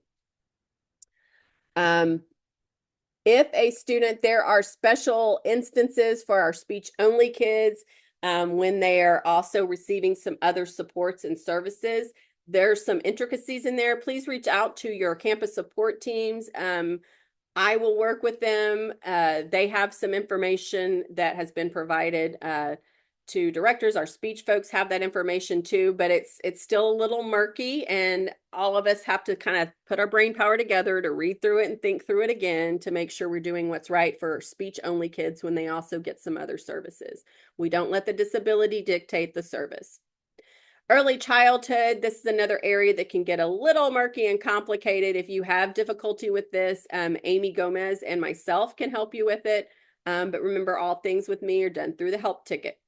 If a student, there are special instances for our speech-only kids when they are also receiving some other supports and services. There's some intricacies in there. Please reach out to your campus support teams. I will work with them. They have some information that has been provided to directors. Our speech folks have that information too, but it's still a little murky, and all of us have to kind of put our brain power together to read through it and think through it again to make sure we're doing what's right for speech only kids when they also get some other services. We don't let the disability dictate the service. Early childhood, this is another area that can get a little murky and complicated. If you have difficulty with this, Amy Gomez and myself can help you with it. But remember, all things with me are done through the help ticket.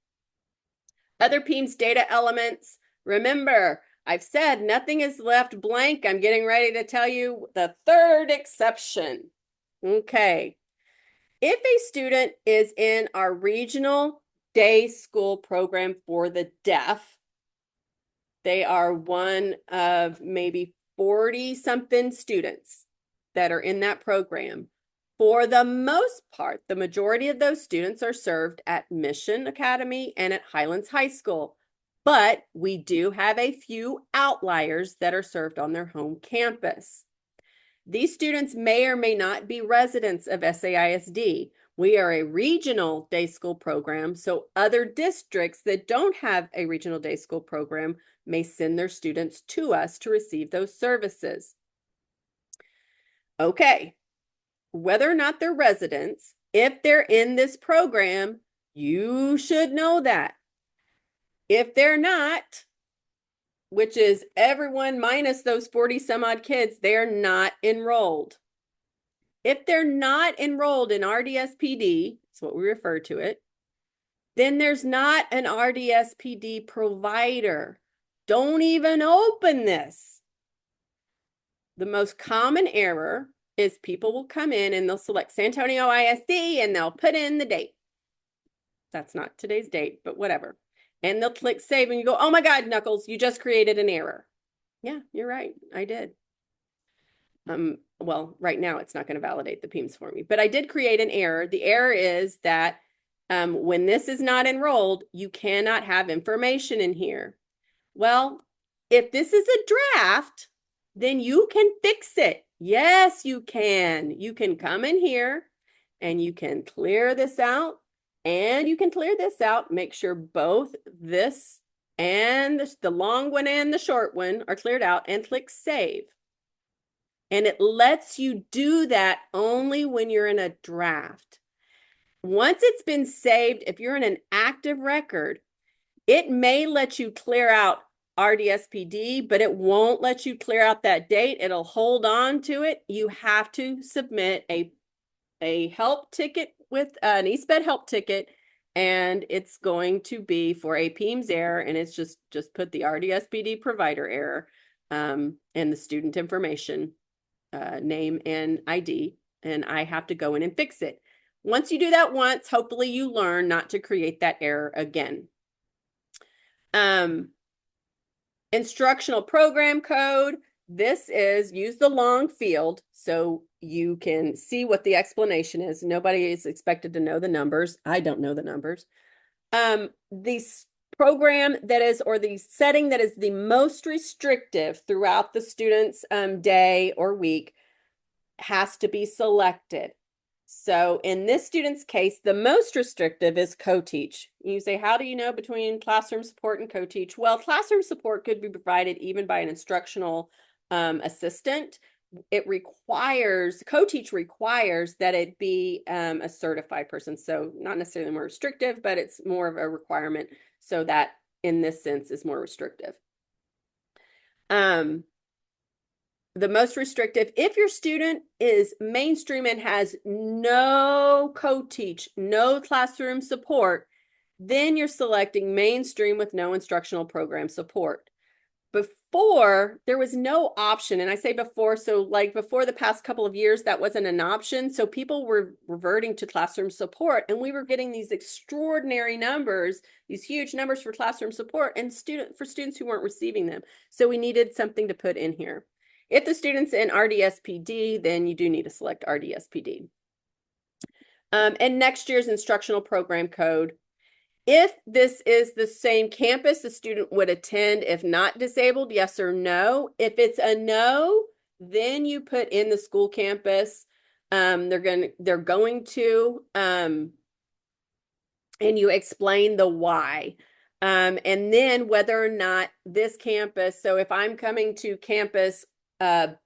Other PEIMS data elements, Remember, I've said nothing is left blank. I'm getting ready to tell you the third exception. Okay. If a student is in our regional day school program for the deaf, they are one of maybe 40-something students that are in that program. For the most part, the majority of those students are served at Mission Academy and at Highlands High School. But we do have a few outliers that are served on their home campus. These students may or may not be residents of SAISD. We are a regional day school program, so other districts that don't have a regional day school program may send their students to us to receive those services. Okay, whether or not they're residents, if they're in this program, you should know that. If they're not, which is everyone minus those 40 some odd kids, they're not enrolled. If they're not enrolled in RDSPD, that's what we refer to it, then there's not an RDSPD provider. Don't even open this. The most common error is people will come in and they'll select San Antonio ISD and they'll put in the date. That's not today's date, but whatever. And they'll click save and you go, oh my God, Knuckles, you just created an error. Yeah, you're right. I did. Well, right now it's not going to validate the PEMS for me, but I did create an error. The error is that when this is not enrolled, you cannot have information in here. Well, if this is a draft, then you can fix it. Yes, you can. You can come in here and you can clear this out, and you can clear this out. Make sure both this and the long one and the short one are cleared out, and click save. And it lets you do that only when you're in a draft. Once it's been saved, if you're in an active record, it may let you clear out RDSPD, but it won't let you clear out that date. It'll hold on to it. You have to submit a help ticket with an eSped help ticket, and it's going to be for a PEMS error, and it's just put the RDSPD provider error and the student information, name and ID, and I have to go in and fix it. Once you do that once, hopefully you learn not to create that error again. Instructional program code. This is, use the long field so you can see what the explanation is. Nobody is expected to know the numbers. I don't know the numbers. The program that is, or the setting that is the most restrictive throughout the student's day or week has to be selected. So in this student's case, the most restrictive is co-teach. You say, how do you know between classroom support and co-teach? Well, classroom support could be provided even by an instructional assistant. It requires, co-teach requires that it be a certified person. So not necessarily more restrictive, but it's more of a requirement. So that in this sense is more restrictive. The most restrictive, if your student is mainstream and has no co-teach, no classroom support, then you're selecting mainstream with no instructional program support. Before, there was no option, and I say before, so like before the past couple of years, that wasn't an option. So people were reverting to classroom support, and we were getting these extraordinary numbers, these huge numbers for classroom support, and for students who weren't receiving them. So we needed something to put in here. If the student's in RDSPD, then you do need to select RDSPD. And next year's instructional program code. If this is the same campus the student would attend, if not disabled, yes or no. If it's a no, then you put in the school campus. They're going to, and you explain the why. And then whether or not this campus, so if I'm coming to campus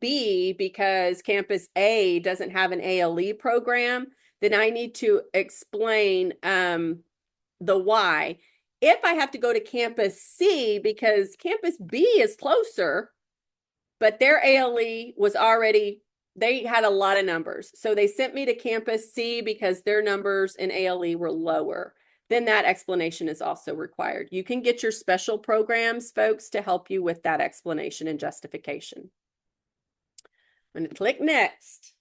B because campus A doesn't have an ALE program, then I need to explain the why. If I have to go to campus C because campus B is closer, but their ALE was already, they had a lot of numbers. So they sent me to campus C because their numbers in ALE were lower. then that explanation is also required. You can get your special programs, folks, to help you with that explanation and justification. I'm going to click next.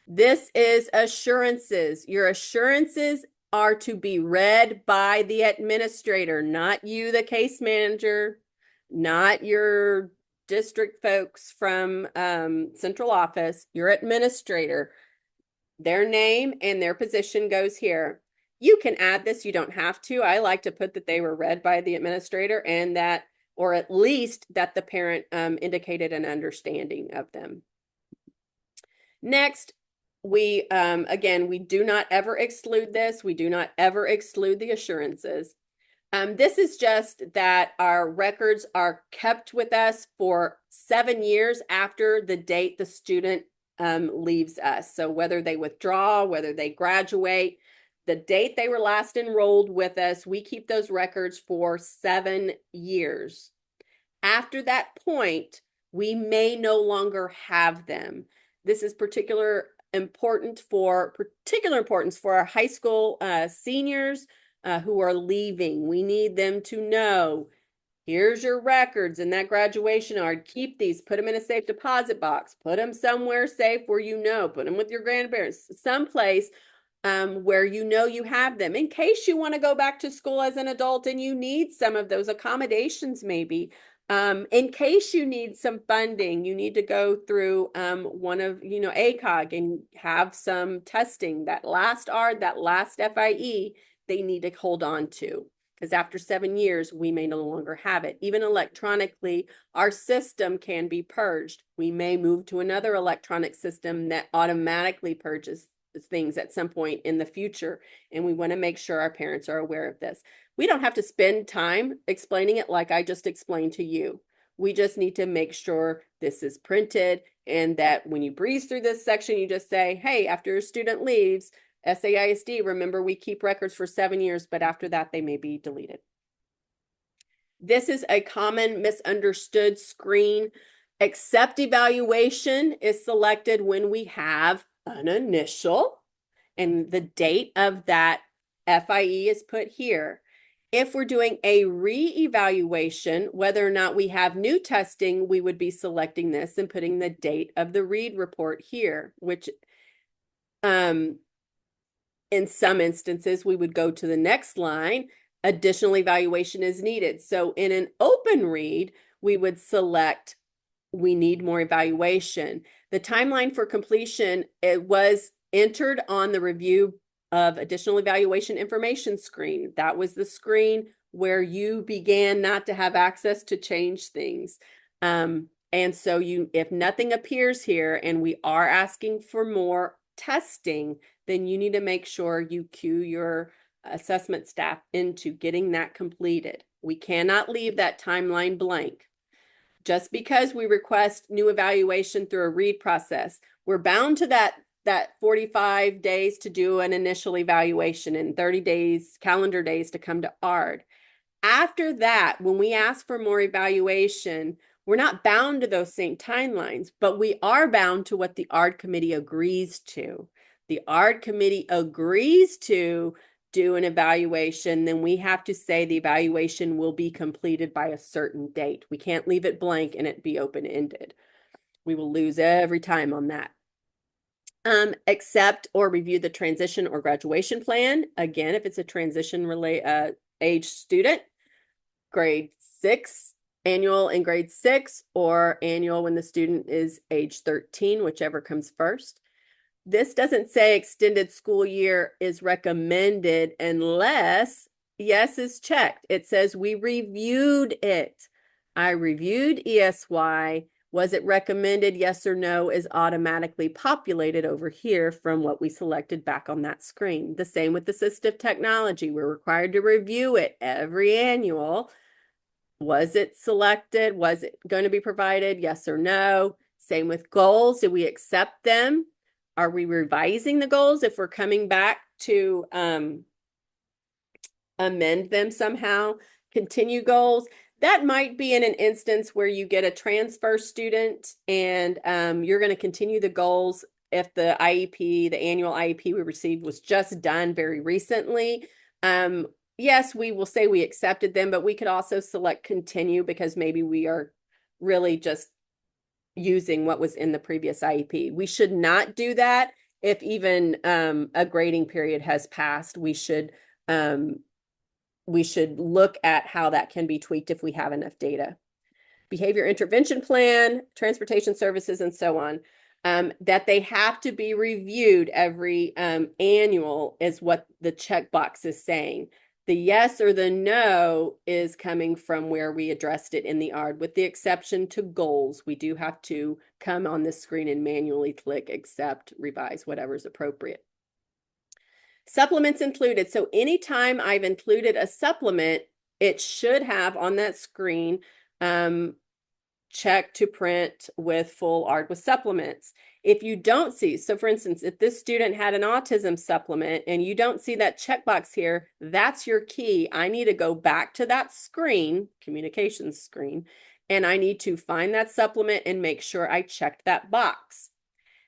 This is assurances. Your assurances are to be read by the administrator, not you, the case manager, not your district folks from central office, your administrator. Their name and their position goes here. You can add this, you don't have to. I like to put that they were read by the administrator and that, or at least that the parent indicated an understanding of them. Next, we, again, we do not ever exclude this. We do not ever exclude the assurances. This is just that our records are kept with us for 7 years after the date the student leaves us. So whether they withdraw, whether they graduate, the date they were last enrolled with us, we keep those records for 7 years. After that point, we may no longer have them. This is particular importance for our high school seniors who are leaving. We need them to know, here's your records and that graduation card. Keep these, put them in a safe deposit box, put them somewhere safe where you know, put them with your grandparents, someplace where you know you have them in case you want to go back to school as an adult and you need some of those accommodations maybe. In case you need some funding, you need to go through one of, ACOG and have some testing. That last ARD, that last FIE, they need to hold on to. Because after 7 years, we may no longer have it. Even electronically, our system can be purged. We may move to another electronic system that automatically purges things at some point in the future. And we want to make sure our parents are aware of this. We don't have to spend time explaining it like I just explained to you. We just need to make sure this is printed and that when you breeze through this section, you just say, hey, after a student leaves, SAISD, remember we keep records for 7 years, but after that they may be deleted. This is a common misunderstood screen. Accept evaluation is selected when we have an initial and the date of that FIE is put here. If we're doing a re-evaluation, whether or not we have new testing, we would be selecting this and putting the date of the read report here, which in some instances, we would go to the next line, additional evaluation is needed. So in an open read, we would select, we need more evaluation. The timeline for completion, it was entered on the review of additional evaluation information screen. That was the screen where you began not to have access to change things. And so if nothing appears here and we are asking for more testing, then you need to make sure you cue your assessment staff into getting that completed. We cannot leave that timeline blank. Just because we request new evaluation through a read process, we're bound to that 45 days to do an initial evaluation and 30 days, calendar days to come to ARD. After that, when we ask for more evaluation, we're not bound to those same timelines, but we are bound to what the ARD committee agrees to. The ARD committee agrees to do an evaluation, then we have to say the evaluation will be completed by a certain date. We can't leave it blank and it be open-ended. We will lose every time on that. Accept or review the transition or graduation plan. Again, if it's a transition age student, grade 6, annual in grade 6, or annual when the student is age 13, whichever comes first. This doesn't say extended school year is recommended unless yes is checked. It says we reviewed it. I reviewed ESY. Was it recommended? Yes or no is automatically populated over here from what we selected back on that screen. The same with assistive technology. We're required to review it every annual. Was it selected? Was it going to be provided? Yes or no? Same with goals. Did we accept them? Are we revising the goals if we're coming back to amend them somehow? Continue goals. That might be in an instance where you get a transfer student and you're going to continue the goals if the IEP, the annual IEP we received was just done very recently. Yes, we will say we accepted them, but we could also select continue because maybe we are really just using what was in the previous IEP. We should not do that if even a grading period has passed. We should look at how that can be tweaked if we have enough data. Behavior intervention plan, transportation services, and so on. That they have to be reviewed every annual is what the checkbox is saying. The yes or the no is coming from where we addressed it in the ARD, with the exception to goals. We do have to come on the screen and manually click accept, revise, whatever is appropriate. Supplements included. So anytime I've included a supplement, it should have on that screen check to print with full ARD with supplements. If you don't see, so for instance, if this student had an autism supplement and you don't see that checkbox here, that's your key. I need to go back to that screen, communications screen, and I need to find that supplement and make sure I checked that box.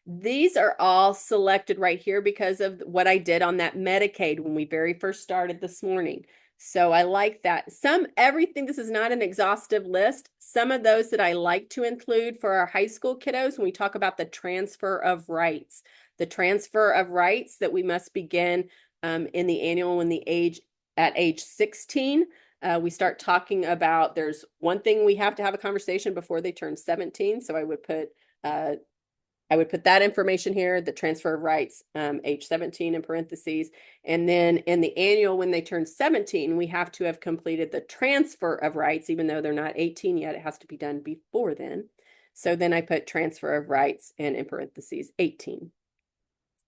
These are all selected right here because of what I did on that Medicaid when we very first started this morning. So I like that. Everything, this is not an exhaustive list. Some of those that I like to include for our high school kiddos when we talk about the transfer of rights. The transfer of rights that we must begin in the annual at age 16. We start talking about, there's one thing we have to have a conversation before they turn 17. So I would put that information here, the transfer of rights, age 17 in parentheses. And then in the annual, when they turn 17, we have to have completed the transfer of rights, even though they're not 18 yet, it has to be done before then. So then I put transfer of rights and in parentheses 18.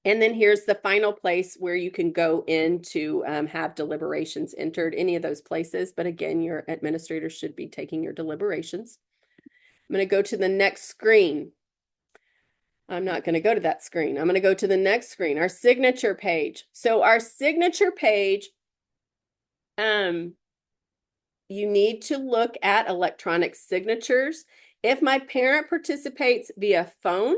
And then here's the final place where you can go in to have deliberations entered, any of those places. But again, your administrator should be taking your deliberations. I'm going to go to the next screen. I'm not going to go to that screen. I'm going to go to the next screen, our signature page. So our signature page, you need to look at electronic signatures. If my parent participates via phone,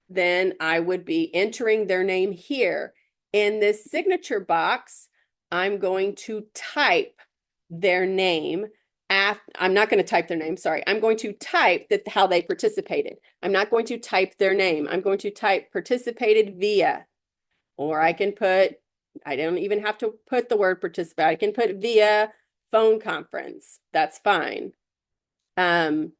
then I would be entering their name here. In this signature box, I'm going to type their name. I'm not going to type their name, sorry. I'm going to type how they participated. I'm not going to type their name. I'm going to type participated via, or I don't even have to put the word participate. I can put via phone conference. That's fine. And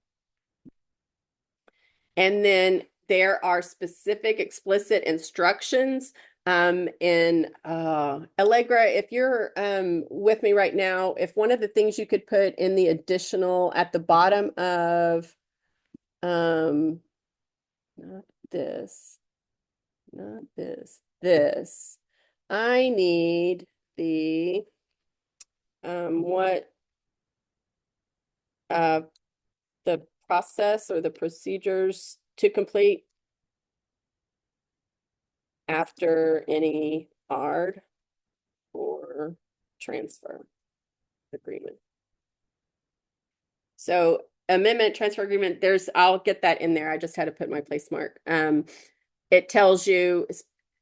then there are specific explicit instructions in Allegra. If you're with me right now, if one of the things you could put in the additional at the bottom of not this, I need the the process or the procedures to complete after any ARD or transfer agreement. So amendment, transfer agreement, I'll get that in there. I just had to put my place mark. It tells you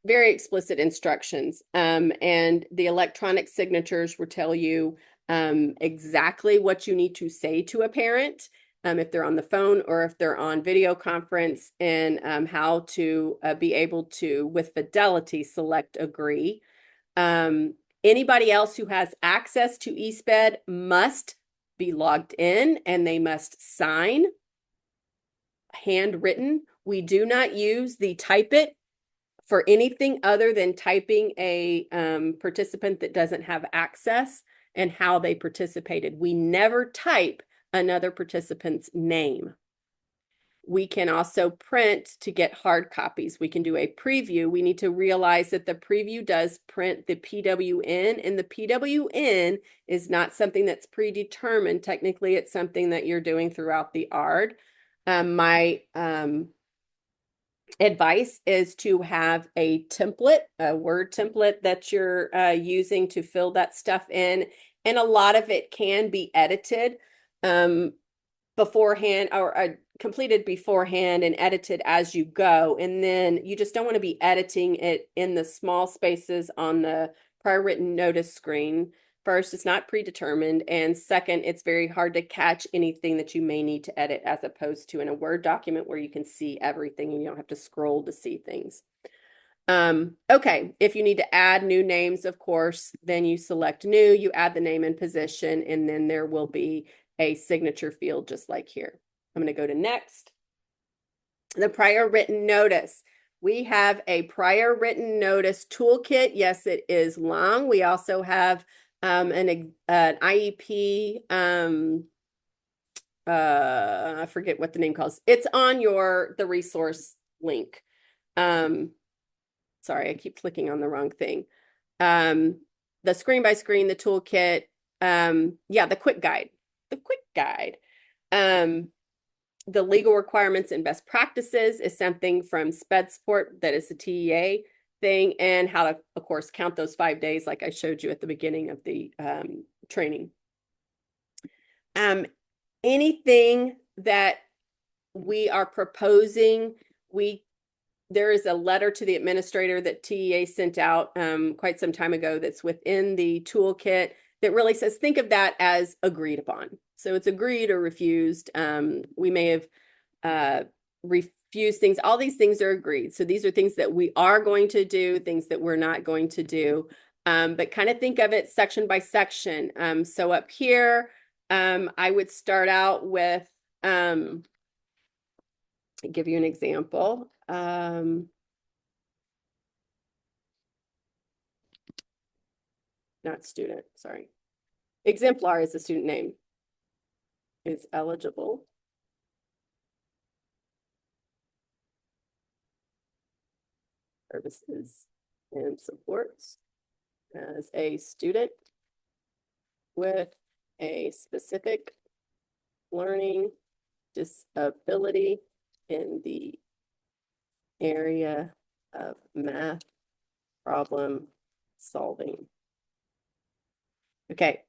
very explicit instructions, and the electronic signatures will tell you exactly what you need to say to a parent if they're on the phone or if they're on video conference, and how to be able to, with fidelity, select agree. Anybody else who has access to eSped must be logged in, and they must sign handwritten. We do not use the type it for anything other than typing a participant that doesn't have access and how they participated. We never type another participant's name. We can also print to get hard copies. We can do a preview. We need to realize that the preview does print the PWN, and the PWN is not something that's predetermined. Technically, it's something that you're doing throughout the ARD. My advice is to have a template, a Word template that you're using to fill that stuff in. And a lot of it can be edited beforehand, or completed beforehand and edited as you go. And then you just don't want to be editing it in the small spaces on the prior written notice screen. First, it's not predetermined. And second, it's very hard to catch anything that you may need to edit as opposed to in a Word document where you can see everything and you don't have to scroll to see things. Okay, if you need to add new names, of course, then you select new, you add the name and position, and then there will be a signature field just like here. I'm going to go to next. The prior written notice. We have a prior written notice toolkit. Yes, it is long. We also have an IEP, I forget what the name calls. It's on the resource link. Sorry, I keep clicking on the wrong thing. The screen by screen, the toolkit, yeah, the quick guide. The legal requirements and best practices is something from SPED support that is the TEA thing, and how to, of course, count those 5 days like I showed you at the beginning of the training. Anything that we are proposing, there is a letter to the administrator that TEA sent out quite some time ago that's within the toolkit that really says, think of that as agreed upon. So it's agreed or refused. We may have refused things. All these things are agreed. So these are things that we are going to do, things that we're not going to do. But kind of think of it section by section. So up here, I would start out with, give you an example. Not student, sorry. Exemplar is the student name. Is eligible. Services and supports as a student with a specific learning disability in the area of math problem solving. Okay,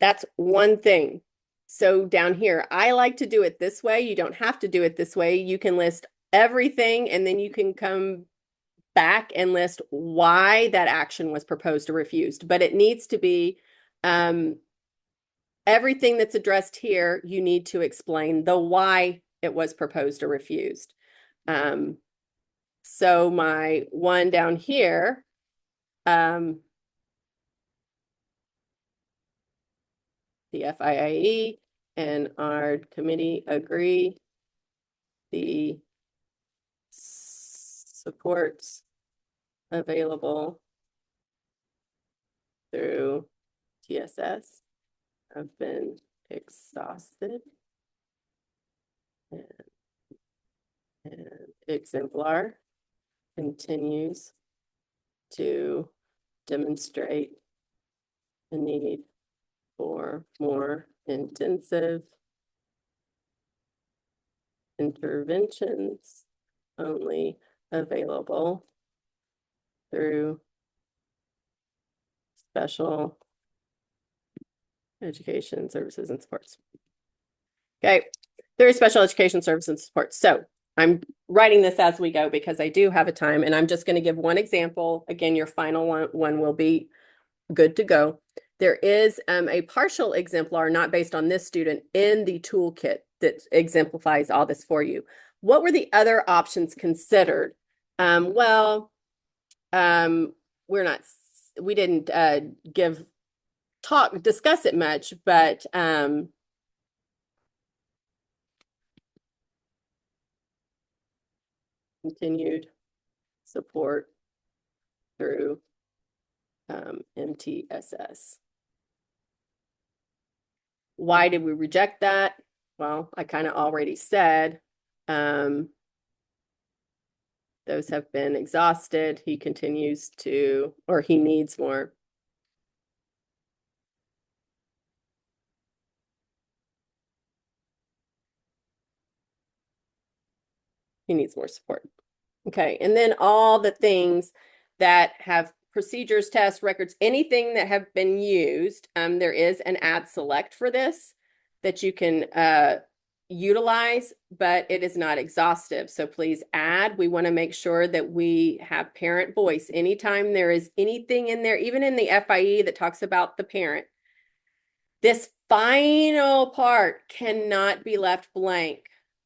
that's one thing. So down here, I like to do it this way. You don't have to do it this way. You can list everything and then you can come back and list why that action was proposed or refused. But it needs to be everything that's addressed here, you need to explain the why it was proposed or refused. So my one down here, the FIIE and our committee agree the supports available through TSS have been exhausted and exemplar continues to demonstrate the need for more intensive interventions only available through special education services and supports. Okay, through special education services and supports. So I'm writing this as we go because I do have a time, and I'm just going to give one example. Again, your final one will be good to go. There is a partial exemplar not based on this student in the toolkit that exemplifies all this for you. What were the other options considered? We didn't discuss it much, but continued support through MTSS. Why did we reject that? Well, I kind of already said those have been exhausted. He continues to, or he needs more. He needs more support. Okay, and then all the things that have procedures, tests, records, anything that have been used, there is an add select for this that you can utilize, but it is not exhaustive. So please add. We want to make sure that we have parent voice. Anytime there is anything in there, even in the FIE that talks about the parent, this final part cannot be left blank.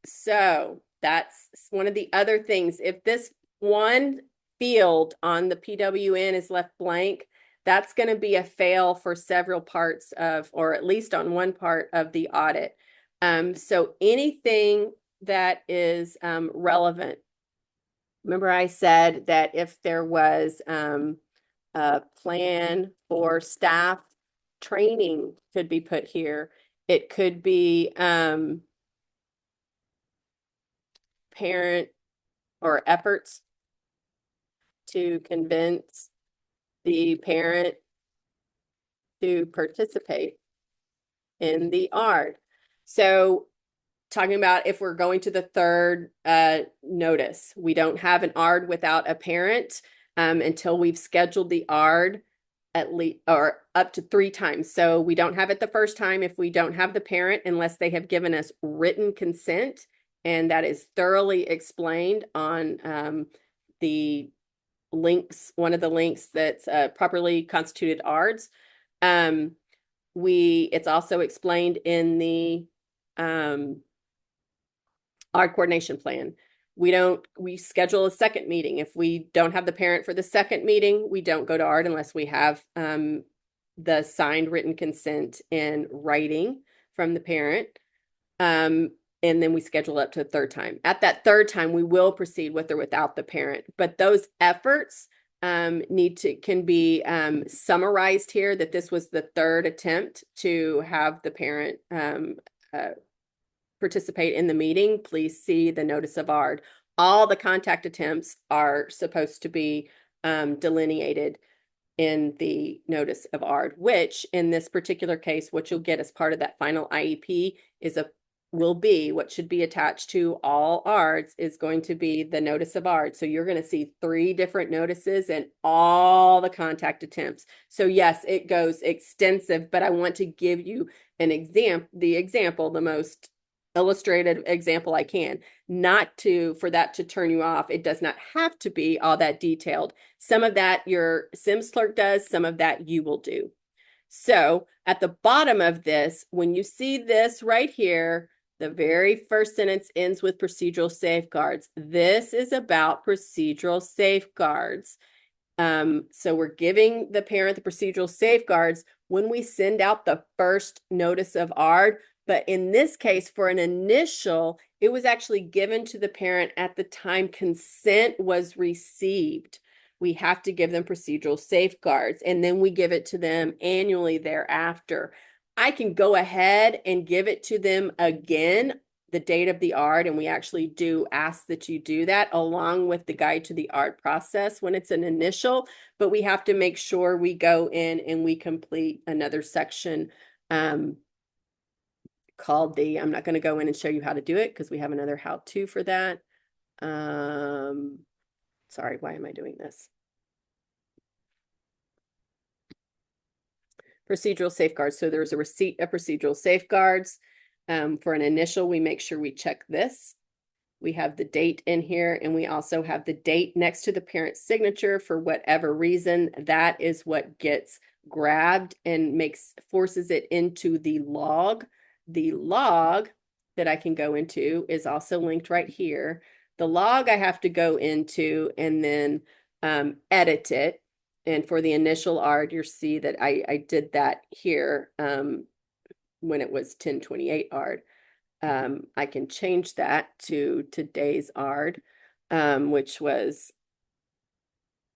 So that's one of the other things. If this one field on the PWN is left blank, that's going to be a fail for several parts of, or at least on one part of the audit. So anything that is relevant. Remember I said that if there was a plan for staff training could be put here. It could be parent or efforts to convince the parent to participate in the ARD. So talking about if we're going to the third notice, we don't have an ARD without a parent until we've scheduled the ARD at least or up to 3 times. So we don't have it the first time if we don't have the parent unless they have given us written consent, and that is thoroughly explained on the links, one of the links that's properly constituted ARDs. It's also explained in the ARD coordination plan. We schedule a second meeting. If we don't have the parent for the second meeting, we don't go to ARD unless we have the signed written consent in writing from the parent. And then we schedule up to the third time. At that third time, we will proceed with or without the parent. But those efforts can be summarized here, that this was the third attempt to have the parent participate in the meeting. Please see the notice of ARD. All the contact attempts are supposed to be delineated in the notice of ARD, which in this particular case, what you'll get as part of that final IEP will be what should be attached to all ARDs is going to be the notice of ARD. So you're going to see 3 different notices and all the contact attempts. So yes, it goes extensive, but I want to give you an example, the most illustrated example I can, for that to turn you off. It does not have to be all that detailed. Some of that your Sims clerk does, some of that you will do. So at the bottom of this, when you see this right here, the very first sentence ends with procedural safeguards. This is about procedural safeguards. So we're giving the parent the procedural safeguards when we send out the first notice of ARD. But in this case, for an initial, it was actually given to the parent at the time consent was received. We have to give them procedural safeguards, and then we give it to them annually thereafter. I can go ahead and give it to them again, the date of the ARD, and we actually do ask that you do that along with the guide to the ARD process when it's an initial, but we have to make sure we go in and we complete another section called I'm not going to go in and show you how to do it because we have another how-to for that. Sorry, why am I doing this? Procedural safeguards. So there's a receipt of procedural safeguards. For an initial, we make sure we check this. We have the date in here, and we also have the date next to the parent's signature. For whatever reason, that is what gets grabbed and forces it into the log. The log that I can go into is also linked right here. The log I have to go into and then edit it. And for the initial ARD, you'll see that I did that here when it was 1028 ARD. I can change that to today's ARD, which was,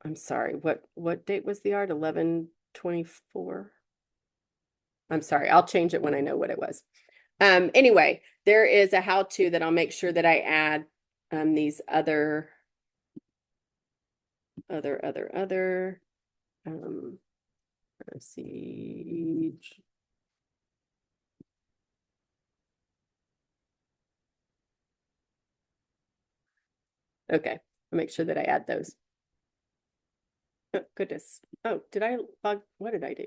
I'm sorry, what date was the ARD? 11/24? I'm sorry, I'll change it when I know what it was. Anyway, there is a how-to that I'll make sure that I add these other siege. Okay, I'll make sure that I add those. Oh, goodness. Oh, what did I do?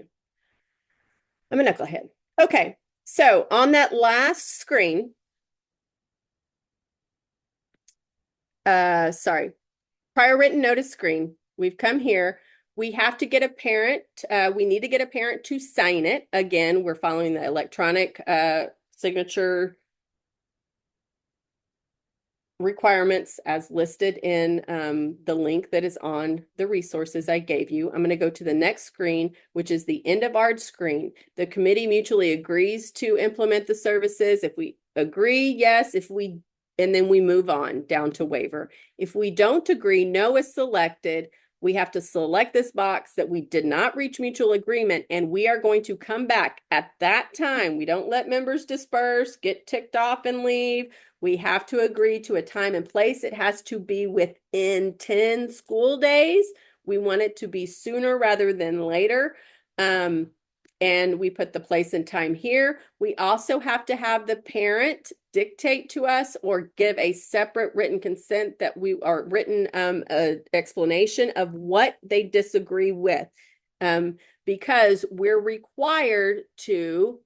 I'm a knucklehead. Okay, so on that last screen, sorry, prior written notice screen. We've come here. We have to get a parent. We need to get a parent to sign it. Again, we're following the electronic signature requirements as listed in the link that is on the resources I gave you. I'm going to go to the next screen, which is the end of ARD screen. The committee mutually agrees to implement the services. If we agree, yes. And then we move on down to waiver. If we don't agree, no is selected. We have to select this box that we did not reach mutual agreement, and we are going to come back at that time. We don't let members disperse, get ticked off and leave. We have to agree to a time and place. It has to be within 10 school days. We want it to be sooner rather than later. And we put the place and time here. We also have to have the parent dictate to us or give a separate written consent that we are written explanation of what they disagree with. Because we're required to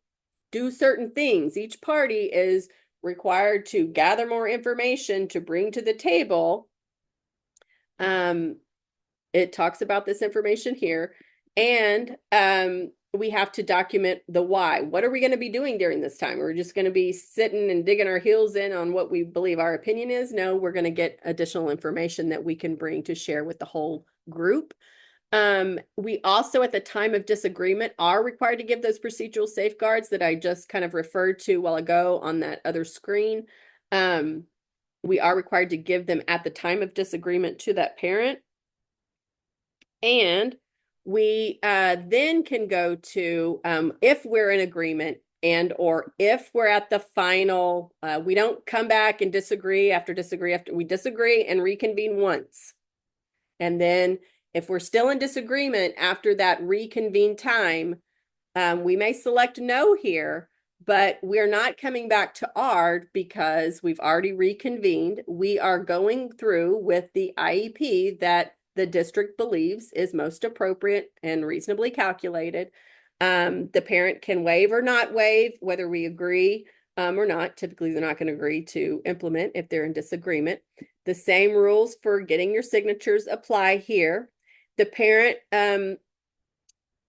do certain things. Each party is required to gather more information to bring to the table. It talks about this information here. And we have to document the why. What are we going to be doing during this time? We're just going to be sitting and digging our heels in on what we believe our opinion is? No, we're going to get additional information that we can bring to share with the whole group. We also, at the time of disagreement, are required to give those procedural safeguards that I just kind of referred to a while ago on that other screen. We are required to give them at the time of disagreement to that parent. And we then can go to if we're in agreement and or if we're at the final, we don't come back and disagree after we disagree and reconvene once. And then if we're still in disagreement after that reconvene time, we may select no here, but we're not coming back to ARD because we've already reconvened. We are going through with the IEP that the district believes is most appropriate and reasonably calculated. The parent can waive or not waive, whether we agree or not. Typically, they're not going to agree to implement if they're in disagreement. The same rules for getting your signatures apply here. The parent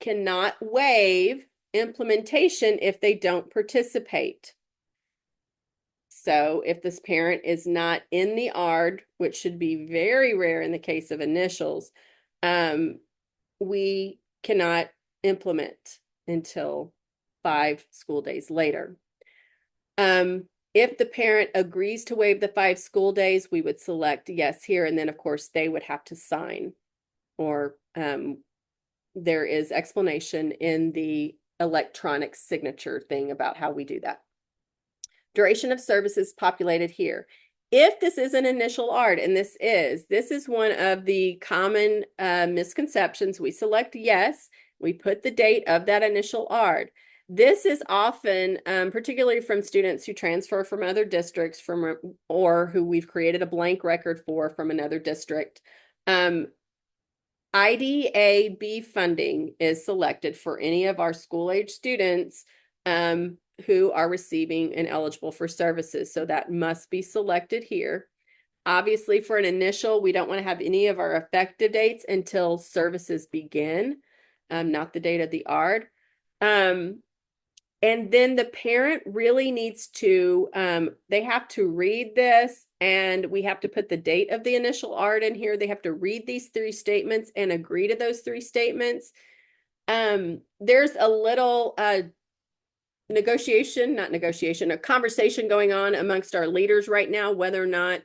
cannot waive implementation if they don't participate. So if this parent is not in the ARD, which should be very rare in the case of initials, we cannot implement until 5 school days later. If the parent agrees to waive the 5 school days, we would select yes here, and then of course they would have to sign, or there is explanation in the electronic signature thing about how we do that. Duration of services populated here. If this is an initial ARD, and this is one of the common misconceptions. We select yes, we put the date of that initial ARD. This is often, particularly from students who transfer from other districts or who we've created a blank record for from another district. IDA-B funding is selected for any of our school-age students who are receiving and eligible for services. So that must be selected here. Obviously, for an initial, we don't want to have any of our effective dates until services begin, not the date of the ARD. And then the parent really needs to, they have to read this, and we have to put the date of the initial ARD in here. They have to read these 3 statements and agree to those 3 statements. There's a little a conversation going on amongst our leaders right now, whether or not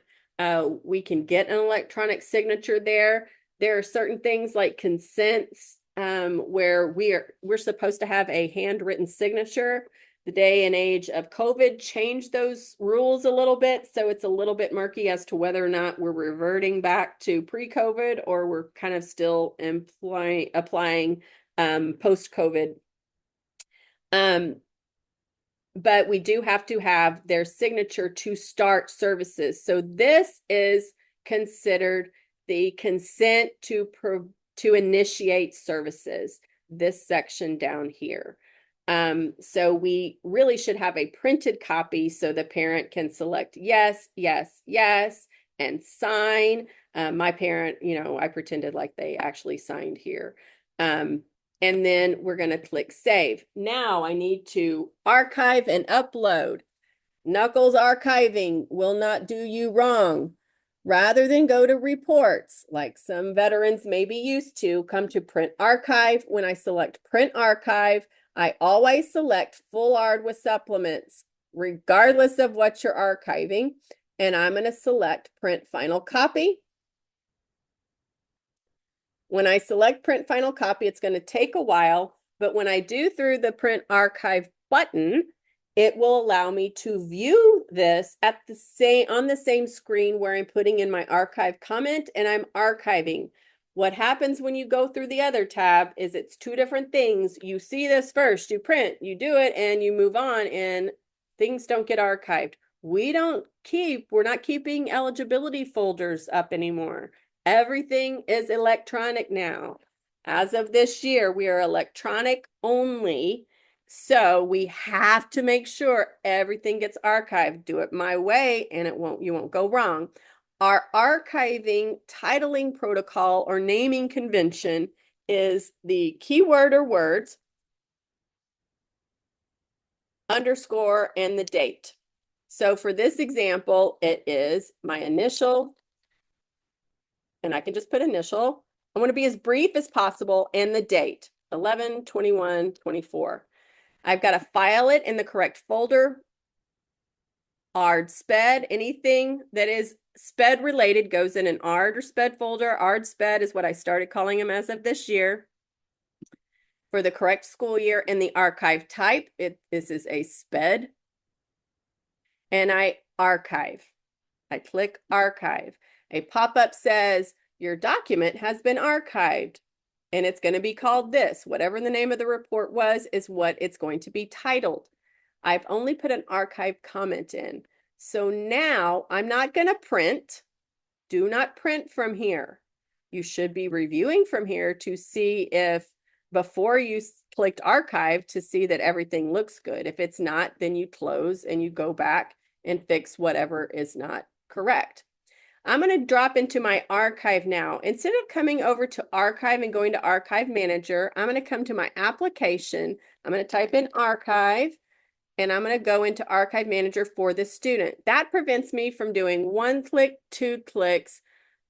we can get an electronic signature there. There are certain things like consents where we're supposed to have a handwritten signature. The day and age of COVID changed those rules a little bit, so it's a little bit murky as to whether or not we're reverting back to pre-COVID or we're kind of still applying post-COVID. But we do have to have their signature to start services. So this is considered the consent to initiate services, this section down here. So we really should have a printed copy so the parent can select yes, yes, yes, and sign. My parent, I pretended like they actually signed here. And then we're going to click save. Now I need to archive and upload. Knuckles archiving will not do you wrong. Rather than go to reports, like some veterans may be used to, come to print archive. When I select print archive, I always select full ARD with supplements, regardless of what you're archiving. And I'm going to select print final copy. When I select print final copy, it's going to take a while, but when I do through the print archive button, it will allow me to view this at on the same screen where I'm putting in my archive comment and I'm archiving. What happens when you go through the other tab is it's two different things. You see this first, you print, you do it, and you move on, and things don't get archived. We're not keeping eligibility folders up anymore. Everything is electronic now. As of this year, we are electronic only. So we have to make sure everything gets archived. Do it my way and you won't go wrong. Our archiving titling protocol or naming convention is the keyword or words, underscore, and the date. So for this example, it is my initial, and I can just put initial. I want to be as brief as possible, and the date, 11/21/24. I've got to file it in the correct folder. ARD SPED, anything that is SPED related goes in an ARD or SPED folder. ARD SPED is what I started calling them as of this year. For the correct school year, and the archive type, this is a SPED. And I archive. I click archive. A pop-up says, your document has been archived. And it's going to be called this. Whatever the name of the report was is what it's going to be titled. I've only put an archive comment in. So now I'm not going to print. Do not print from here. You should be reviewing from here to see if, before you clicked archive, to see that everything looks good. If it's not, then you close and you go back and fix whatever is not correct. I'm going to drop into my archive now. Instead of coming over to archive and going to archive manager, I'm going to come to my application. I'm going to type in archive, and I'm going to go into archive manager for the student. That prevents me from doing 1 click, 2 clicks,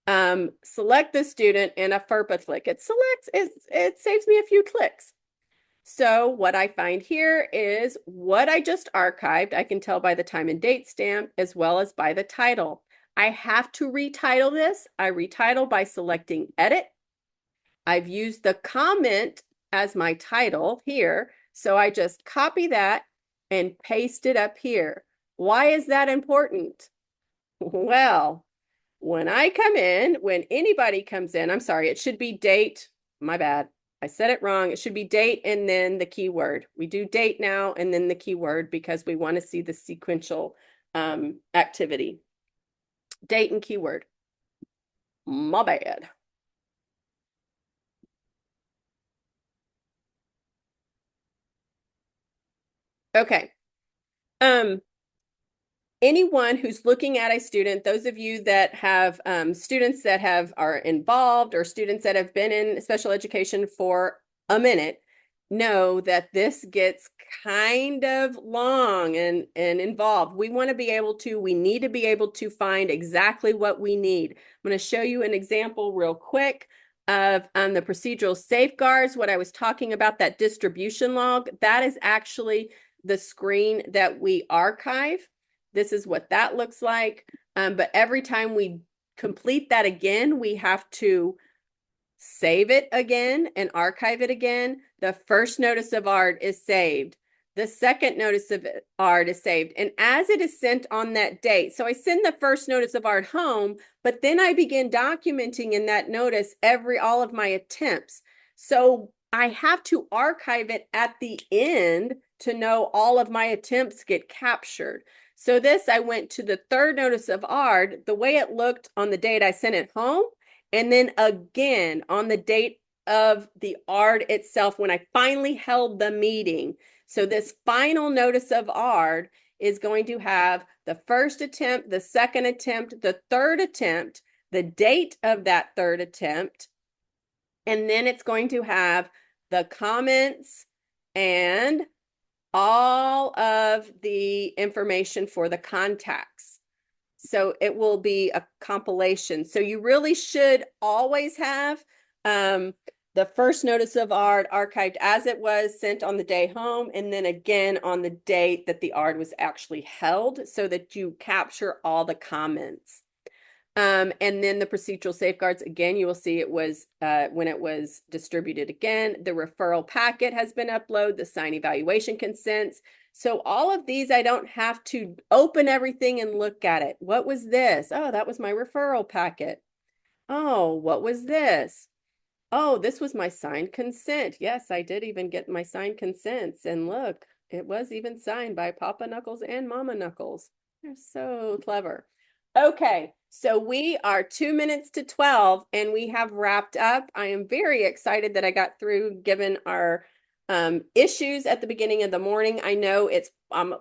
select the student, and a FERPA click. It saves me a few clicks. So what I find here is what I just archived. I can tell by the time and date stamp as well as by the title. I have to retitle this. I retitle by selecting edit. I've used the comment as my title here. So I just copy that and paste it up here. Why is that important? Well, when I come in, when anybody comes in, I'm sorry, it should be date. My bad. I said it wrong. It should be date and then the keyword. We do date now and then the keyword because we want to see the sequential activity. Date and keyword. My bad. Okay. Anyone who's looking at a student, those of you that have students that are involved or students that have been in special education for a minute, know that this gets kind of long and involved. We need to be able to find exactly what we need. I'm going to show you an example real quick of the procedural safeguards. What I was talking about, that distribution log, that is actually the screen that we archive. This is what that looks like. But every time we complete that again, we have to save it again and archive it again. The first notice of ARD is saved. The second notice of ARD is saved. And as it is sent on that date, so I send the first notice of ARD home, but then I begin documenting in that notice all of my attempts. So I have to archive it at the end to know all of my attempts get captured. So I went to the third notice of ARD, the way it looked on the date I sent it home, and then again on the date of the ARD itself when I finally held the meeting. So this final notice of ARD is going to have the first attempt, the second attempt, the third attempt, the date of that third attempt, and then it's going to have the comments and all of the information for the contacts. So it will be a compilation. So you really should always have the first notice of ARD archived as it was sent on the day home, and then again on the date that the ARD was actually held, so that you capture all the comments. And then the procedural safeguards, again, you will see it was when it was distributed again. The referral packet has been uploaded, the sign evaluation consents. So all of these, I don't have to open everything and look at it. What was this? Oh, that was my referral packet. Oh, what was this? Oh, this was my signed consent. Yes, I did even get my signed consents. And look, it was even signed by Papa Knuckles and Mama Knuckles. They're so clever. Okay, so we are 2 minutes to 12 and we have wrapped up. I am very excited that I got through given our issues at the beginning of the morning. I know it's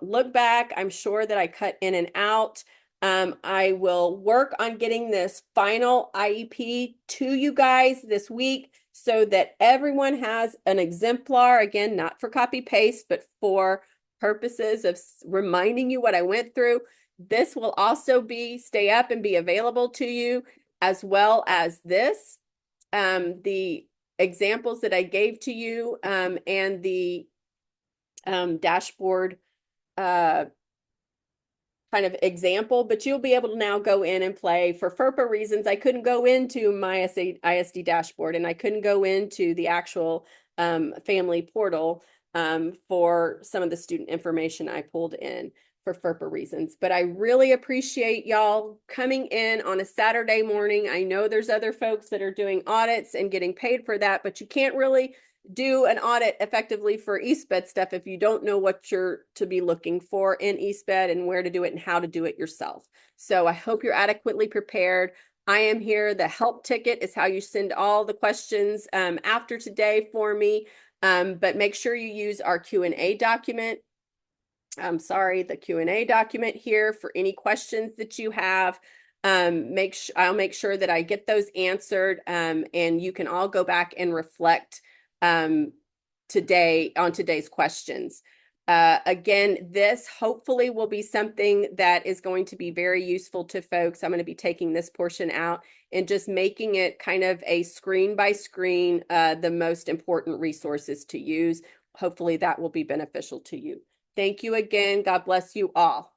look back, I'm sure that I cut in and out. I will work on getting this final IEP to you guys this week so that everyone has an exemplar, again, not for copy paste, but for purposes of reminding you what I went through. This will also stay up and be available to you, as well as this, the examples that I gave to you, and the dashboard kind of example, but you'll be able to now go in and play. For FERPA reasons, I couldn't go into my ISD dashboard, and I couldn't go into the actual family portal for some of the student information I pulled in for FERPA reasons. But I really appreciate y'all coming in on a Saturday morning. I know there's other folks that are doing audits and getting paid for that, but you can't really do an audit effectively for ESPED stuff if you don't know what you're to be looking for in ESPED and where to do it and how to do it yourself. So I hope you're adequately prepared. I am here. The help ticket is how you send all the questions after today for me. But make sure you use our Q&A document. The Q&A document here for any questions that you have. I'll make sure that I get those answered, and you can all go back and reflect today's questions. Again, this hopefully will be something that is going to be very useful to folks. I'm going to be taking this portion out and just making it kind of a screen by screen, the most important resources to use. Hopefully that will be beneficial to you. Thank you again. God bless you all.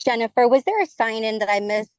Jennifer, was there a sign-in that I missed?